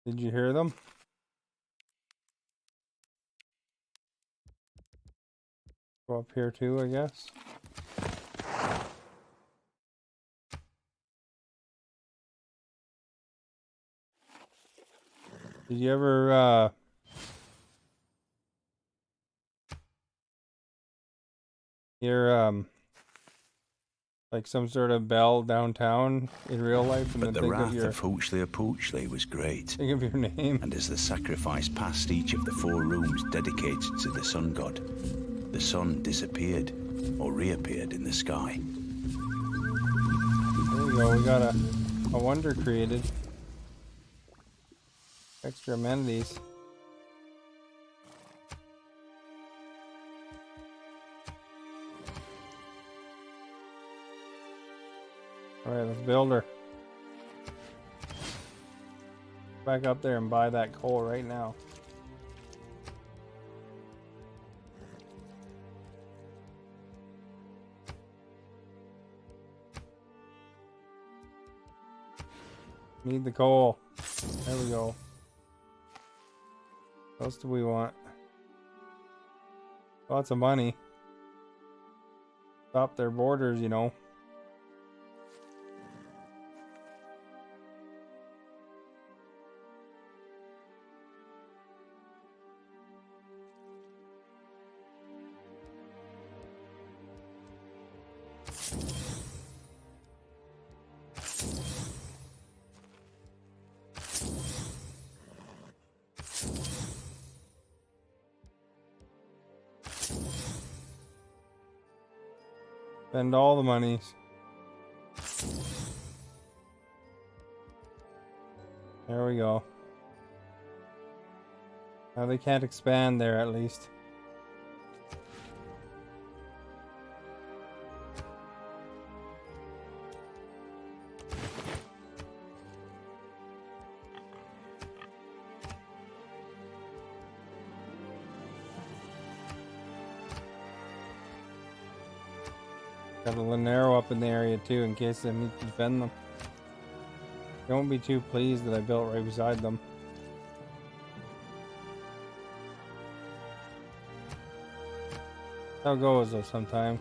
Did you hear them? Go up here too, I guess. Did you ever, hear, like some sort of bell downtown in real life? And But the think wrath of of Hoochly was great. Think of your name. And as the sacrifice passed each of the 4 rooms dedicated to the sun god, the sun disappeared or reappeared in the sky. There we go, we got a wonder created. Extra amenities. Alright, let's build her. Back up there and buy that coal right now. Need the coal. There we go. What else do we want? Lots of money. Stop their borders, you know. Spend all the monies. There we go. Now they can't expand there at least. Got a Linero up in the area too in case they need to defend them. They won't be too pleased that I built right beside them. That's how it goes though sometimes.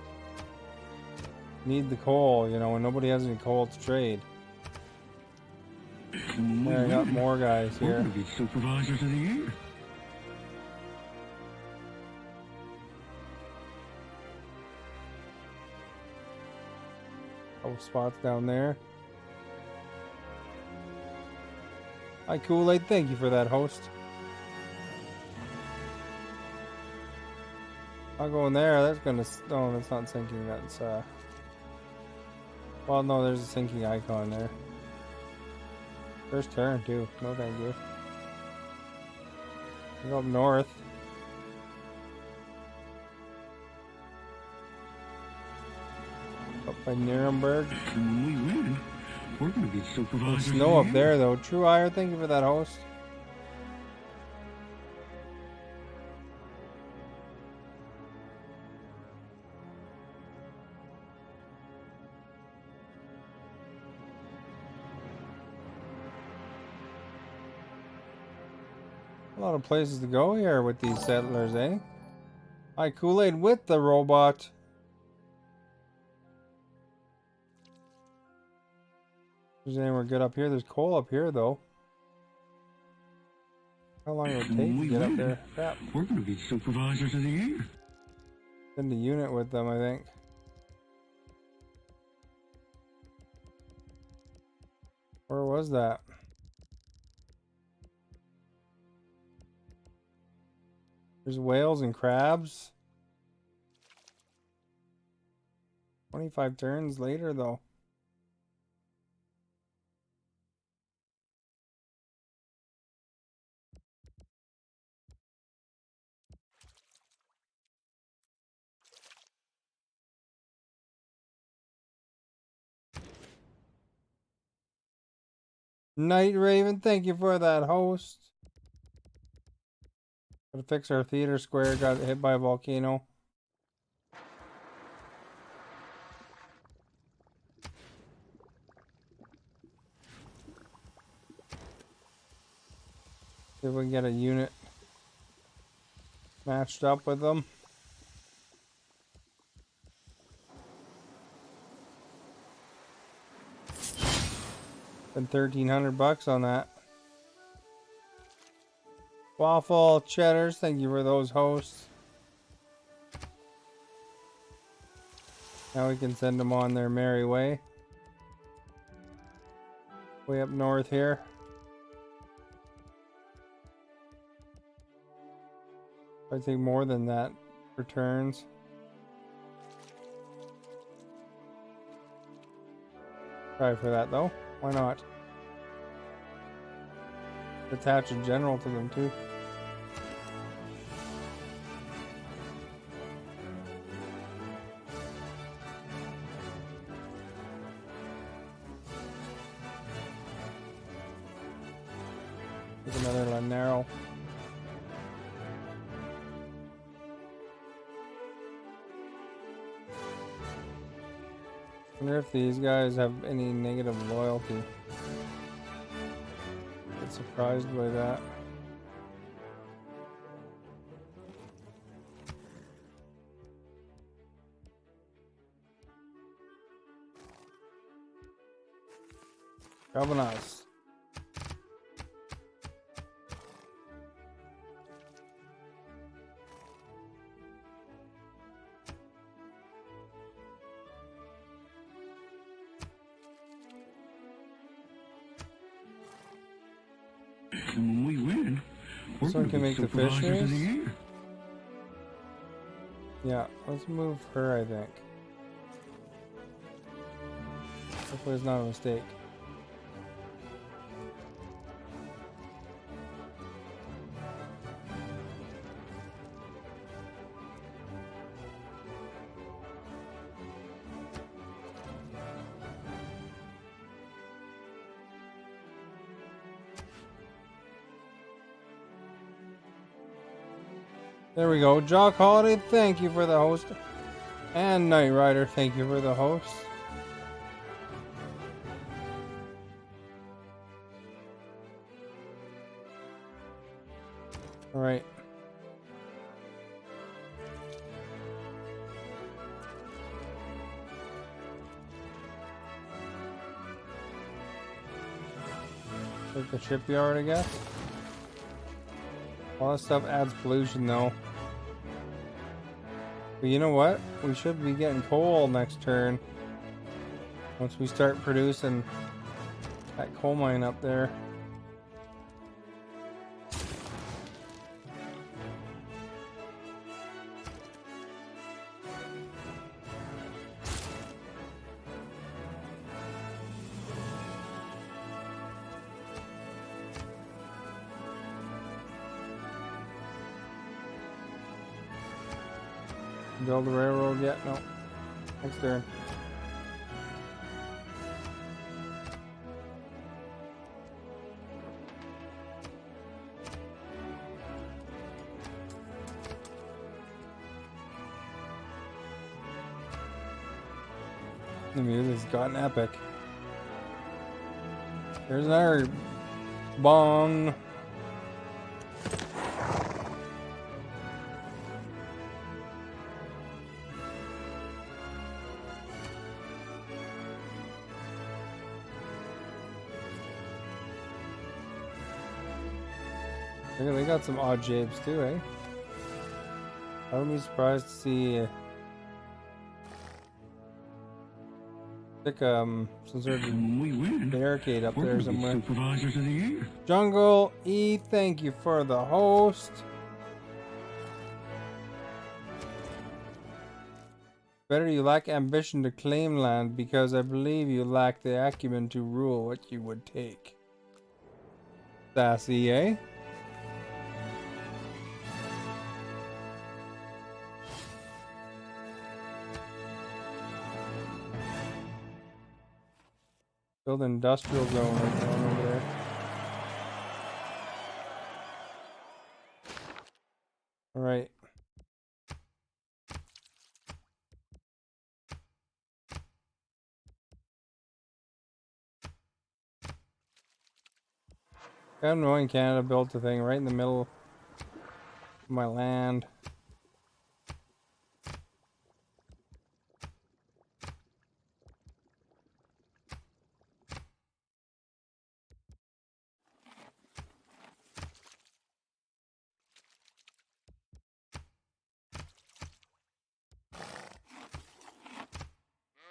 Need the coal, you know, when nobody has any coal to trade. There, I got more guys here. We're gonna be supervisors of the year. Couple spots down there. Hi Kool-Aid, thank you for that host. I'll go in there, that's gonna, no, that's not sinking, that's well no, there's a sinking icon there. First turn too, no thank you. Go up north. By Nuremberg. When we win, we're gonna be supervisors. There's snow up there though. True Hire, thank you for that host. A lot of places to go here with these settlers, eh? Hi, Kool-Aid with the robot. There's anywhere good up here. There's coal up here, though. How long will it take to get up there? Crap. We're gonna be supervisors of the year. Send a unit with them, I think. Where was that? There's whales and crabs. 25 turns later, though. Night Raven, thank you for that host. Gotta fix our theater square, got hit by a volcano. See if we can get a unit matched up with them. Spent $1,300 on that. Waffle Cheddars, thank you for those hosts. Now we can send them on their merry way. Way up north here. I think more than that returns. Try for that though. Why not? Attach a general to them too. Take another Lanero. I wonder if these guys have any negative loyalty. Get surprised by that. Governors. And when we win, we're Someone can gonna be make the supervisors of the fisheries. year. Yeah, let's move her, I think. Hopefully it's not a mistake. There we go. Jock Holiday, thank you for the host. And Knight Rider, thank you for the host. Alright. Take the shipyard, I guess. All this stuff adds pollution, though. But you know what? We should be getting coal next turn. Once we start producing that coal mine up there. Build the railroad yet? No. Next turn. The music's gotten epic. There's another bong. They got some odd shapes too, eh? I wouldn't be surprised to see like some sort of barricade up there somewhere. Supervisors of the year. Jungle E, thank you for the host. Better you lack ambition to claim land, because I believe you lack the acumen to rule what you would take. Sassy, eh? Build an industrial zone right down over there. Alright. I'm annoying Canada built a thing right in the middle of my land.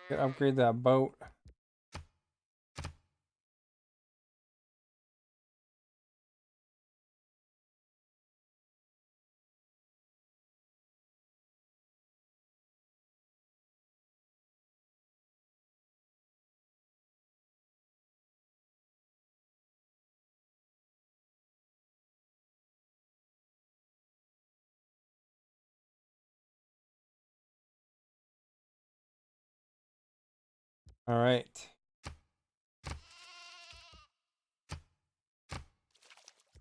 Gotta upgrade that boat. All right.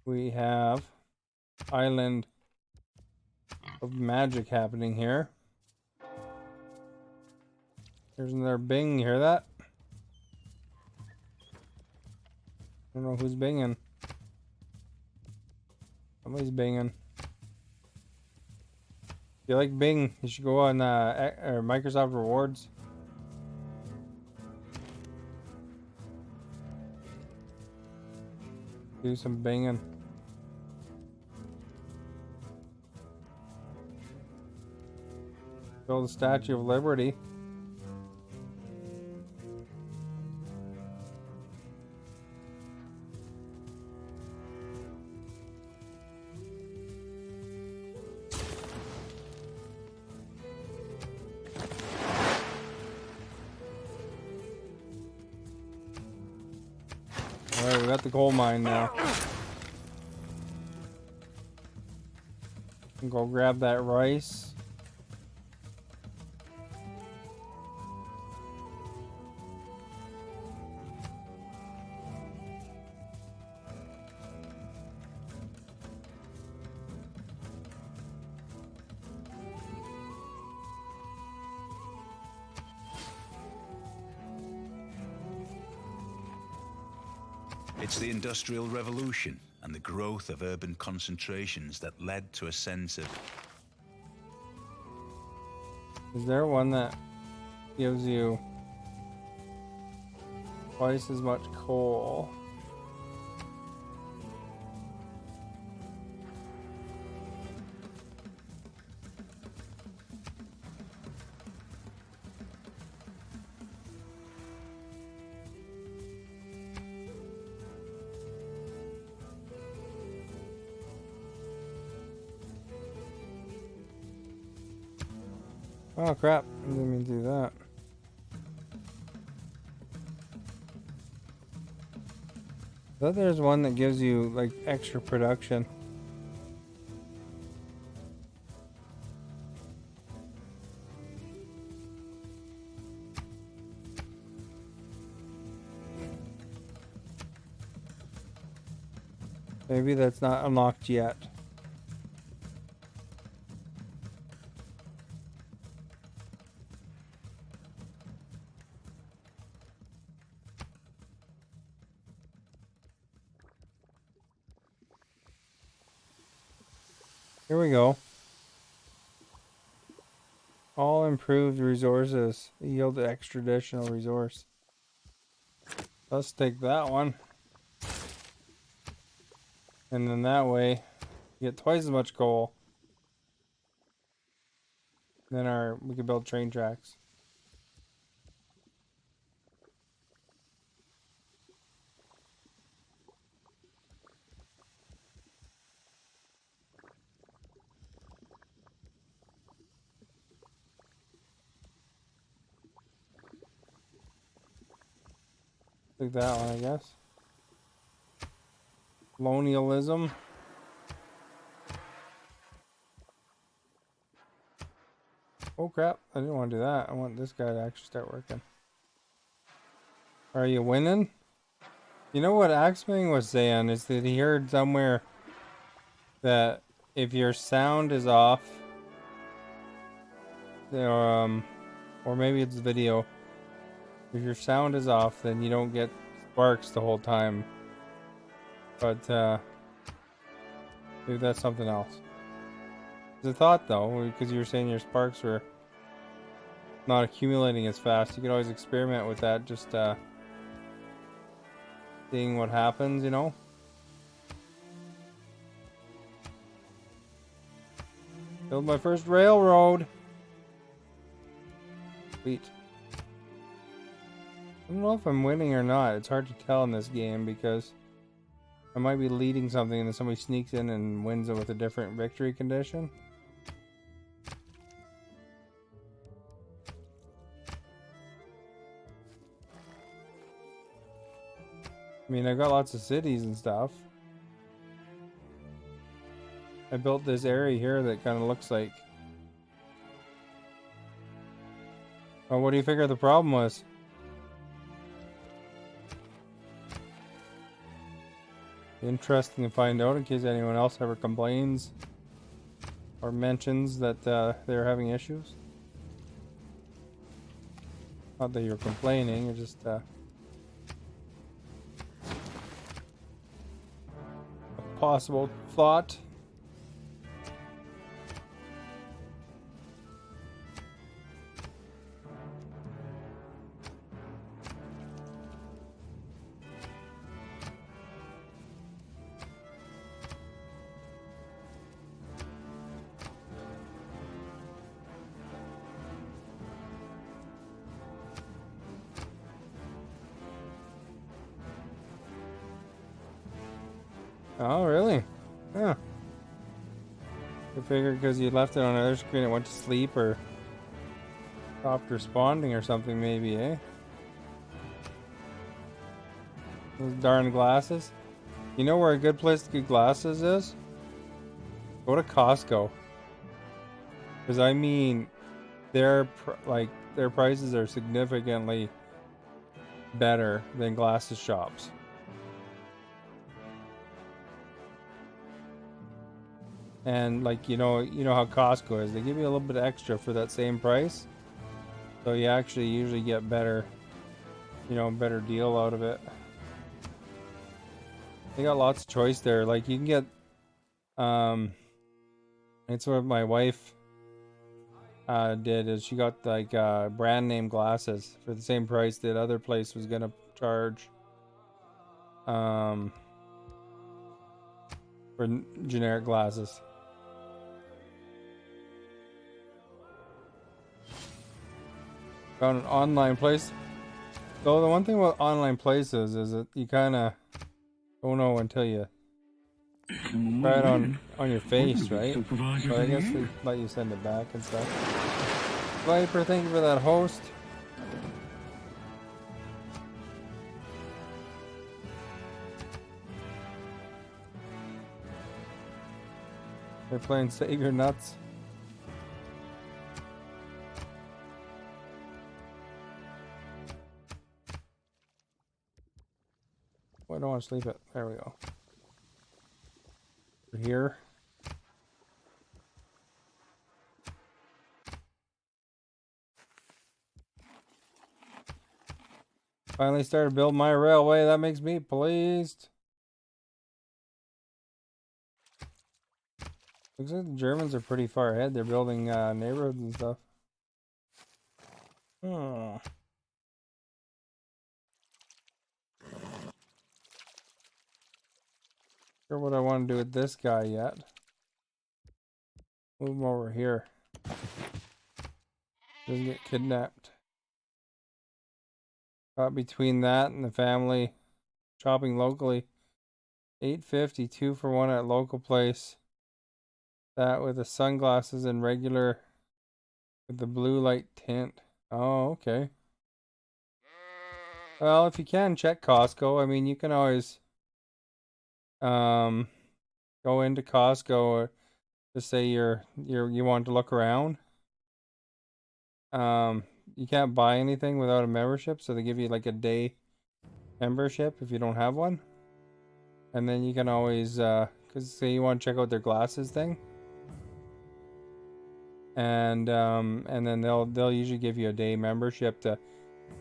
We have Island of Magic happening here. There's another bing. You hear that? I don't know who's binging. Somebody's binging. If you like Bing, you should go on Microsoft Rewards. Do some binging. Build the Statue of Liberty. Alright, we got the coal mine now. And go grab that rice. It's the Industrial Revolution and the growth of urban concentrations that led to a sense of... Is there one that gives you twice as much coal? Oh crap, I didn't mean to do that. I thought there's one that gives you like extra production. Maybe that's not unlocked yet. Here we go. All improved resources yield extra additional resource. Let's take that one. And then that way, you get twice as much coal. Then we can build train tracks. Take that one, I guess. Colonialism. Oh crap, I didn't want to do that. I want this guy to actually start working. Are you winning? You know what Axming was saying is that he heard somewhere that if your sound is off, or maybe it's video, if your sound is off, then you don't get sparks the whole time. But maybe that's something else. It's a thought though, because you were saying your sparks were not accumulating as fast. You could always experiment with that, just seeing what happens, you know. Build my first railroad. Sweet. I don't know if I'm winning or not. It's hard to tell in this game because I might be leading something and then somebody sneaks in and wins it with a different victory condition. I mean, I've got lots of cities and stuff. I built this area here that kind of looks like... Oh, what do you figure the problem was? Interesting to find out in case anyone else ever complains or mentions that they're having issues. Not that you're complaining, you're just a possible thought. Oh, really? Yeah. I figured because you left it on another screen, it went to sleep or stopped responding or something, maybe, eh? Those darn glasses. You know where a good place to get glasses is? Go to Costco. Because I mean, their prices are significantly better than glasses shops. And like you know how Costco is, they give you a little bit extra for that same price, so you actually usually get better deal out of it. They got lots of choice there. Like you can get it's what my wife did is she got like brand name glasses for the same price that other place was gonna charge for generic glasses. Found an online place. So the one thing about online places is that you kind of don't know until you try it on your face, right? But I guess they let you send it back and stuff. Viper, thank you for that host. They're playing Save Your Nuts. I don't want to sleep it. There we go. We're here. Finally started building my railway. That makes me pleased. Looks like the Germans are pretty far ahead. They're building neighborhoods and stuff. Oh. Sure what I want to do with this guy yet. Move him over here. Doesn't get kidnapped. Caught between that and the family shopping locally. $8.50, 2 for 1 at local place. That with the sunglasses and regular with the blue light tint. Oh, okay. Well, if you can, check Costco. I mean, you can always go into Costco to say you want to look around. You can't buy anything without a membership, so they give you like a day membership if you don't have one. And then you can always cuz say you want to check out their glasses thing. And then they'll usually give you a day membership to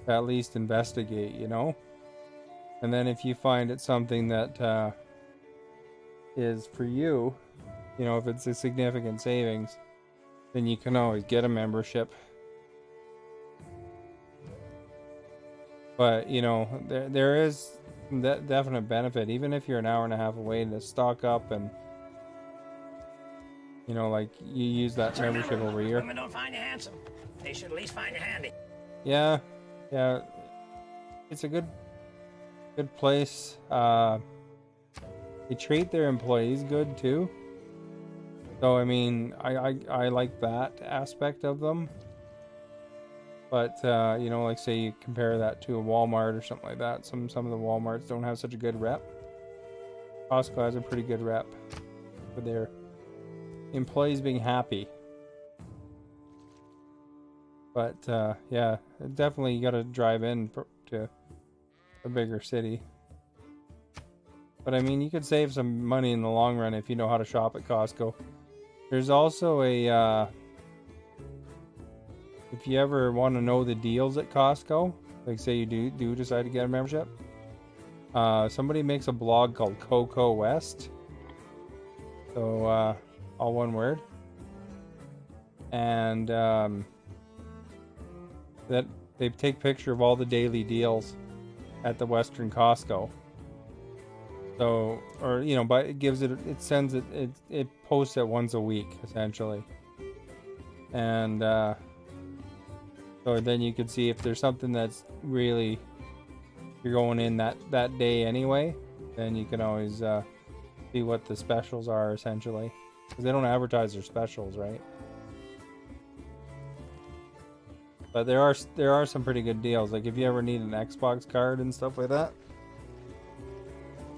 at least investigate, you know. And then if you find it's something that is for you, you know, if it's a significant savings, then you can always get a membership. But, you know, there is that definite benefit, even if you're an hour and a half away, to stock up and, you know, like you use that membership over here. Women don't find you handsome. They should at least find you handy. Yeah, it's a good place. They treat their employees good too. So I mean, I like that aspect of them. But you know, like say you compare that to a Walmart or something like that. Some of the Walmarts don't have such a good rep. Costco has a pretty good rep for their employees being happy. But yeah, definitely you got to drive in to a bigger city. But I mean, you could save some money in the long run if you know how to shop at Costco. There's also a if you ever want to know the deals at Costco, like say you do decide to get a membership, somebody makes a blog called Coco West. So all one word. And that they take picture of all the daily deals at the Western Costco. So, or you know, but it gives it sends it posts it once a week essentially. And so then you can see if there's something that's really you're going in that day anyway, then you can always see what the specials are essentially, because they don't advertise their specials, right? But there are some pretty good deals. Like if you ever need an Xbox card and stuff like that,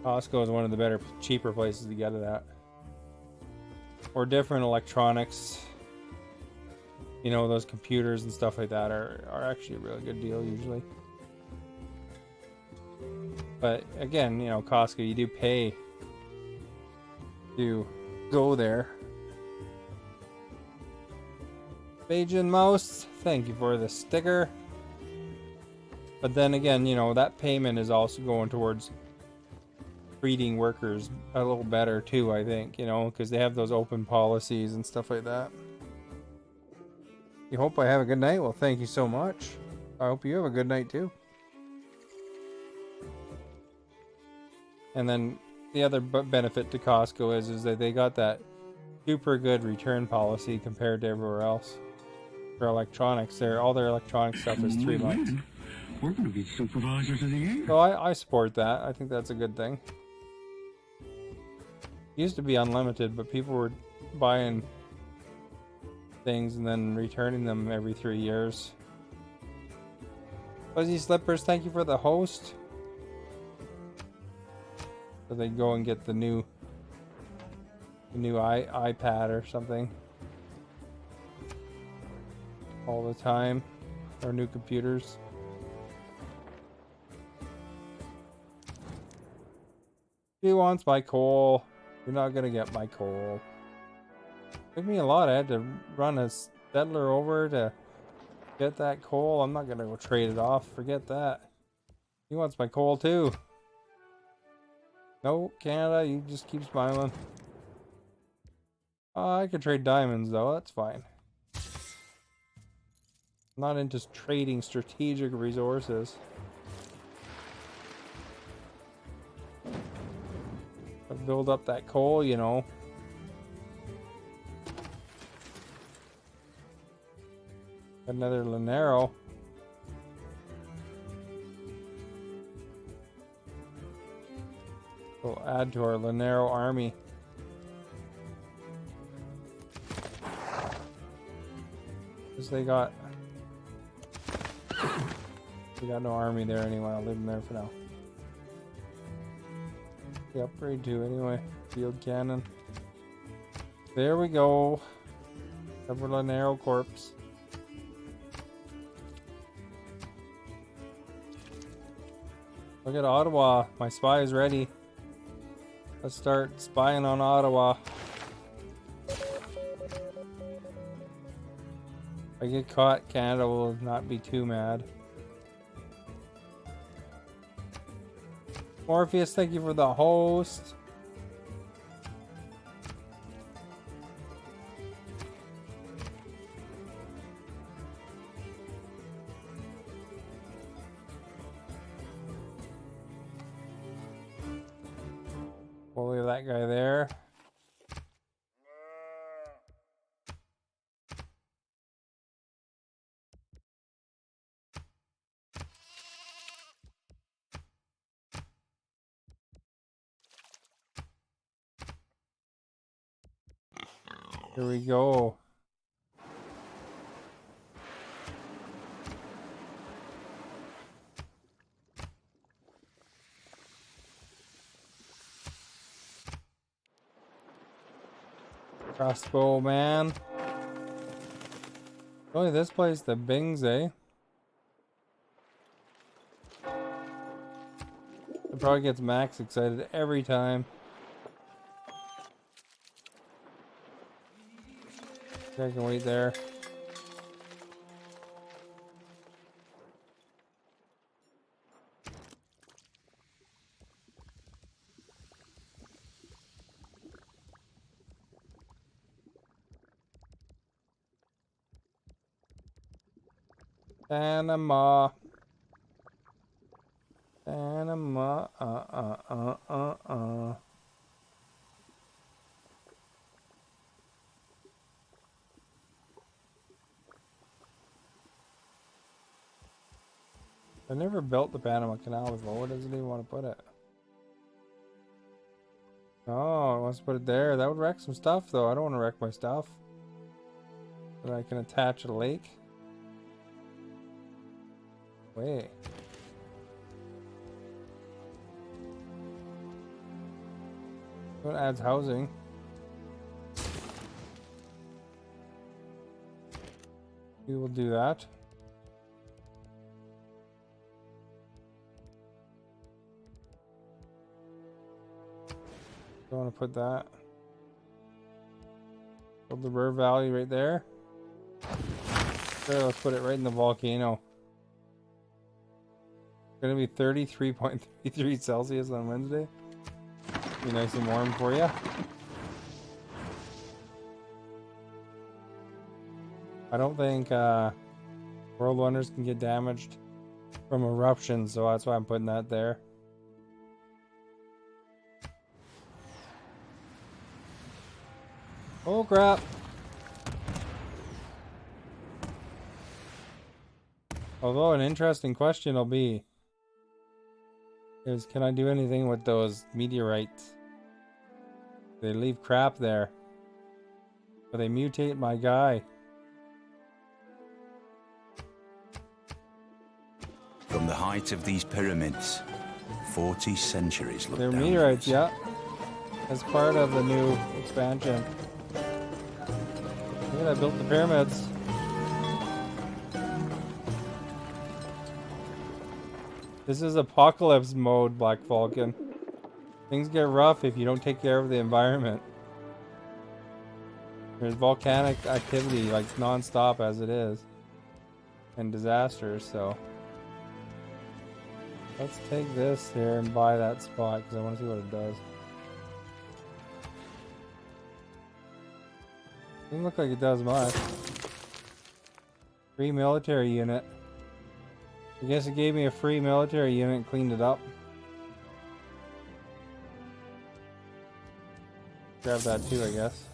Costco is one of the better, cheaper places to get it at. Or different electronics. You know, those computers and stuff like that are actually a really good deal usually. But again, you know, Costco, you do pay to go there. Bajan Mouse, thank you for the sticker. But then again, you know, that payment is also going towards treating workers a little better too, I think, you know, because they have those open policies and stuff like that. You hope I have a good night? Well, thank you so much. I hope you have a good night too. And then the other benefit to Costco is that they got that super good return policy compared to everywhere else. For electronics, all their electronic stuff is 3 months. We're going to be supervisors of the year. So I support that. I think that's a good thing. It used to be unlimited, but people were buying things and then returning them every 3 years. Fuzzy Slippers, thank you for the host. So they go and get the new iPad or something all the time, or new computers. He wants my coal. You're not gonna get my coal. Took me a lot. I had to run a settler over to get that coal. I'm not gonna go trade it off. Forget that. He wants my coal too. No, Canada, you just keep smiling. I could trade diamonds though, that's fine. Not into trading strategic resources. But build up that coal, you know. Another Lanero. We'll add to our Lanero army. Because they got no army there anyway. I'll leave them there for now. The upgrade to anyway. Field cannon. There we go. Cover Lanero corpse. Look at Ottawa. My spy is ready. Let's start spying on Ottawa. If I get caught, Canada will not be too mad. Morpheus, thank you for the host. We'll leave that guy there. Here we go. Crossbow man. Only this place, the Bings, eh? It probably gets Max excited every time. I can wait there. Panama. Panama. I never built the Panama Canal before. Where does it even want to put it? Oh, it wants to put it there. That would wreck some stuff, though. I don't want to wreck my stuff. But I can attach a lake. Wait. What adds housing? We will do that. Don't want to put that. Build the river valley right there. There, let's put it right in the volcano. It's gonna be 33.33 Celsius on Wednesday. Be nice and warm for you. I don't think World Wonders can get damaged from eruptions, so that's why I'm putting that there. Oh crap. Although an interesting question will be is, can I do anything with those meteorites? They leave crap there. But they mutate my guy. From the height of these pyramids, 40 centuries look They're down. meteorites, yeah. As part of the new expansion. Look at, I built the pyramids. This is apocalypse mode, Black Falcon. Things get rough if you don't take care of the environment. There's volcanic activity like non-stop as it is. And disasters, so. Let's take this here and buy that spot because I want to see what it does. Doesn't look like it does much. Free military unit. I guess it gave me a free military unit and cleaned it up. Grab that too, I guess.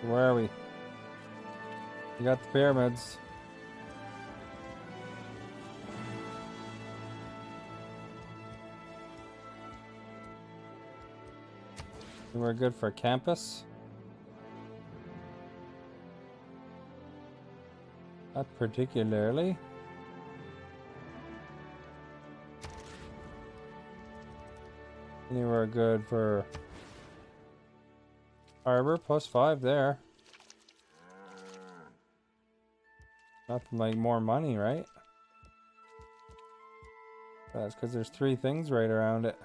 Where are we? We got the pyramids. We're good for campus. Not particularly. Anywhere good for harbor, +5 there. Nothing like more money, right? That's because there's 3 things right around it.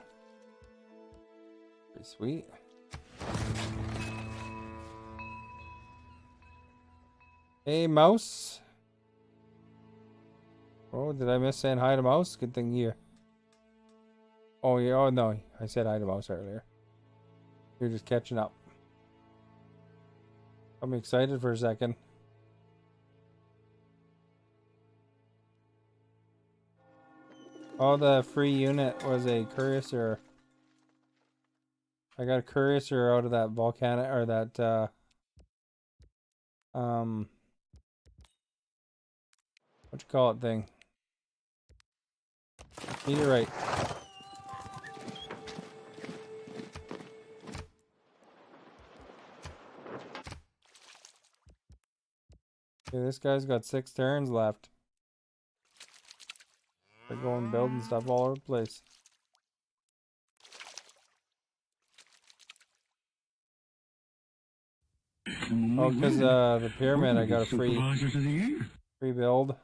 Pretty sweet. Hey, Mouse. Oh, did I miss saying hi to Mouse? Good thing you. Oh, yeah. Oh, no. I said hi to Mouse earlier. You're just catching up. I'm excited for a second. Oh, the free unit was a courier. I got a courier out of that volcanic, or that, what you call it thing? Meteorite. Okay, this guy's got 6 turns left. They're going building stuff all over the place. Oh, because the pyramid, I got a free build.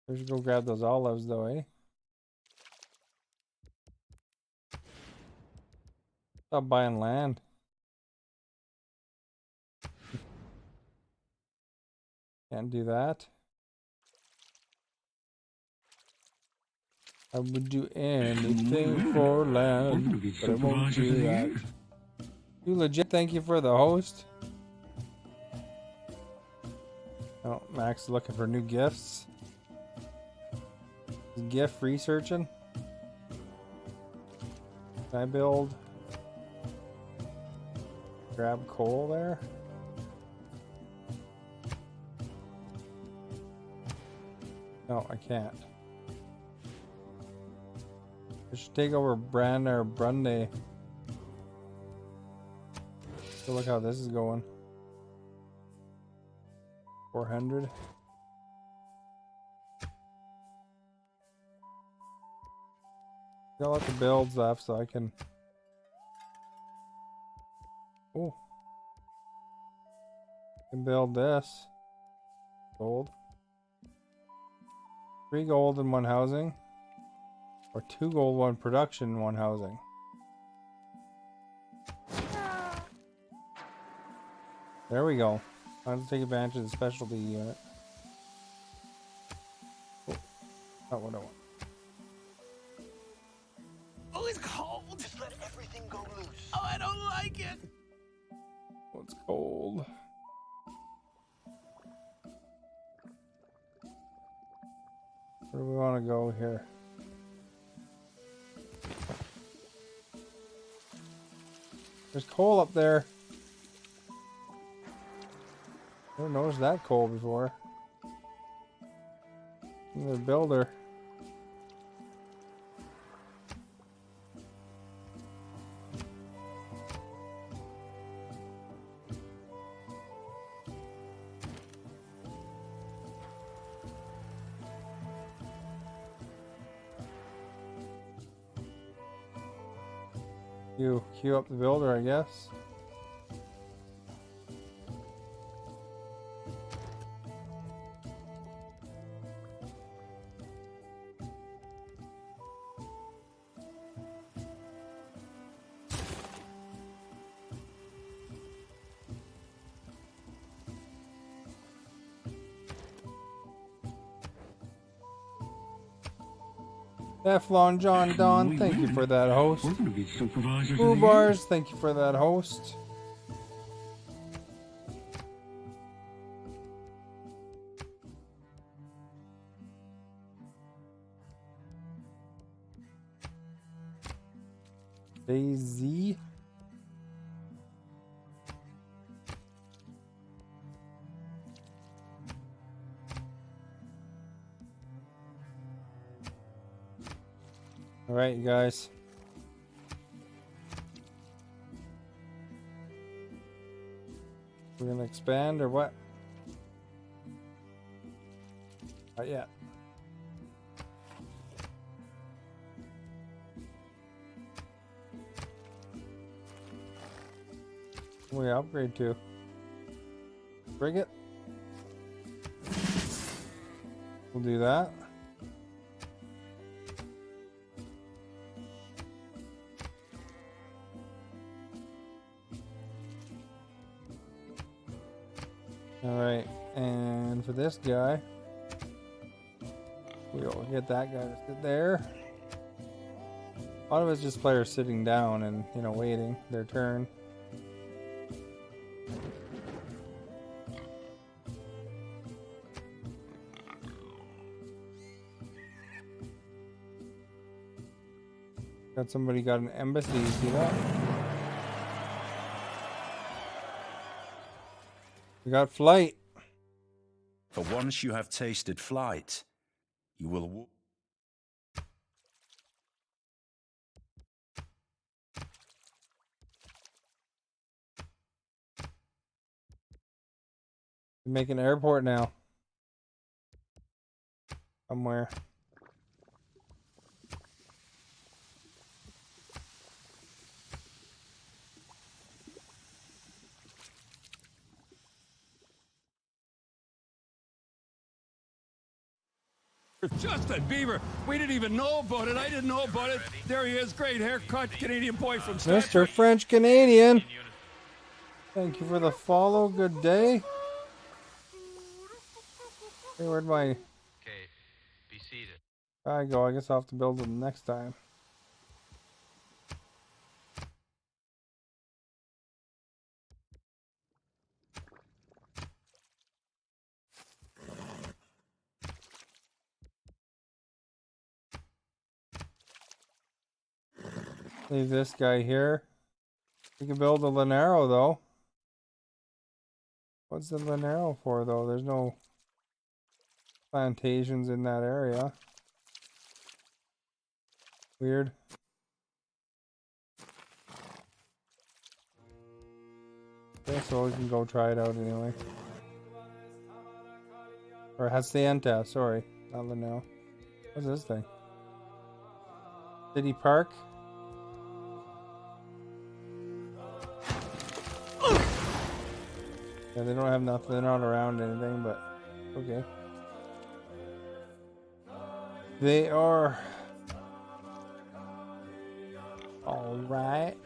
We should go grab those olives, though, eh? Stop buying land. Can't do that. I would do anything for land, but I won't do that. You legit, thank you for the host. Oh, Max is looking for new gifts. Gift researching. Can I build? Grab coal there. No, I can't. I should take over Brand or Brunday. So look how this is going. 400. Got lots of builds left, so I can. Oh, can build this. Gold. 3 gold in 1 housing, or 2 gold, 1 production, 1 housing. There we go. I'll have to take advantage of the specialty unit. Oh, not what I want. Oh, it's cold. Just let everything go loose. Oh, I don't like it. Oh, it's cold. Where do we want to go here? There's coal up there. Never noticed that coal before. The builder. You queue up the builder, I guess. Teflon John Don, thank you for that host. We're going to be supervisors. Boo Bars, thank you for that host. Daisy. All right, you guys. We're gonna expand or what? Not yet. We upgrade to bring it. We'll do that. All right, and for this guy, we'll get that guy to sit there. A lot of it's just players sitting down and, you know, waiting their turn. Got somebody got an embassy, you see that? We got flight. For once you have tasted flight, you will... We make an airport now. Somewhere. Justin Bieber, we didn't even know about it. I didn't know about it. There he is, great haircut, Canadian boy from Mr. French Canadian. Thank you for the follow. Good day. Hey, where'd my... Okay, be seated. I go. I guess I'll have to build them next time. Leave this guy here. We can build a Lanero though. What's the Lanero for though? There's no plantations in that area. Weird. Okay, so we can go try it out anyway. Or Hacienda, sorry. Not Lanero. What's this thing? City Park? Yeah, they don't have nothing. They're not around anything, but okay. They are all right.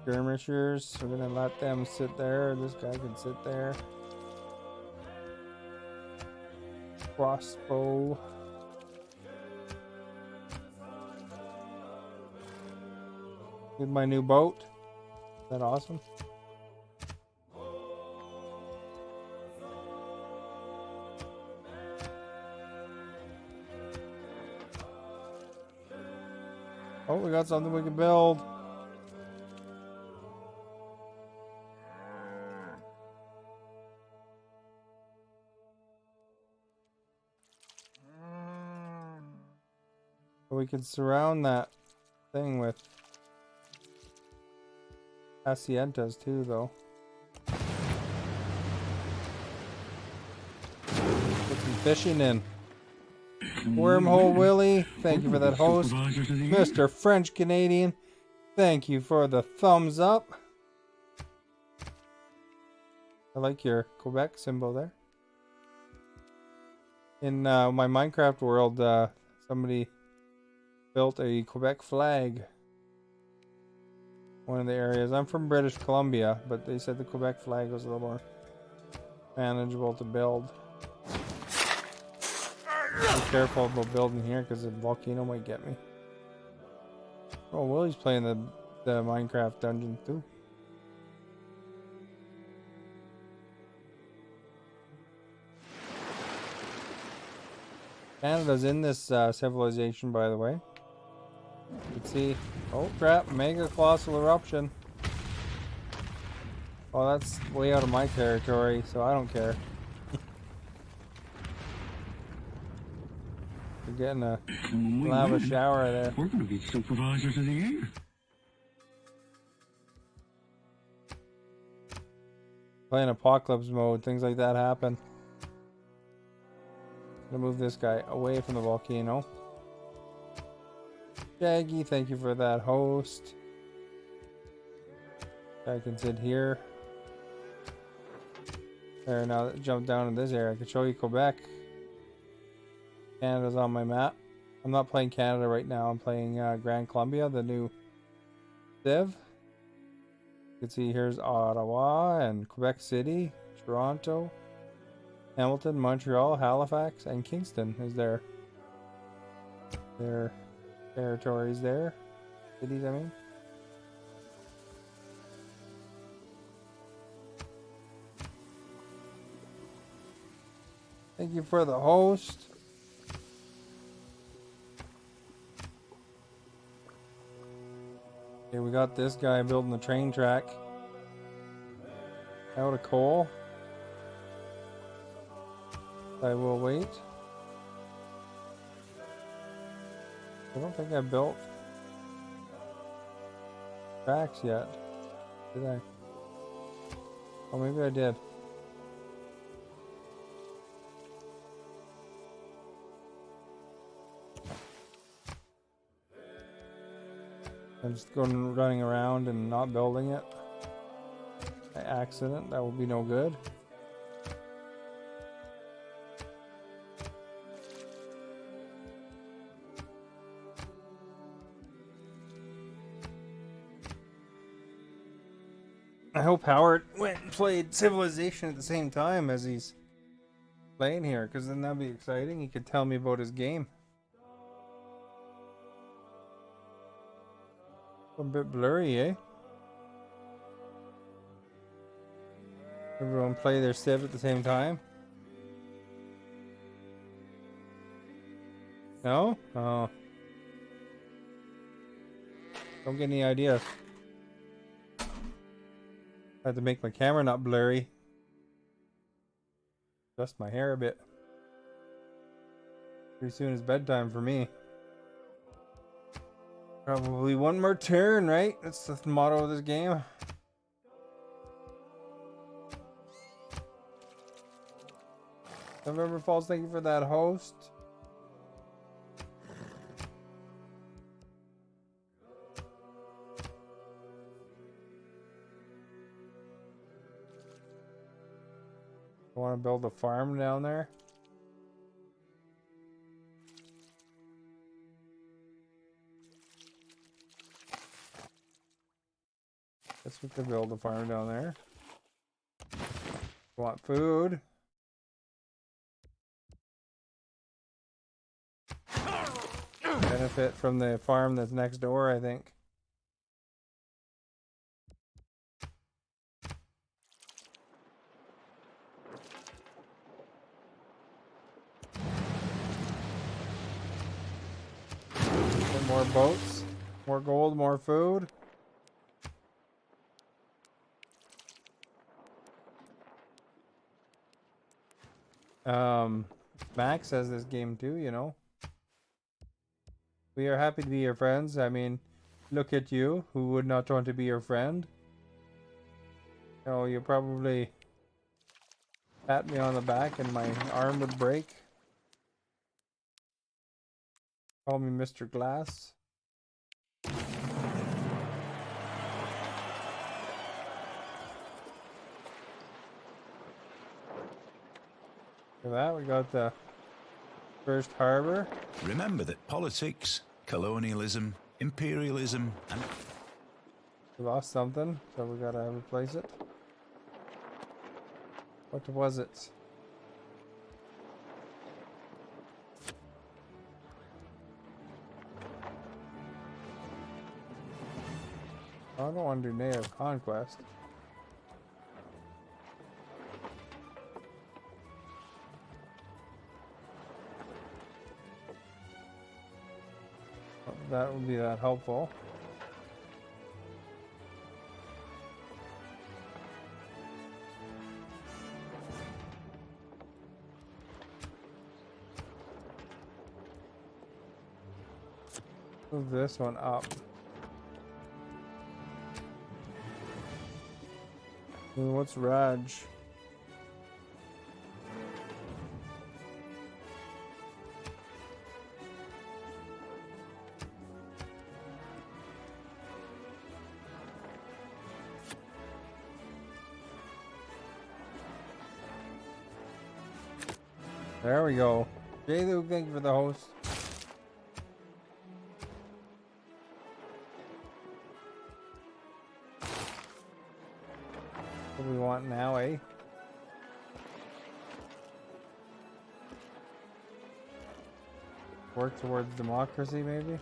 Skirmishers. We're gonna let them sit there. This guy can sit there. Crossbow. With my new boat. Is that awesome? Oh, we got something we can build. We can surround that thing with haciendas too, though. Put some fishing in. Wormhole Willie, thank you for that host. Mr. French Canadian, thank you for the thumbs up. I like your Quebec symbol there. In my Minecraft world, somebody built a Quebec flag. One of the areas. I'm from British Columbia, but they said the Quebec flag was a little more manageable to build. Be careful about building here because the volcano might get me. Oh, Willie's playing the Minecraft dungeon too. Canada's in this civilization, by the way. You can see, oh crap, mega colossal eruption. Oh, that's way out of my territory, so I don't care. You're getting a lava shower there. We're going to be supervisors of the year. Playing Apocalypse mode, things like that happen. Gonna move this guy away from the volcano. Shaggy, thank you for that host. I can sit here. There, now that jump down in this area, I can show you Quebec. Canada's on my map. I'm not playing Canada right now. I'm playing Gran Columbia, the new Civ. You can see here's Ottawa and Quebec City, Toronto, Hamilton, Montreal, Halifax, and Kingston is their territories there. Cities, I mean. Thank you for the host. Okay, we got this guy building the train track out of coal. I will wait. I don't think I built tracks yet, did I? Oh, maybe I did. I'm just going running around and not building it by accident. That would be no good. I hope Howard went and played Civilization at the same time as he's playing here, because then that'd be exciting. He could tell me about his game. A bit blurry, eh? Everyone play their Civ at the same time? No? Oh. Don't get any ideas. I have to make my camera not blurry. Adjust my hair a bit. Pretty soon is bedtime for me. Probably one more turn, right? That's the motto of this game. November Falls, thank you for that host. I want to build a farm down there. Guess we could build a farm down there. Want food? Benefit from the farm that's next door, I think. Get more boats, more gold, more food. Max has this game too, you know. We are happy to be your friends. I mean, look at you. Who would not want to be your friend? Oh, you probably pat me on the back and my arm would break. Call me Mr. Glass. For that, we got the first harbor. Remember that politics, colonialism, imperialism, and... We lost something, so we gotta replace it. What was it? I don't want to do native conquest. That would be that helpful. Move this one up. Ooh, what's Raj? There we go. Jay Luke, thank you for the host. What do we want now, eh? Work towards democracy, maybe?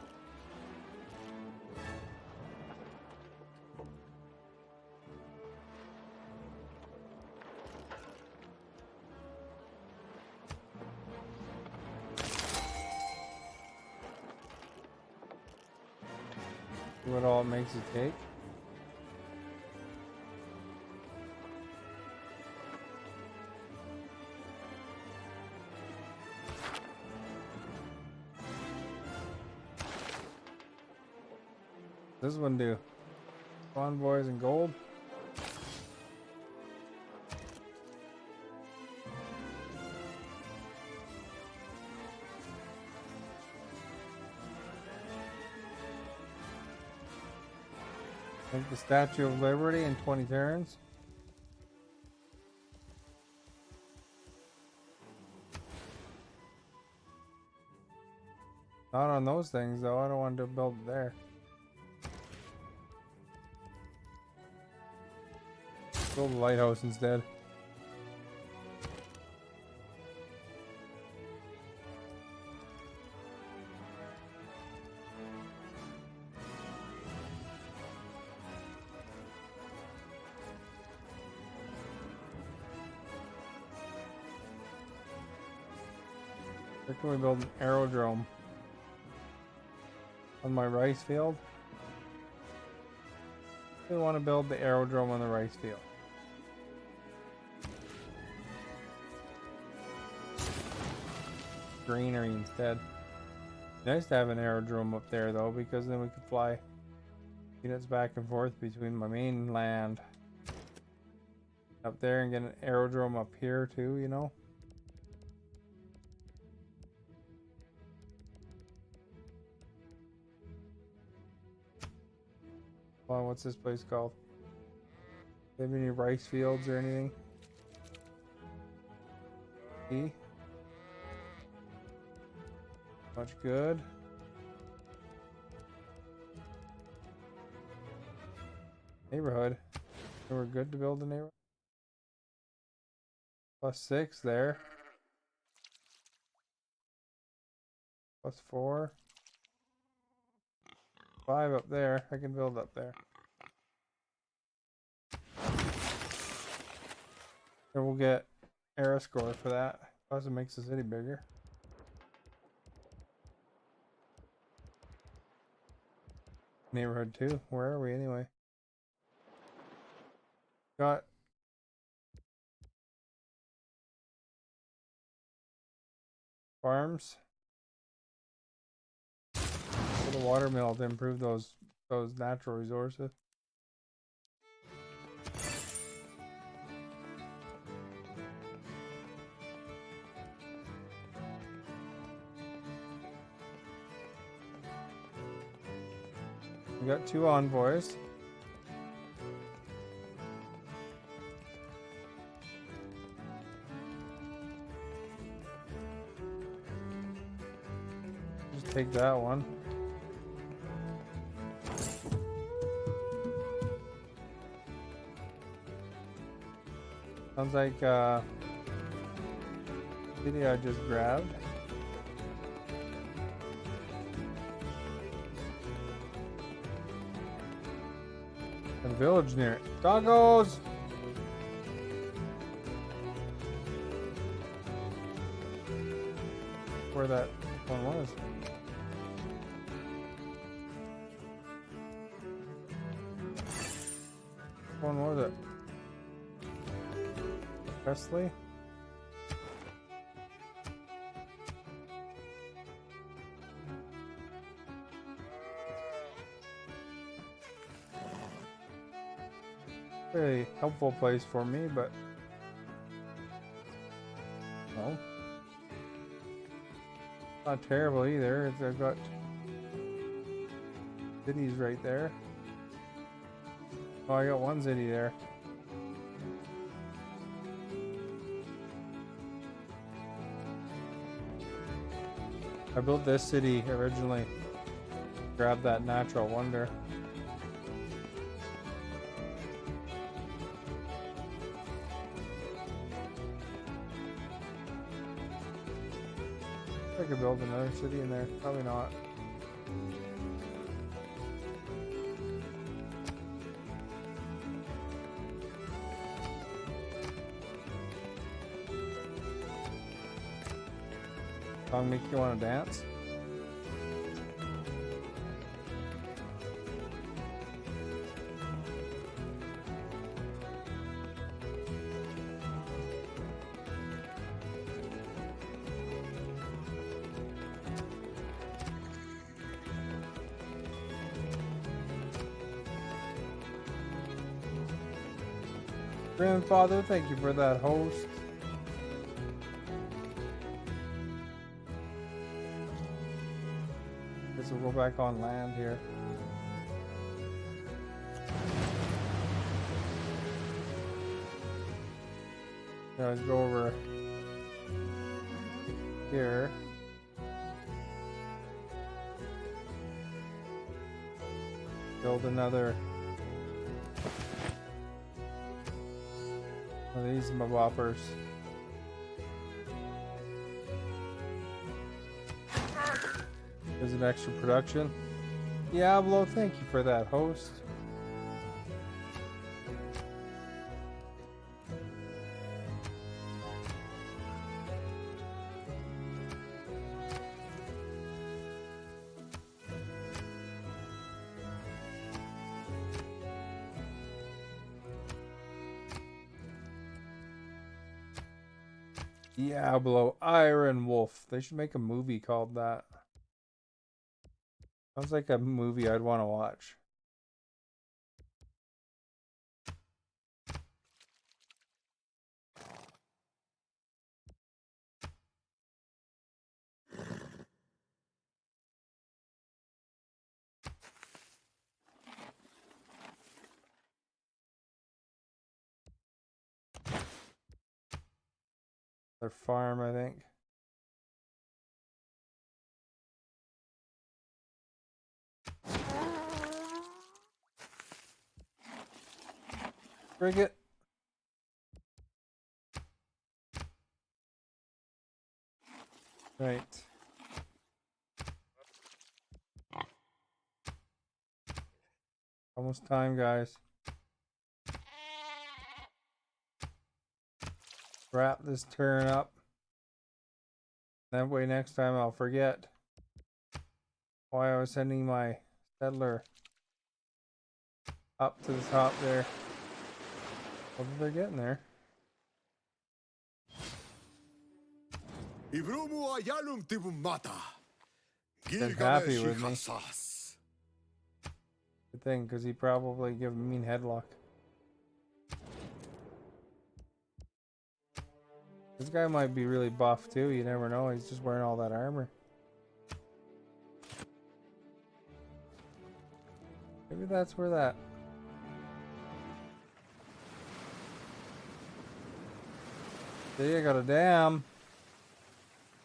See what all it makes it take. This one do convoys and gold. Take the Statue of Liberty in 20 turns. Not on those things though. I don't want to build it there. Build a lighthouse instead. Where can we build an aerodrome? On my rice field? We want to build the aerodrome on the rice field. Greenery instead. Nice to have an aerodrome up there though, because then we could fly units back and forth between my mainland up there and get an aerodrome up here too, you know. Well, what's this place called? Do you have any rice fields or anything? E? Much good. Neighborhood. So we're good to build a neighborhood. +6 there. +4. 5 up there. I can build up there. And we'll get era score for that. Plus it makes the city bigger. Neighborhood 2. Where are we anyway? Got farms. The water mill to improve those natural resources. We got 2 envoys. Just take that one. Sounds like city I just grabbed. A village near it. Doggos! Where that one was. One was it? Presley? Very helpful place for me, but no. Not terrible either. I've got cities right there. Oh, I got one city there. I built this city originally. Grab that natural wonder. I could build another city in there. Probably not. Song make you want to dance? Grandfather, thank you for that host. Guess we'll go back on land here. Now let's go over here. Build another one of these boppers. There's an extra production. Diablo, thank you for that host. Diablo Iron Wolf. They should make a movie called that. Sounds like a movie I'd want to watch. Their farm, I think. Frigate. Right. Almost time, guys. Wrap this turn up. That way next time I'll forget why I was sending my settler up to the top there. Hopefully they're getting there. Been happy with me. Good thing, because he probably gave me mean headlock. This guy might be really buff too, you never know, he's just wearing all that armor. Maybe that's where that... See, I got a dam.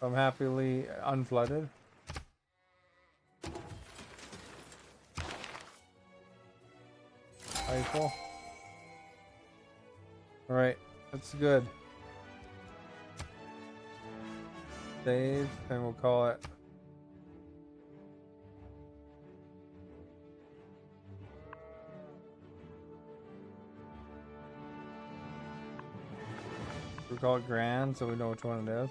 I'm happily unflooded. Rifle. Alright, that's good. Save, and we'll call it. We call it Gran, so we know which one it is.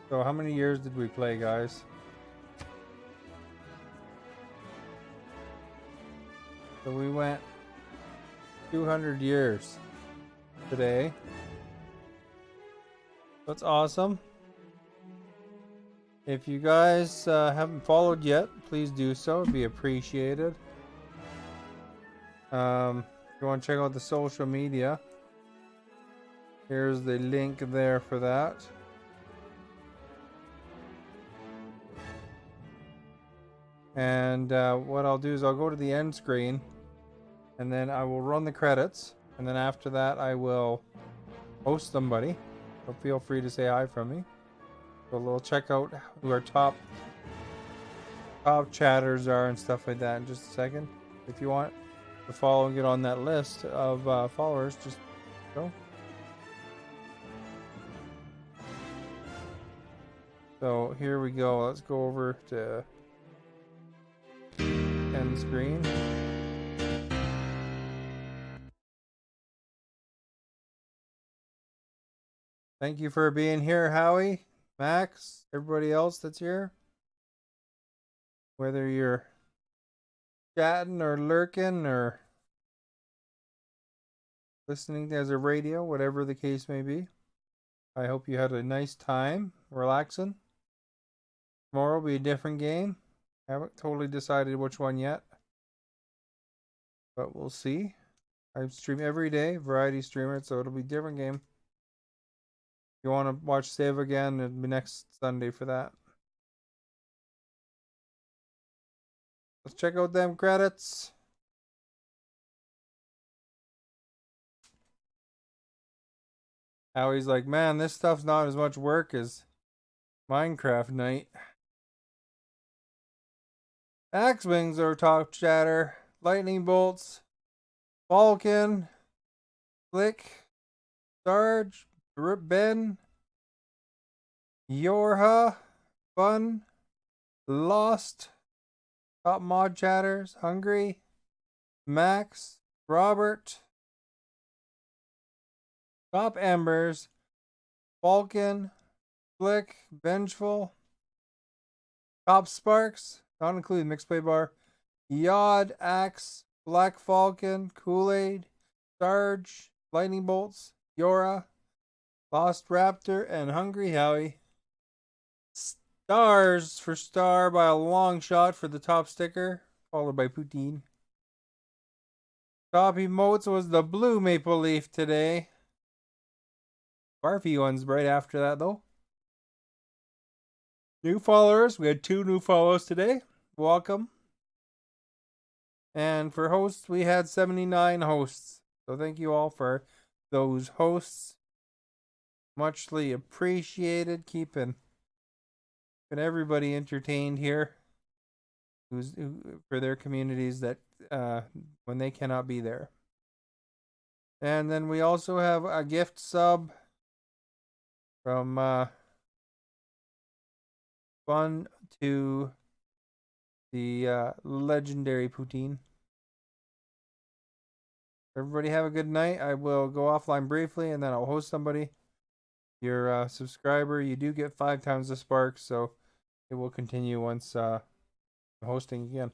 So how many years did we play, guys? So we went 200 years today. That's awesome. If you guys haven't followed yet, please do so. It'd be appreciated. If you want to check out the social media, here's the link there for that. And what I'll do is I'll go to the end screen, and then I will run the credits, and then after that I will host somebody. So feel free to say hi from me. So we'll check out who our top chatters are and stuff like that in just a second. If you want to follow and get on that list of followers, just go. So here we go. Let's go over to end screen. Thank you for being here, Howie, Max, everybody else that's here. Whether you're chatting or lurking or listening as a radio, whatever the case may be. I hope you had a nice time relaxing. Tomorrow will be a different game. I haven't totally decided which one yet, but we'll see. I stream every day, variety streamer, so it'll be a different game. If you want to watch Save again, it'll be next Sunday for that. Let's check out them credits. Howie's like, man, this stuff's not as much work as Minecraft night. Axe Wings are top chatter. Lightning Bolts. Falcon. Flick. Sarge. Ben. Yorha. Fun. Lost. Top Mod Chatters. Hungry. Max. Robert. Top Embers. Falcon. Flick. Vengeful. Top Sparks. Not including Mixed Play Bar. Yod, Axe, Black Falcon, Kool-Aid, Sarge, Lightning Bolts, Yora, Lost Raptor, and Hungry Howie. Stars for Star by a long shot for the top sticker, followed by Poutine. Top emotes was the blue maple leaf today. Barfy one's right after that, though. New followers. We had 2 new follows today. Welcome. And for hosts, we had 79 hosts. So thank you all for those hosts. Muchly appreciated. Keeping everybody entertained here. For their communities that when they cannot be there. And then we also have a gift sub from Fun to the legendary Poutine. Everybody have a good night. I will go offline briefly and then I'll host somebody. If you're a subscriber, you do get 5 times the sparks, so it will continue once I'm hosting again.